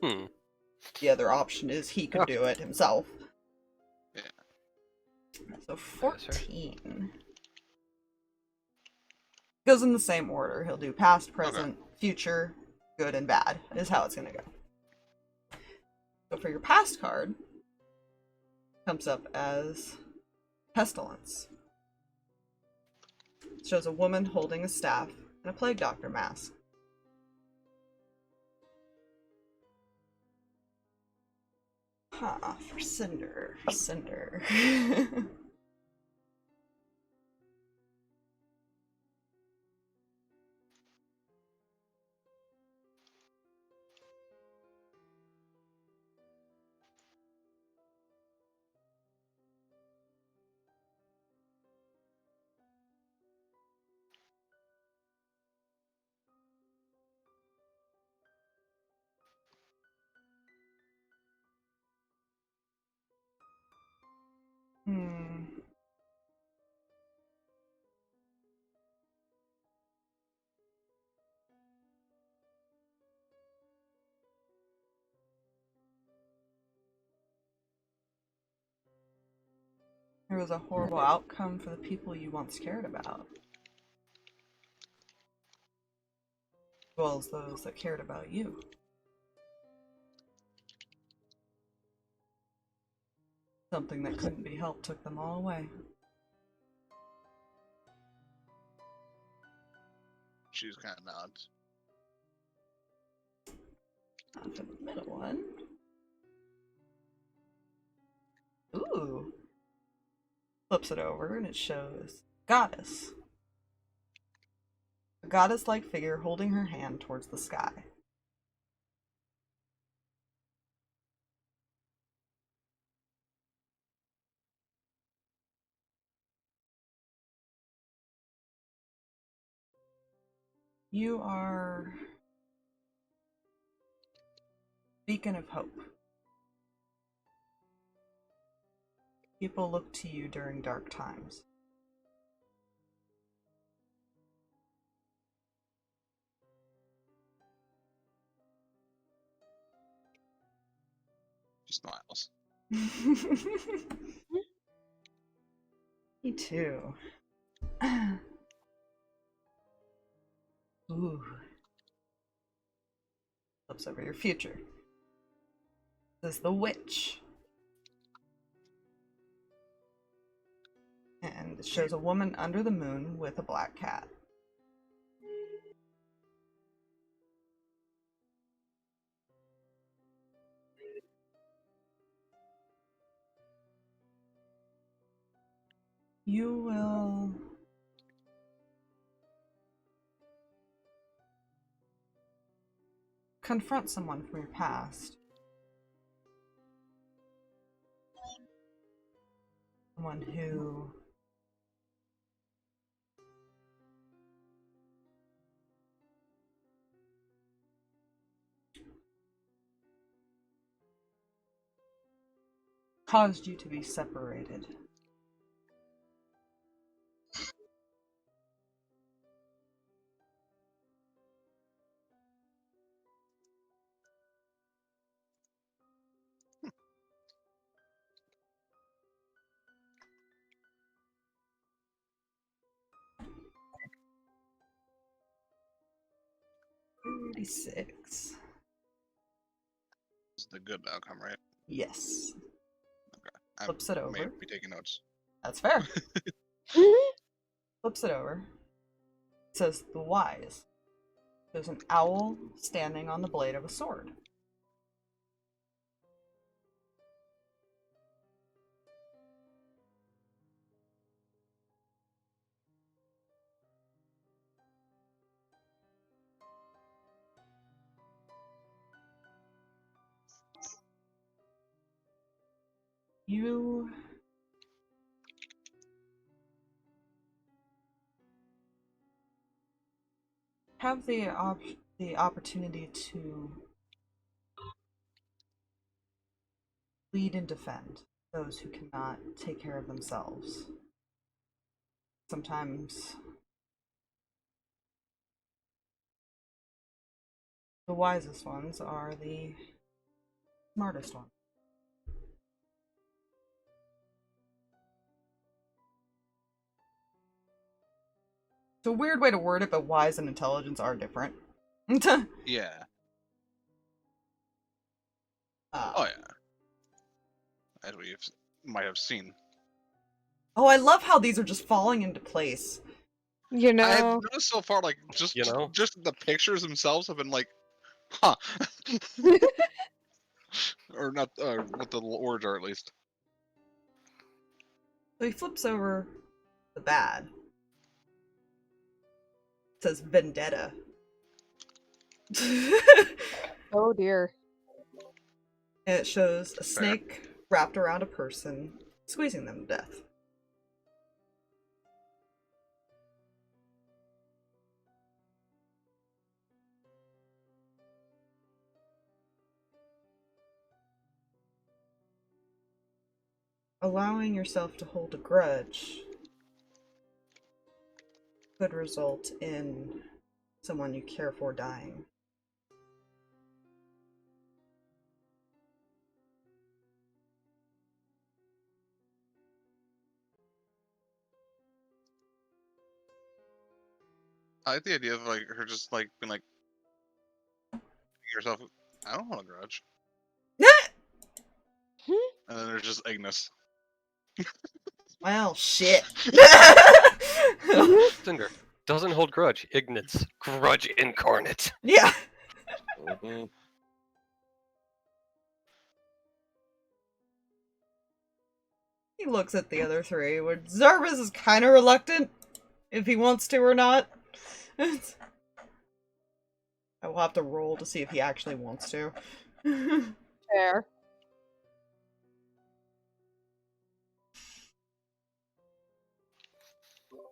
Hmm. The other option is he could do it himself. Yeah. So 14. Goes in the same order. He'll do past, present, future, good, and bad, is how it's gonna go. So for your past card, comes up as Pestilence. It shows a woman holding a staff and a plague doctor mask. For Cinder. There was a horrible outcome for the people you once cared about. As well as those that cared about you. Something that couldn't be helped took them all away. She just kind of nods. On to the middle one. Ooh. Flips it over and it shows Goddess. A goddess-like figure holding her hand towards the sky. You are beacon of hope. People look to you during dark times. She smiles. Me too. Ooh. Flips over your future. This is the witch. And it shows a woman under the moon with a black cat. You will confront someone from your past. Someone who caused you to be separated. $36. It's the good outcome, right? Yes. I Flips it may over. be taking notes. That's fair. flips it over. It says, the wise. There's an owl standing on the blade of a sword. You have the opportunity to lead and defend those who cannot take care of themselves. Sometimes the wisest ones are the smartest ones. It's a weird way to word it, but wise and intelligence are different. Yeah. Uh, Oh yeah. As we might have seen. Oh, I love how these are just falling into place. You I've know, noticed so far, like just You know? just the pictures themselves have been like, huh, or not. What the words are at least. So he flips over the bad. It says vendetta. oh dear. And it shows a snake wrapped around a person, squeezing them to death. Allowing yourself to hold a grudge could result in someone you care for dying. I like the idea of like her just like being like yourself. I don't want a grudge. And then there's just Ignis. Well, shit. Cinder doesn't hold grudge. Ignis, grudge incarnate. Yeah. Mhm. He looks at the other three, where Zarvis is kind of reluctant if he wants to or not. I will have to roll to see if he actually wants to. Fair.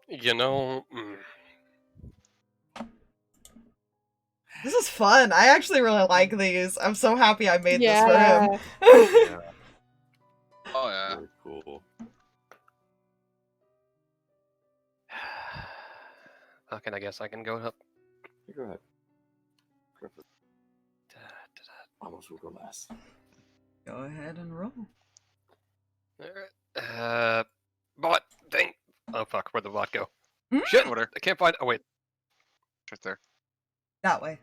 You know, This is fun. I actually really like these. I'm so happy I made this for Yeah. him. Yeah, Oh yeah. Very cool. okay, I guess I can go up. Yeah, go ahead. Amos will go last. Go ahead and roll. Bot thing. Oh fuck, where'd the bot go? Hmm? Shit, Whatever. I can't find. Oh wait, Right there. That way.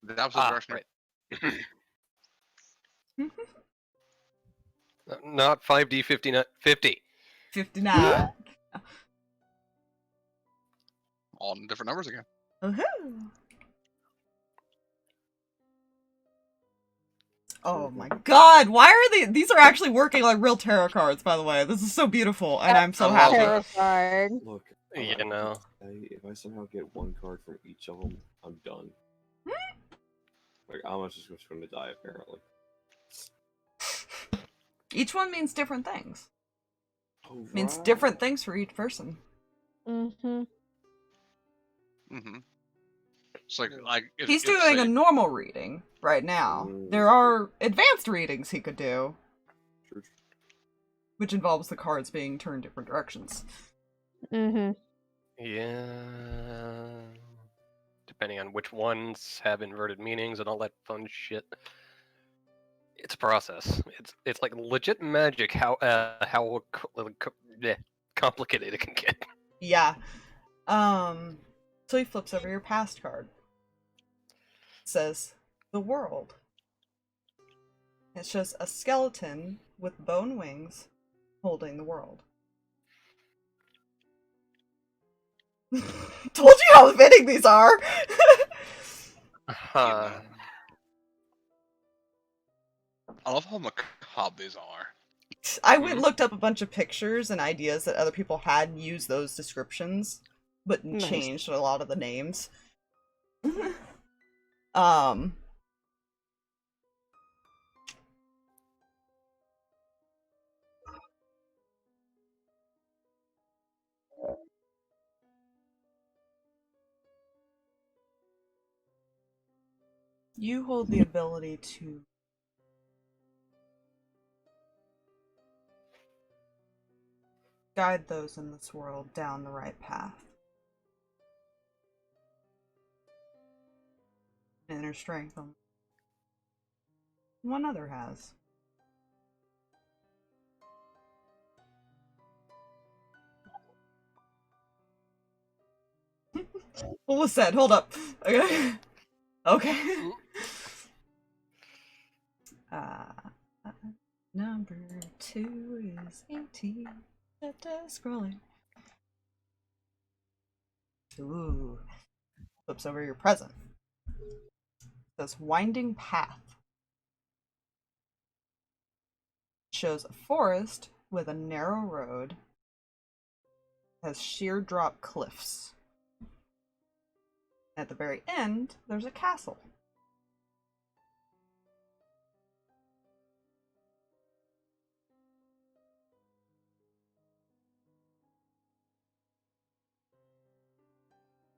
The opposite direction. right. Not 5D 50. 59. All in different numbers again. Woohoo! Oh my god, why are these are actually working like real tarot cards, by the way. This is so beautiful, and I'm so I love happy. it. Terrifying. Look, You I'm know. gonna say, if I somehow get one card from each of them, I'm done. Like, Amos is just going to die, apparently. Each one means different things. Oh, Means right. different things for each person. Mm-hmm. Mm-hmm. It's like if, He's if, doing say, a normal reading right now. There are advanced readings he could do, True. which involves the cards being turned different directions. Mm-hmm. Yeah. Depending on which ones have inverted meanings and all that fun shit. It's a process. It's like legit magic. How complicated it can get. Yeah. So he flips over your past card. It says, the world. It shows a skeleton with bone wings holding the world. Told you how fitting these are! Huh. I love how macabre these are. I went and looked up a bunch of pictures and ideas that other people had and used those descriptions, but Nice. changed a lot of the names. um... You hold the ability to guide those in this world down the right path. Inner strength on one other has. What was that? Hold up. Okay. Okay. Number 2 is 18. Scrolling. Ooh. Flips over your present. It says Winding Path. Shows a forest with a narrow road. Has sheer drop cliffs. At the very end, there's a castle.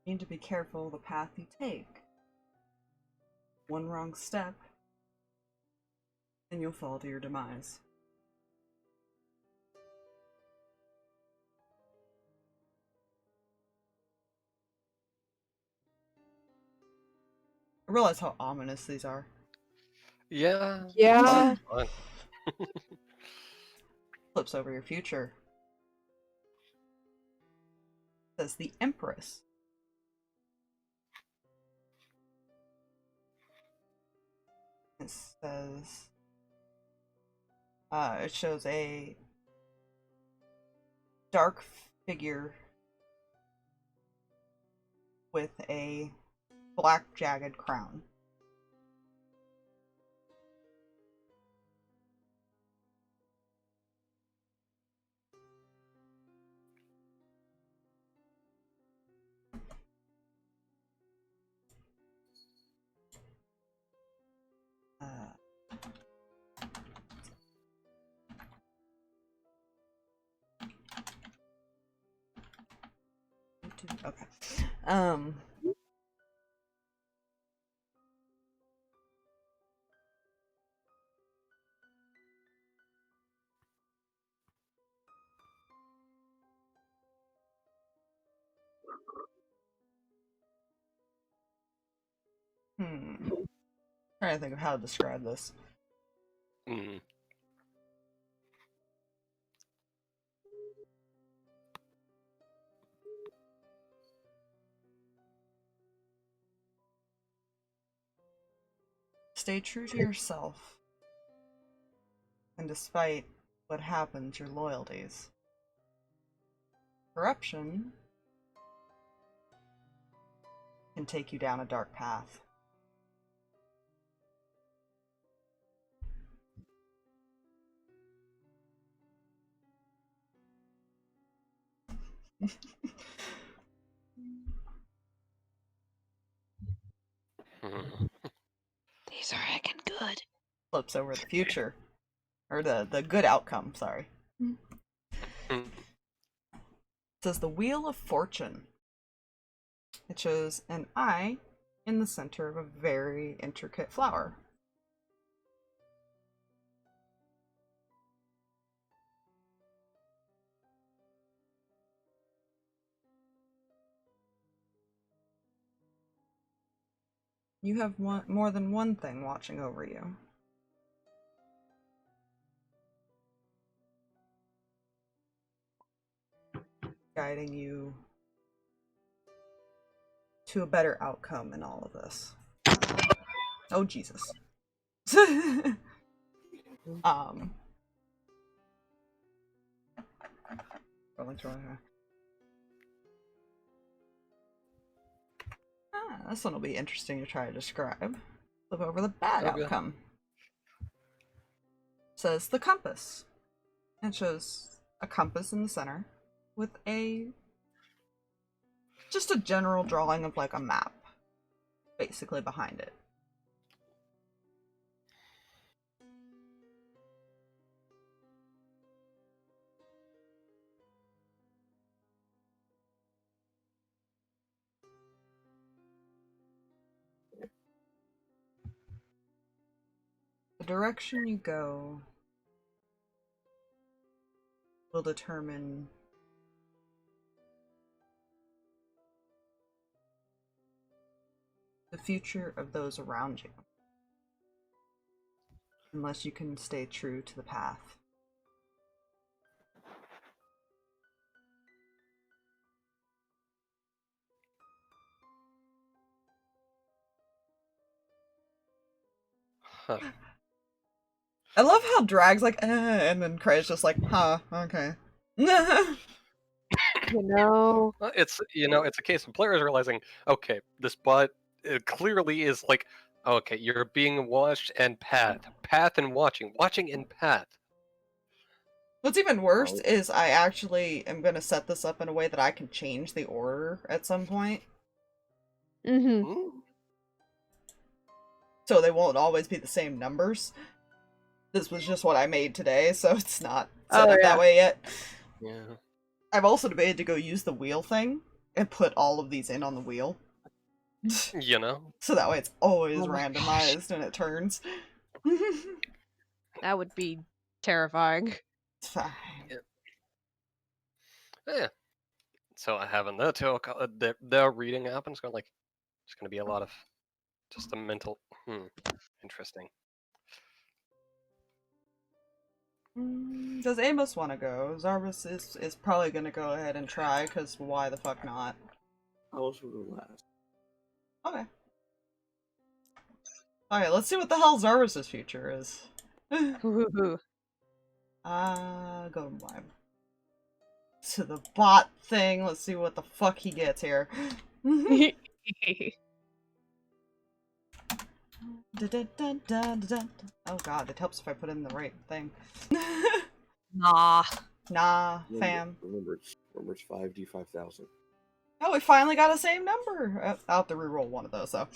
You need to be careful of the path you take. One wrong step, and you'll fall to your demise. I realize how ominous these are. Yeah. Yeah. Fun. Flips over your future. It says the Empress. It says it shows a dark figure with a black jagged crown. Okay. Trying to think of how to describe this. Mm. Stay true to yourself. And despite what happens, your loyalties. Corruption can take you down a dark path. These are heckin' good. Flips over the future. Or the good outcome, sorry. It says the Wheel of Fortune. It shows an eye in the center of a very intricate flower. You have more than one thing watching over you. Guiding you to a better outcome in all of this. Oh, Jesus. This one will be interesting to try to describe. Flip over the bad Okay. outcome. Says the compass. It shows a compass in the center with just a general drawing of like a map basically behind it. The direction you go will determine the future of those around you, unless you can stay true to the path. Huh. I love how Drag's like, and then Kreh's just like, huh, okay. You know, It's it's a case of players realizing, okay, this bot it clearly is like, okay, you're being watched and path and watching and path. What's even worse is I actually am going to set this up in a way that I can change the order at some point. mm-hmm. So they won't always be the same numbers. This was just what I made today, so it's not set up that way yet. Yeah. I've also debated to go use the wheel thing and put all of these in on the wheel. You know? So that way it's always Oh my randomized and it turns. That would be terrifying. It's fine. Yeah. So having that too, the reading happens, going like, it's going to be a lot of just a mental, interesting. Does Amos want to go? Zarvis is probably going to go ahead and try, because why the fuck not? Alice will go last. Okay. Alright, let's see what the hell Zarvis' future is. Woohoo. Go to the bot thing. Let's see what the fuck he gets here. Oh god, it helps if I put in the right thing. Nah. Nah, fam. Remember it's 5D 5000. Oh, we finally got a same number! I'll have to reroll one of those, though.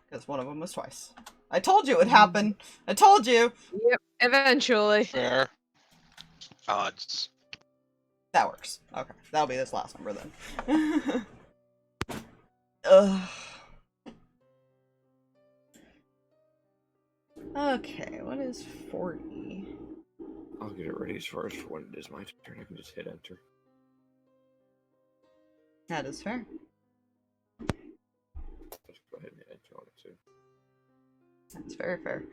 Because one of them was twice. I told you it would happen! I told you! Yep, eventually. Fair. Odds. That works. Okay, that'll be this last number then. Ugh. Okay, what is 40? I'll get it ready as far as for when it is my turn. I can just hit enter. That is fair. Just go ahead and hit enter on it too. That's very fair.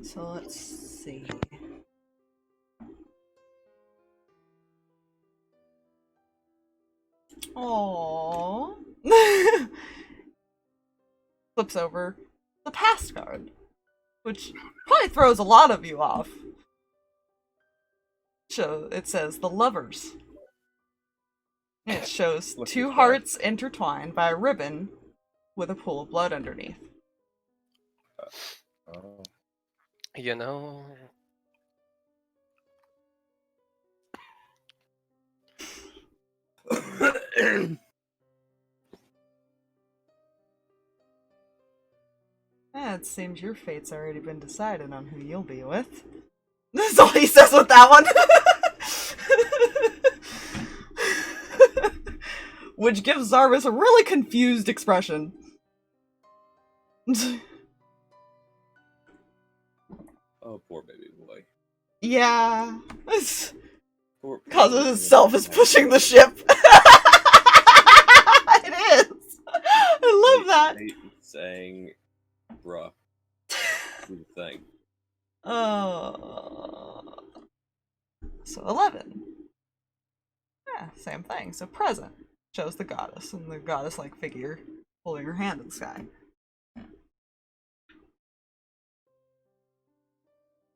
So let's see. Aww. Flips over the past card, which probably throws a lot of you off. So it says the lovers. And it shows two hearts intertwined by a ribbon with a pool of blood underneath. You know, It seems your fate's already been decided on who you'll be with. That's all he says with that one. Which gives Zarvis a really confused expression. Oh, poor baby boy. Yeah. Poor Causes itself is pushing the ship. It is. I love that. Saying, bruh. Do the thing. So 11. Yeah, same thing. So present shows the goddess, and the goddess-like figure holding her hand in the sky.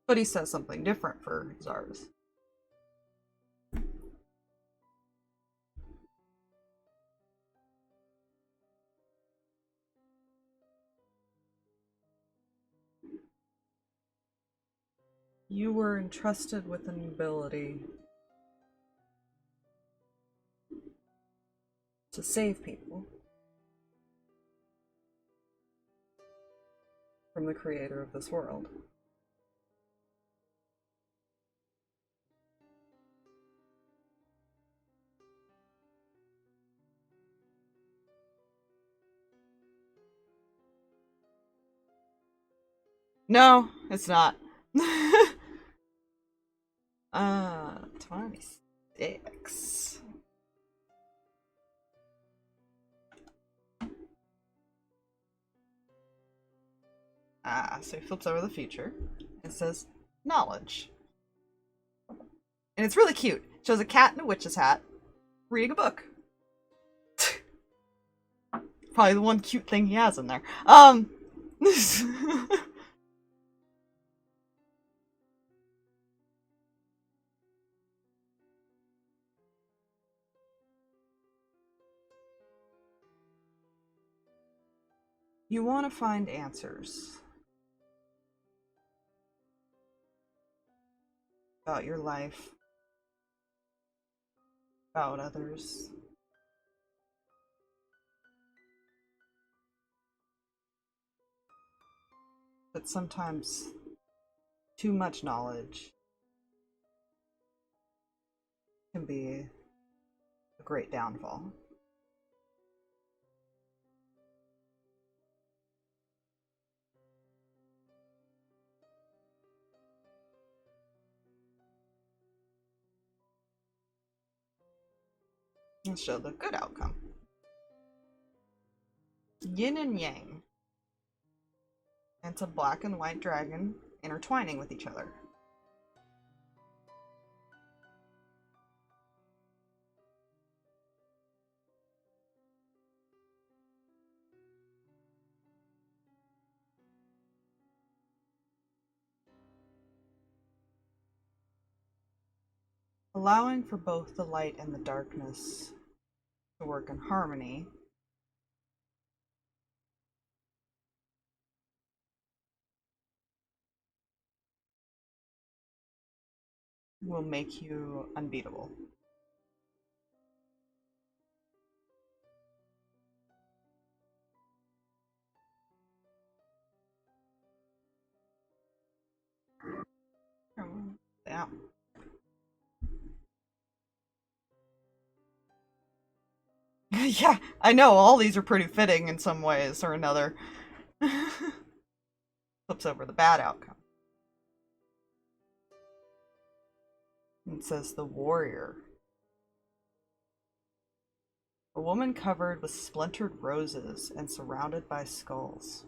But he says something different for Zarvis. You were entrusted with an ability to save people from the creator of this world. No, it's not. 26. So he flips over the feature. It says, knowledge. And it's really cute. It shows a cat in a witch's hat reading a book. Probably the one cute thing he has in there. You want to find answers about your life, about others. But sometimes too much knowledge can be a great downfall. Let's show the good outcome. Yin and yang. It's a black and white dragon intertwining with each other. Allowing for both the light and the darkness to work in harmony will make you unbeatable. Yeah. Yeah, I know, all these are pretty fitting in some ways or another. Flips over the bad outcome. It says the warrior. A woman covered with splintered roses and surrounded by skulls.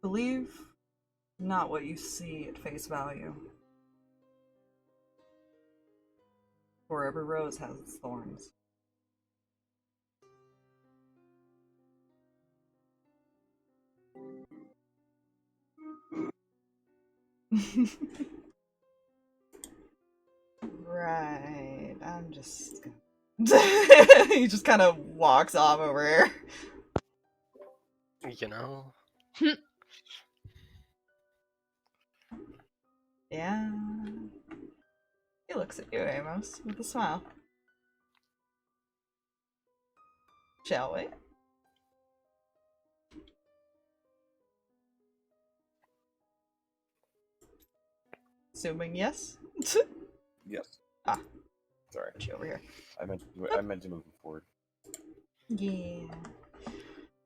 Believe not what you see at face value, for every rose has its thorns. Right, I'm just gonna... He just kind of walks off over here. You know? Yeah. He looks at you, Amos, with a smile. Shall we? Assuming yes? Yes. Ah. Sorry. Put you over here. I meant to move him forward. Yeah.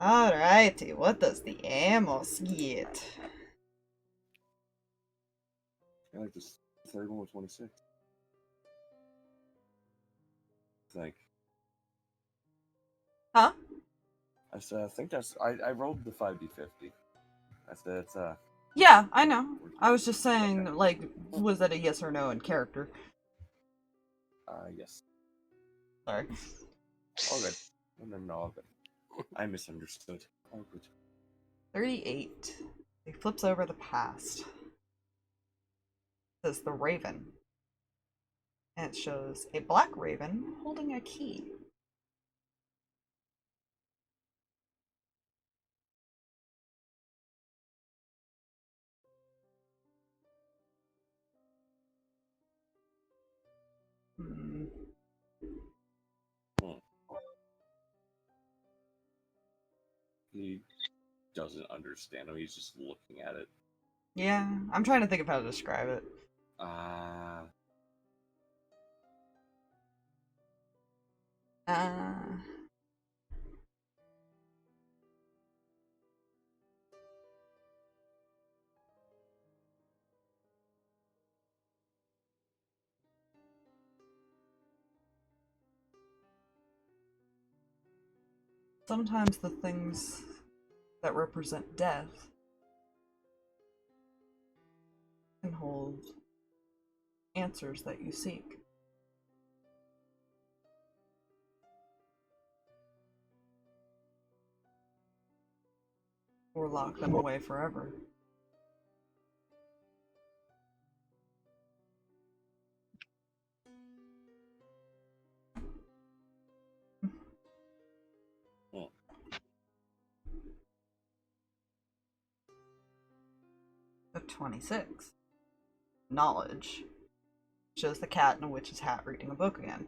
Alrighty, what does the Amos get? I like this third one with 26. I think. Huh? I said, I think that's. I rolled the 5d50. I said it's Yeah, I know. I was just saying, like, was that a yes or no in character? yes. Sorry. All good. No, all good. I misunderstood. All good. 38. He flips over the past. It says the Raven. And it shows a black raven holding a key. Hmm. He doesn't understand him. He's just looking at it. Yeah, I'm trying to think of how to describe it. Sometimes the things that represent death can hold answers that you seek. Or lock them away forever. Of 26. Knowledge. Shows the cat in a witch's hat reading a book again.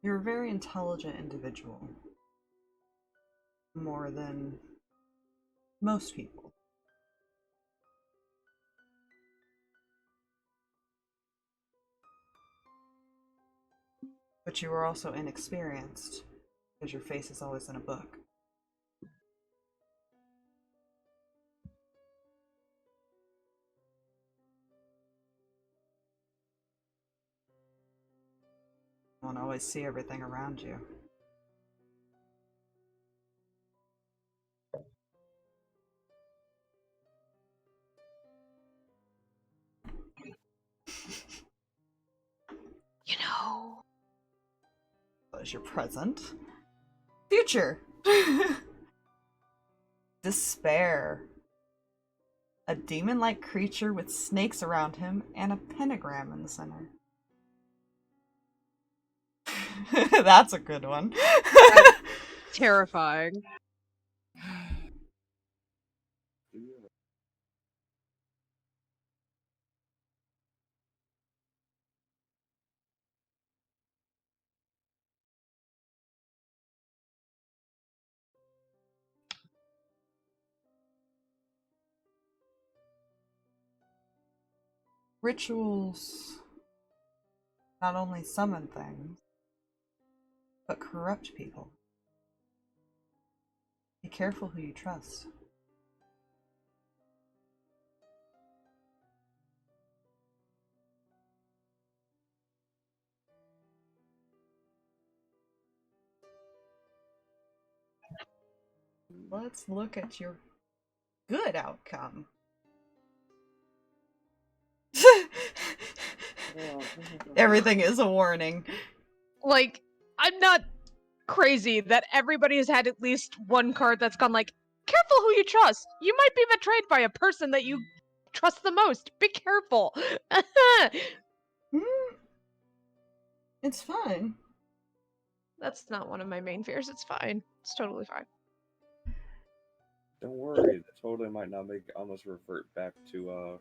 You're a very intelligent individual. More than most people. But you are also inexperienced, because your face is always in a book. You won't always see everything around you. You know. What is your present? Future! Despair. A demon-like creature with snakes around him and a pentagram in the center. That's a good one. Terrifying. Rituals not only summon things, but corrupt people. Be careful who you trust. Let's look at your good outcome. Everything is a warning. Like, I'm not crazy that everybody has had at least one card that's gone like, careful who you trust. You might be betrayed by a person that you trust the most. Be careful. It's fine. That's not one of my main fears. It's fine. It's totally fine. Don't worry, that totally might not make Amos revert back to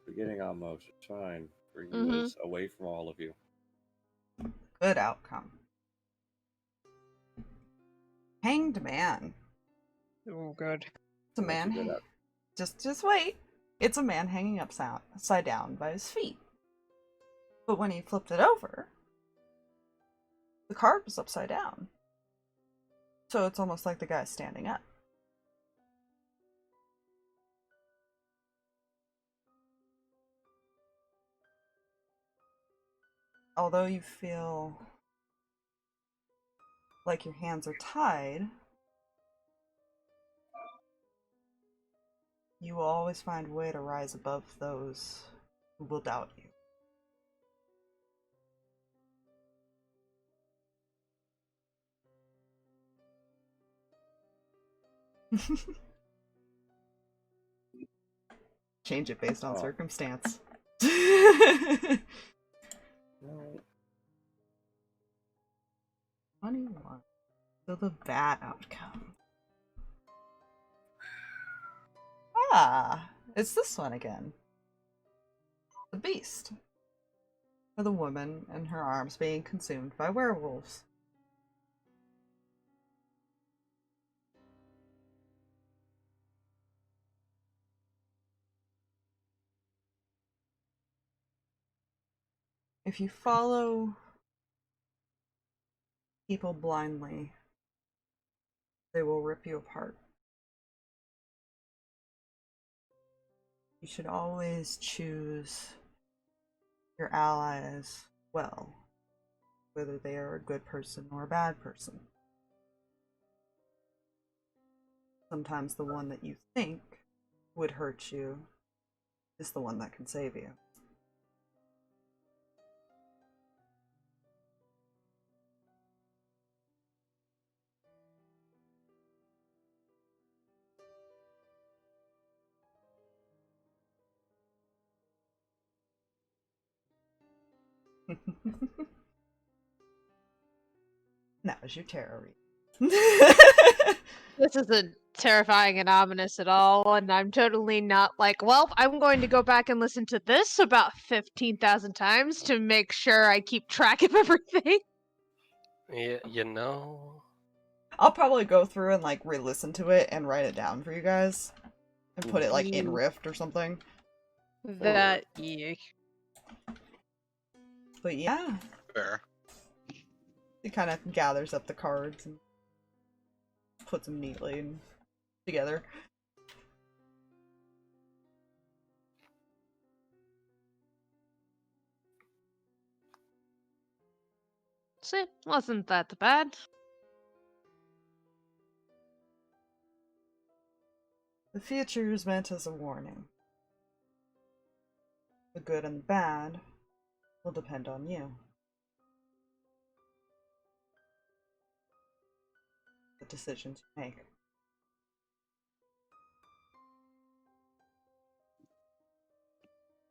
beginning Amos. It's fine. Bringing this away from all of you. Good outcome. Hanged Man. Oh, good. It's a man. Just wait. It's a man hanging upside down by his feet. But when he flipped it over, the card was upside down. So it's almost like the guy's standing up. Although you feel like your hands are tied, You will always find a way to rise above those who will doubt you. Change it based on circumstance. No. 21. So the bad outcome. Ah, it's this one again. The beast. For the woman and her arms being consumed by werewolves. If you follow people blindly, they will rip you apart. You should always choose your allies well, whether they are a good person or a bad person. Sometimes the one that you think would hurt you is the one that can save you. That was your tarot read. This isn't terrifying and ominous at all, and I'm totally not like, well, I'm going to go back and listen to this about 15,000 times to make sure I keep track of everything. Yeah, you know. I'll probably go through and like re-listen to it and write it down for you guys. And put it like in Rift or something. That, yeah. But yeah. Fair. He kind of gathers up the cards and puts them neatly and together. See, wasn't that bad. The future is meant as a warning. The good and the bad will depend on you. The decisions you make.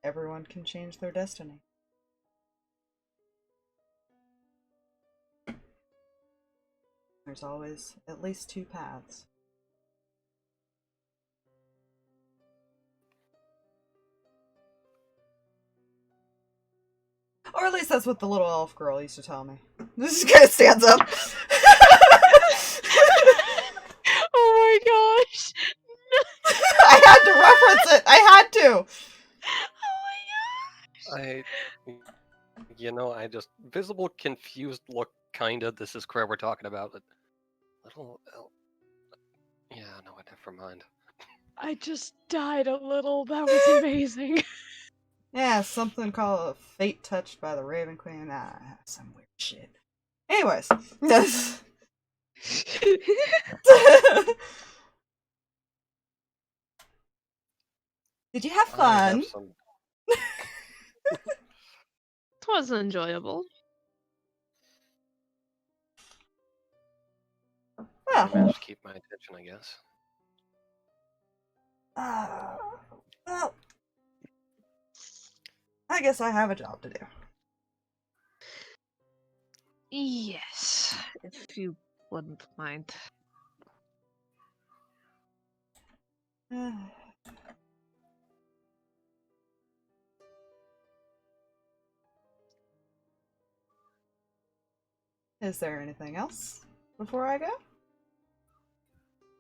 Everyone can change their destiny. There's always at least two paths. Or at least that's what the little elf girl used to tell me. This guy stands up. Oh my gosh! I had to reference it! I had to! Oh my gosh! I just visible confused look. Kinda. This is Kreh we're talking about. But little. Yeah, no, never mind. I just died a little. That was amazing. Yeah, something called Fate Touched by the Raven Queen. Some weird shit. Anyways. Did you have fun? It was enjoyable. I Well, managed to keep my attention, I guess. well, I guess I have a job to do. Yes, if you wouldn't mind. Is there anything else before I go?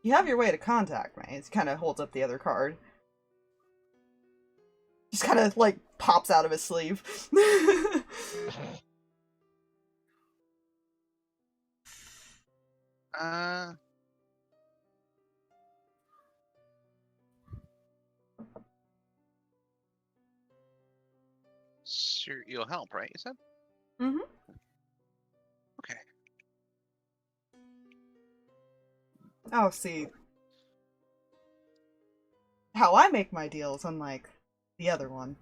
You have your way to contact me. It kind of holds up the other card. Just kind of like pops out of his sleeve. Sure, you'll help, right? You said? Mm-hmm. Okay. Oh, see. how I make my deals, unlike the other one,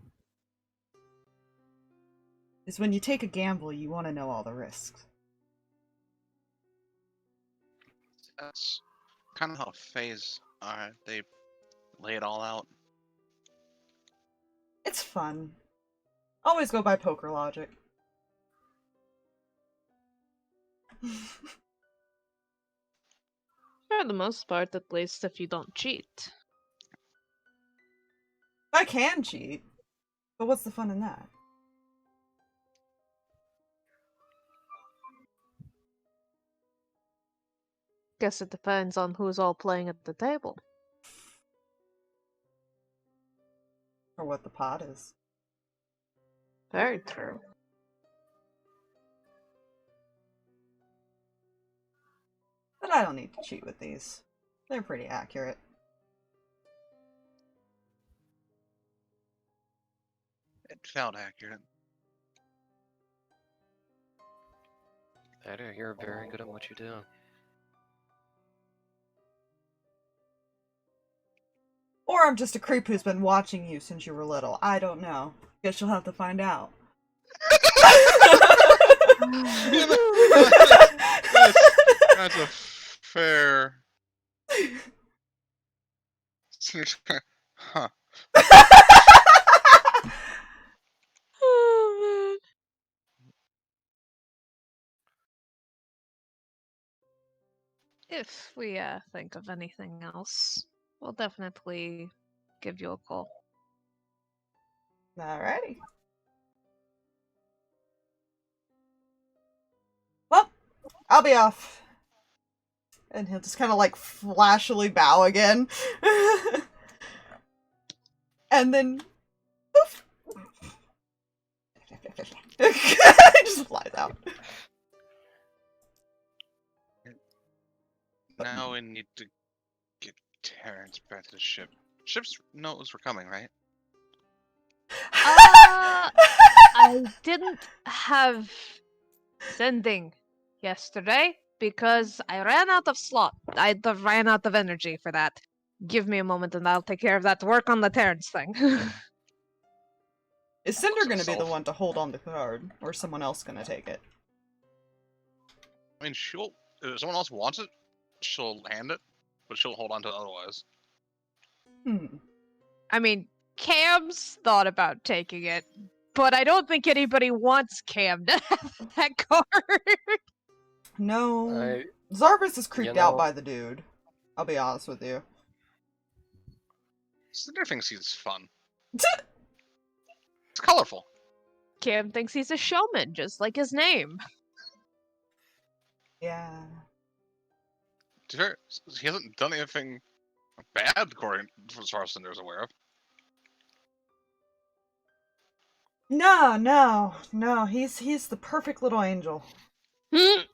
is when you take a gamble, you want to know all the risks. That's kind of how Fays are. They lay it all out. It's fun. Always go by poker logic. For the most part, at least, if you don't cheat. I can cheat, but what's the fun in that? Guess it depends on who's all playing at the table. Or what the pot is. Very true. But I don't need to cheat with these. They're pretty accurate. It felt accurate. Eddie, you're very good at what you do. Or I'm just a creep who's been watching you since you were little. I don't know. Guess you'll have to find out. That's a fair. Huh. Oh, man. If we think of anything else, we'll definitely give you a call. Alrighty. Well, I'll be off. And he'll just kind of like flashily bow again. And then poof. He just flies out. Now we need to get Terrence back to the ship. Ships knows we're coming, right? I didn't have sending yesterday because I ran out of slot. I ran out of energy for that. Give me a moment and I'll take care of that. Work on the Terrence thing. Is Cinder Looks going to be the itself. one to hold on the card, or is someone else going to take it? I mean, if someone else wants it, she'll hand it, but she'll hold on to it otherwise. I mean, Cam's thought about taking it, but I don't think anybody wants Cam to have that card. No. Zarvis is creeped out by the dude. I'll be honest with you. Cinder thinks he's fun. It's colorful. Cam thinks he's a showman, just like his name. Yeah. To be fair, he hasn't done anything bad, according as far as Cinder is aware of. No. He's the perfect little angel. It's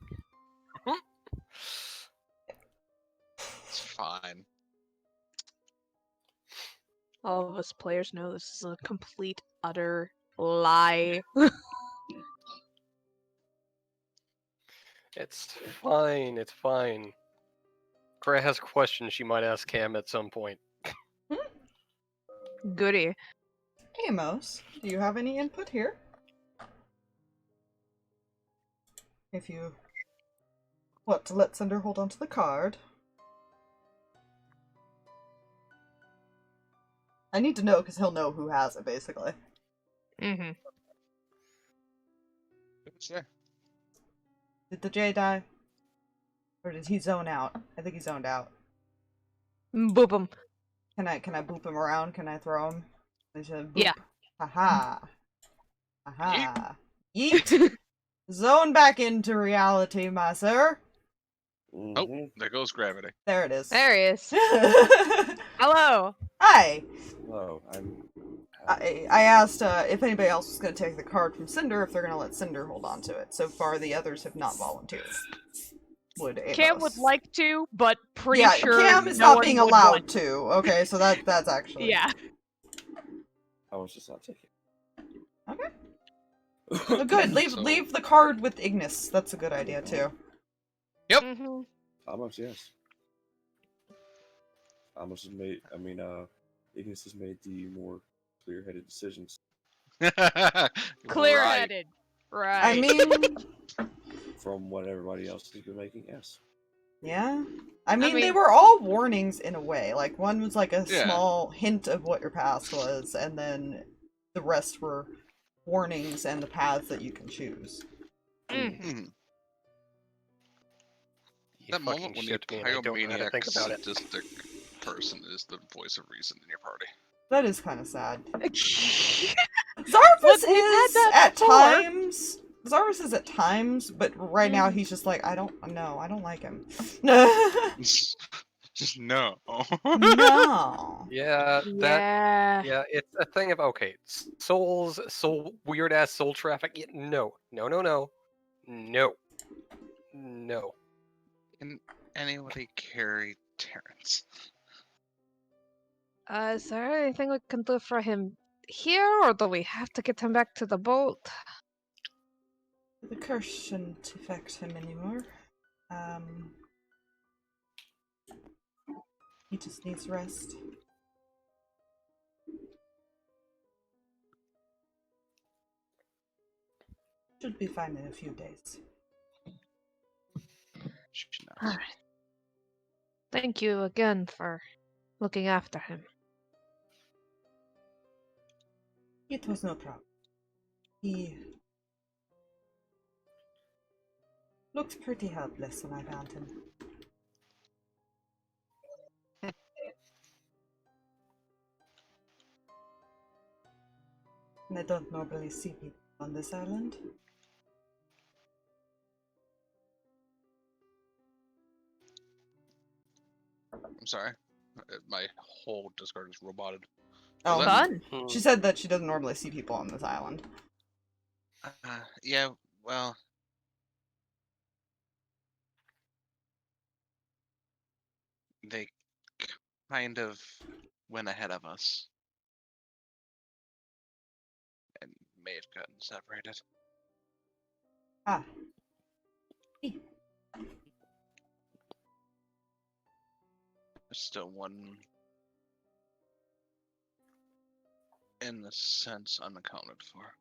fine. All of us players know this is a complete, utter lie. It's fine, it's fine. Kreh has questions she might ask Cam at some point. Goody. Amos, do you have any input here? If you want to let Cinder hold onto the card. I need to know because he'll know who has it, basically. Mm-hmm. Sure. Did the J die? Or did he zone out? I think he zoned out. Boop him. Can I boop him around? Can I throw him? I said boop. Yeah. Haha. Haha. Yeet! Zone back into reality, my sir. Oh, there goes gravity. There it is. There he is. Hello. Hi. Hello, I asked if anybody else was going to take the card from Cinder, if they're going to let Cinder hold on to it. So far, the others have not volunteered. Would Amos. Cam would like to, but pretty yeah, sure Cam is no not one being would allowed want to. Okay, so that's actually... Yeah. I was just not taking Okay. Well, good. Leave the card with Ignis. That's a good idea, too. Yep. Mm-hmm. Almost, yes. Almost made, Ignis has made the more clear-headed decisions. Clear-headed. Right. I mean, From what everybody else has been making, yes. yeah. I mean, they mean- were all warnings in a way. Like, one was like a Yeah. small hint of what your past was, and then the rest were warnings and the paths that you can choose. Mhm. You That fucking moment when the shipped me and I don't know how to pyromaniac think about it. sadistic person is the voice of reason in your party. That is kind of sad. Well, Zarvis we've had is that at before. times. Zarvis is at times, but right now he's just like, I don't like him. Just no. No. Yeah, Yeah. yeah, it's a thing of okay, soul weird ass soul traffic. No. Can anybody carry Terrence? Is there anything we can do for him here, or do we have to get him back to the boat? The curse shouldn't affect him anymore. He just needs rest. Should be fine in a few days. She knows. Alright. Thank you again for looking after him. It was no problem. He looked pretty helpless when I found him. And I don't normally see people on this island. I'm sorry. My whole Discord is roboted. Oh, Well, Fun. she said that she doesn't normally see people on this island. Yeah, well... They kind of went ahead of us. And may have gotten separated. Ah. There's still one... in a sense, unaccounted for.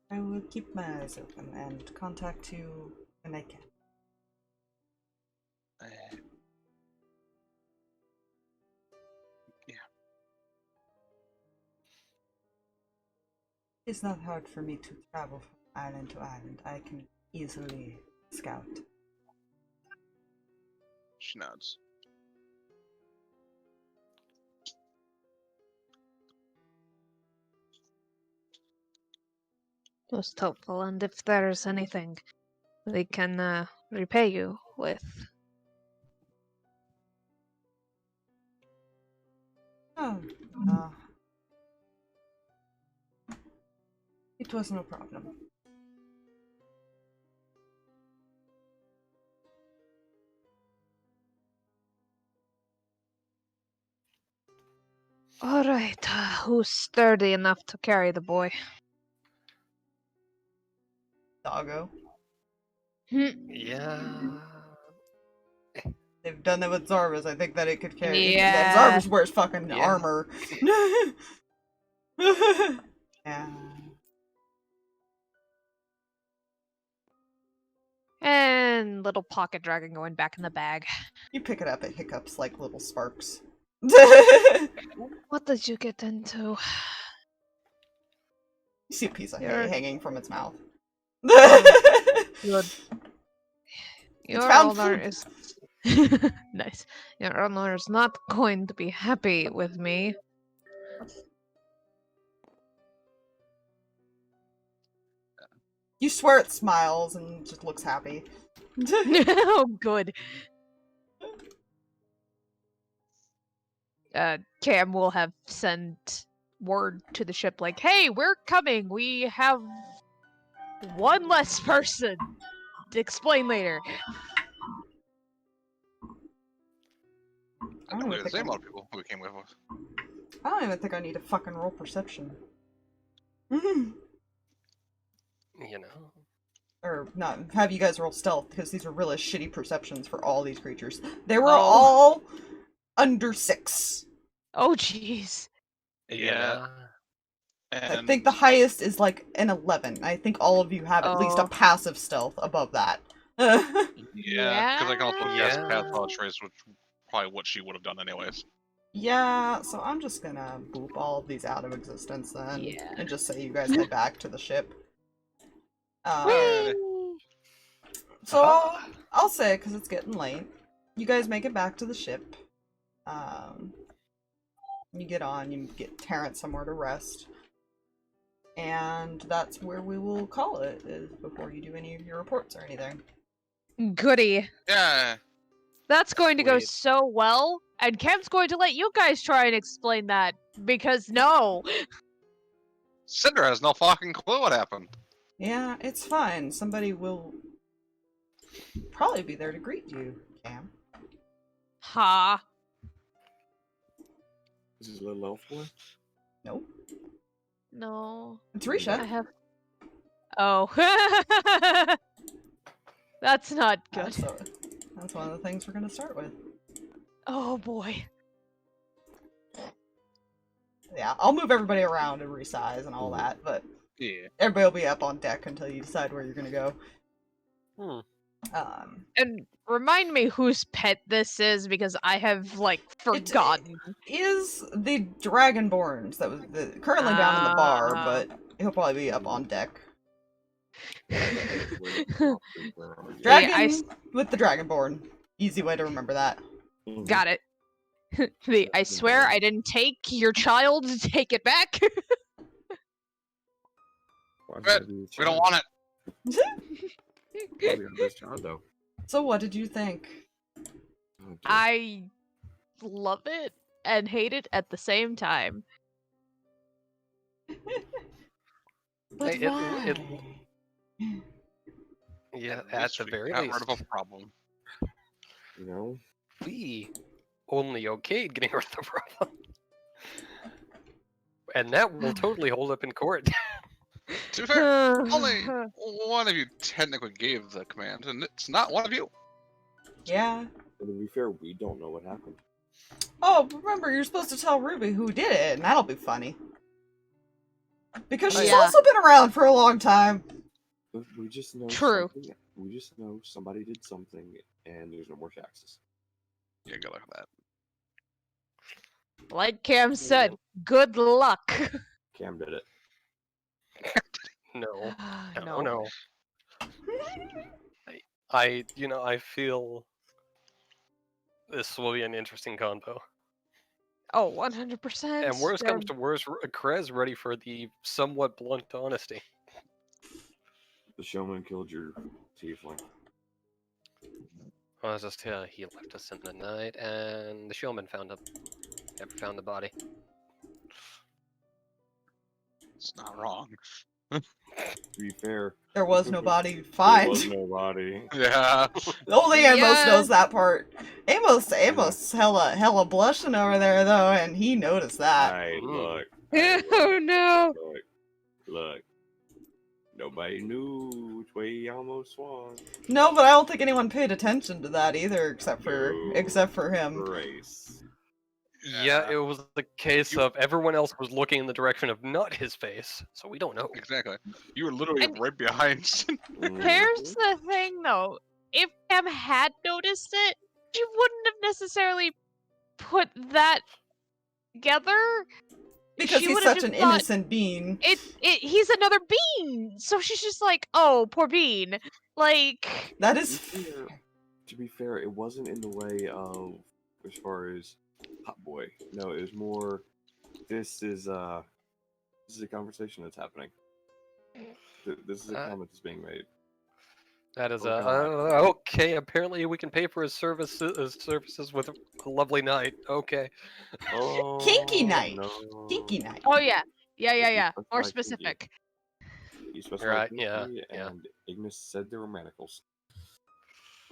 I will keep my eyes open and contact you when I can. Yeah. It's not hard for me to travel from island to island. I can easily scout. She nods. Most helpful, and if there's anything we can repay you with. Oh, it was no problem. Alright, who's sturdy enough to carry the boy? Doggo. Yeah. They've done it with Zarvis. I think that it could carry. Yeah. That Zarvis wears fucking Yeah. armor. Yeah. And little pocket dragon going back in the bag. You pick it up, it hiccups like little sparks. What did you get into? You see a piece of hay You're- hanging from its mouth. Good. Your found owner food. is nice. Your owner is not going to be happy with me. You swear it smiles and just looks happy. Oh, good. Cam will have sent word to the ship like, "Hey, we're coming. We have one less person. Explain later." I think we're the same amount of people we came with. I don't even think I need to fucking roll perception. Mhm. You know. or not have you guys roll stealth, because these are really shitty perceptions for all these creatures. They were Oh. all under 6. Oh, jeez. Yeah. I And think the highest is like an 11. I think all of you have at least a Oh. passive stealth above that. yeah, because I can also cast Yeah. Path Thought Trace, which is probably what she would have done anyways. Yeah, so I'm just gonna boop all of these out of existence then, Yeah. and just say you guys head back to the ship. Alrighty. So Aha. I'll say it because it's getting late. You guys make it back to the ship. You get on, you get Terrence somewhere to rest. And that's where we will call it, is before you do any of your reports or anything. Goody. Yeah. That's going to go Sweet. so well, and Cam's going to let you guys try and explain that, because no. Cinder has no fucking clue what happened. Yeah, it's fine. Somebody will probably be there to greet you, Cam. Ha. This is a little elf boy. Nope. No. It's I Risha. have... Oh. That's not good. So that's one of the things we're gonna start with. Oh boy. Yeah, I'll move everybody around and resize and all that, but Yeah. everybody will be up on deck until you decide where you're gonna go. Hmm. And remind me whose pet this is, because I have, like, forgotten. Is the Dragonborns that was currently down in the bar, Ah. but he'll probably be up on deck. Yeah, Dragon with the Dragonborn. Easy way to remember that. got it. I swear I didn't take your child, take it back. But we don't want it. This child, though. So what did you think? Oh, dear. I love it and hate it at the same time. But It- why? Yeah, At at least the we very got least, rid of a problem. You know? we only okayed getting rid of the problem. And that will totally hold up in court. To be fair, only one of you technically gave the command, and it's not one of you. Yeah. And to be fair, we don't know what happened. Oh, remember, you're supposed to tell Ruby who did it, and that'll be funny. Because she's Yeah. also been around for a long time. But we just know True. something. We just know somebody did something, and there's no more taxes. Yeah, good luck with that. Like Cam said, good luck. Cam did it. No, No. no. I feel this will be an interesting convo. Oh, 100%. And worst comes to worst, Kreh's ready for the somewhat blunt honesty. The showman killed your tiefling. Well, just he left us in the night, and the showman never found the body. It's not wrong. To be fair, There was nobody to there find. was nobody. Yeah. Only Amos Yeah. knows that part. Amos hella blushing over there though, and he noticed that. Hey, look. Oh no. Look. Nobody knew which way he almost swung. No, but I don't think anyone paid attention to that either, except for No. him. Grace. Yeah, it was the case of everyone else was looking in the direction of not his face, so we don't know. Exactly. You were literally And- right behind. Here's the thing, though. If Cam had noticed it, she wouldn't have necessarily put that together. Because She he's would've such just an thought, innocent being. He's another bean. So she's just like, oh, poor bean. Like, That To is be fair- to be fair, it wasn't in the way of as far as hot boy. No, it was more. This is a conversation that's happening. This is a comment that's being made. That is Oh, God. okay. Apparently, we can pay for his services with a lovely night. Okay. Oh, Kinky night. No. Kinky night. oh yeah. Yeah. That's More like kinky. specific. You specified Right, kinky, yeah, yeah. and Ignis said they were manacles.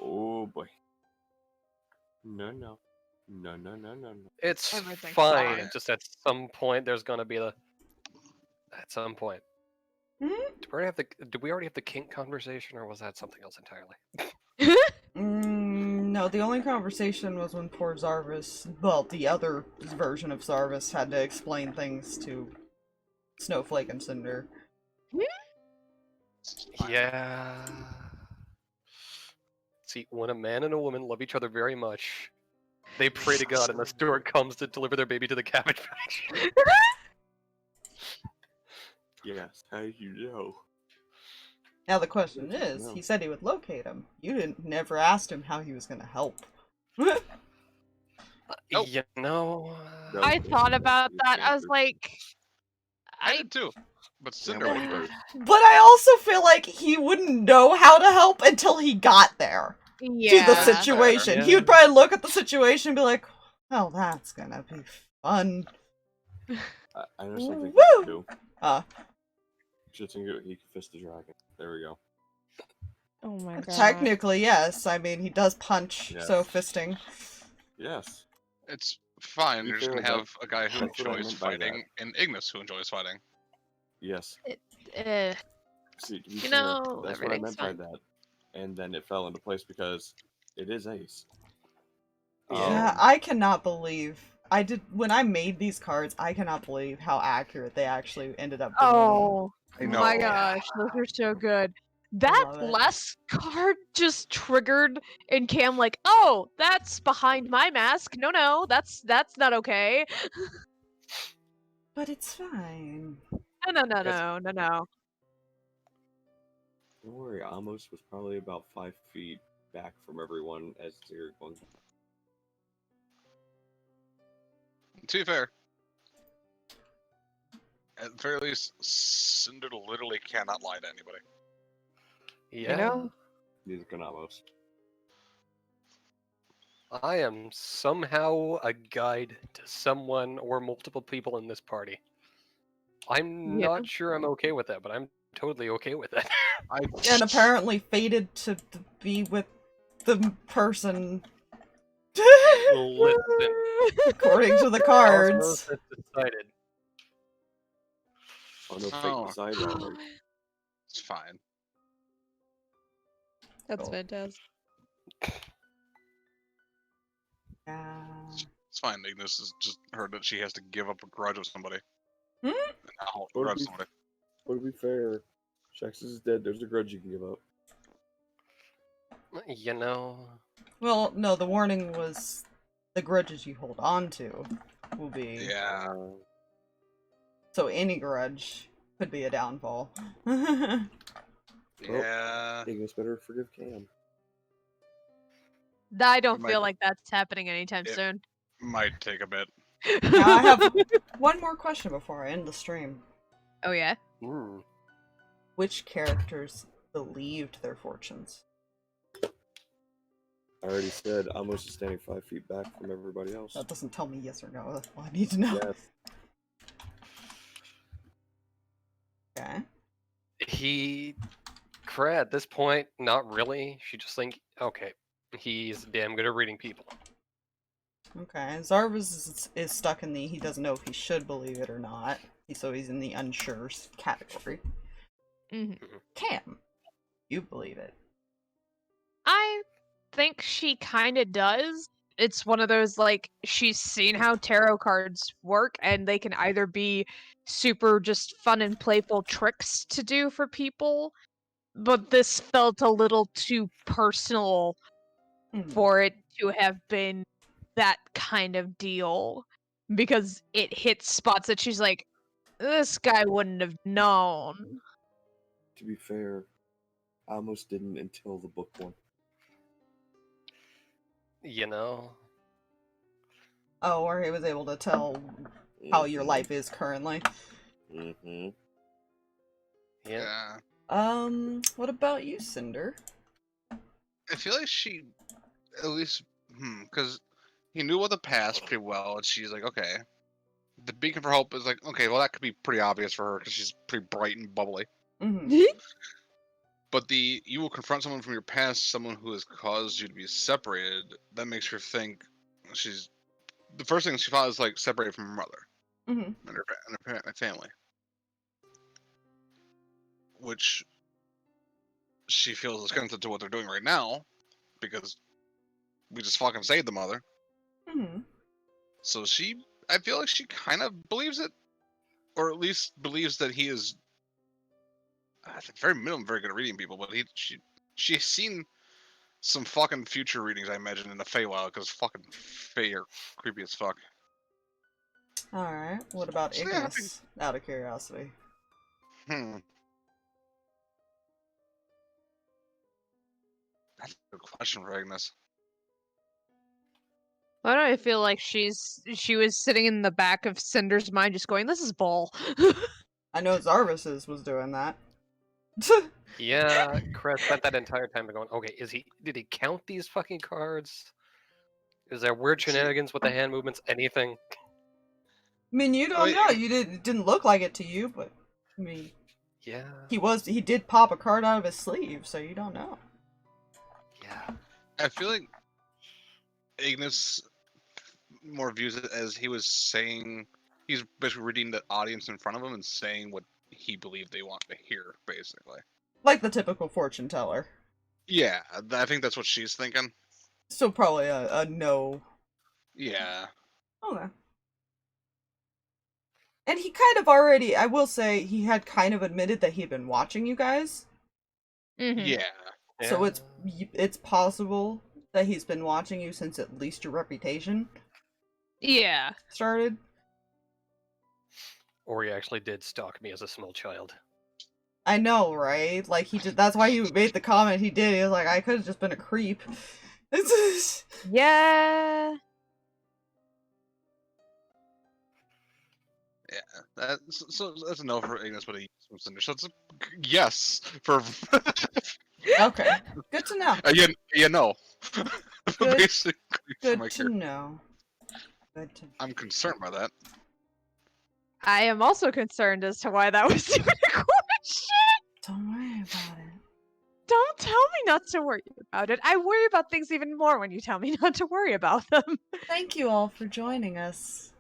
Oh boy. No. It's Everything's fine. fine. Just at some point, there's gonna be at some point. Did we already have the kink conversation, or was that something else entirely? No, the only conversation was when poor Zarvis, well, the other version of Zarvis had to explain things to Snowflake and Cinder. Yeah. See, when a man and a woman love each other very much, they pray to God, and the steward comes to deliver their baby to the cabbage patch. Yes, how you know? Now the question Good to is, know. he said he would locate him. You never asked him how he was gonna help. Nope. You know, That I was thought basically about the that. I was answer. like, I did too. But Cinder well, went first. But I also feel like he wouldn't know how to help until he got there. To the yeah. situation. Yeah. He would probably look at the situation and be like, well, that's gonna be fun. I know something Woo! he could do. Just think he could fist the dragon. There we go. Oh my god. Technically, yes. I mean, he does punch, Yes. so fisting. Yes. It's fine. To be You're just fair, gonna have a guy who that's what I enjoys meant by that. fighting and Ignis who enjoys fighting. Yes. See, to be You fair, know, that's what I everything's meant by fine. that. And then it fell into place because it is Ace. Yeah, I cannot believe. When I made these cards, I cannot believe how accurate they actually ended up being. Oh I my know. gosh, those are so good. That Love it. last card just triggered in Cam like, oh, that's behind my mask. No, that's not okay. But it's fine. No. Don't worry, Amos was probably about 5 feet back from everyone as they're going. To be fair, at the very least, Cinder literally cannot lie to anybody. yeah. You know? Neither can Amos. I am somehow a guide to someone or multiple people in this party. I'm Yeah. not sure I'm okay with that, but I'm totally okay with it. And apparently fated to be with the person. Listen, According to the Cosmos cards. has decided. Oh no, fate Oh. decided already. It's fine. That's Cool. fantastic. Yeah. It's fine. Ignis has just heard that she has to give up a grudge with somebody. Hmm? And now hold a Or grudge be- with somebody. But to be fair, Shaxx is dead. There's a grudge you can give up. You know, Well, no, the warning was the grudges you hold on to will be. Yeah. So any grudge could be a downfall. Yeah. Ignis better forgive Cam. I don't might- feel like that's happening anytime it- soon. Might take a bit. Now I have one more question before I end the stream. Oh yeah? Which characters believed their fortunes? I already said Amos is standing 5 feet back from everybody else. That doesn't tell me yes or no. That's all I need to know. Yes. Okay. Kreh at this point, not really. She just think, okay, he's damn good at reading people. Okay. Zarvis is stuck in the he doesn't know if he should believe it or not. So he's in the unsure category. Mhm. Cam, you believe it. I think she kind of does. It's one of those, like, she's seen how tarot cards work, and they can either be super just fun and playful tricks to do for people, but this felt a little too personal for it to have been that kind of deal, because it hits spots that she's like, this guy wouldn't have known. To be fair, Amos didn't until the book one. You know, Oh, where he was able to tell how your life is currently. Mm-hmm. yeah. What about you, Cinder? I feel like she, at least, because he knew about the past pretty well, and she's like, okay. The beacon for hope is like, okay, well, that could be pretty obvious for her because she's pretty bright and bubbly. Mm-hmm. But you will confront someone from your past, someone who has caused you to be separated. That makes her think the first thing she thought is like separated from her mother Mm-hmm. and her family. which she feels is connected to what they're doing right now, because we just fucking saved the mother. Hmm. So I feel like she kind of believes it, or at least believes that he is, at the very minimum, very good at reading people. But she's seen some fucking future readings, I imagine, in the Feywild, because fucking Fey are creepy as fuck. Alright, what about So, yeah, Ignis? Out of curiosity. That's a good question for Agnes. Why do I feel like she was sitting in the back of Cinder's mind just going, this is bull. I know Zarvis's was doing that. Yeah, Kreh spent that entire time going, okay, did he count these fucking cards? Is there weird shenanigans with the hand movements? Anything? I mean, you don't know. It didn't look like it to you, but I mean, Yeah. he did pop a card out of his sleeve, so you don't know. Yeah. I feel like Ignis more views it as he was saying, he's basically reading the audience in front of him and saying what he believed they want to hear, basically. Like the typical fortune teller. Yeah, I think that's what she's thinking. So probably a no. Yeah. Okay. And he kind of already, I will say, he had kind of admitted that he'd been watching you guys. Mm-hmm. Yeah. So it's possible that he's been watching you since at least your reputation Yeah. started. Or he actually did stalk me as a small child. I know, right? Like he did. That's why he made the comment he did. He was like, "I could have just been a creep." Yeah. Yeah. That's a no for Ignis, but a yes from Cinder. So it's a yes for. Okay, good to know. Yeah, no. Good- Basically, for Good my to character. know. Good to. I'm concerned by that. I am also concerned as to why that was even a question. Don't worry about it. Don't tell me not to worry about it. I worry about things even more when you tell me not to worry about them. Thank you all for joining us.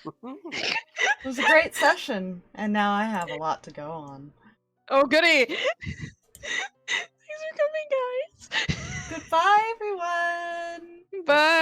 It was a great session, and now I have a lot to go on. Oh, goody! Thanks for coming, guys. Goodbye, everyone. Bye.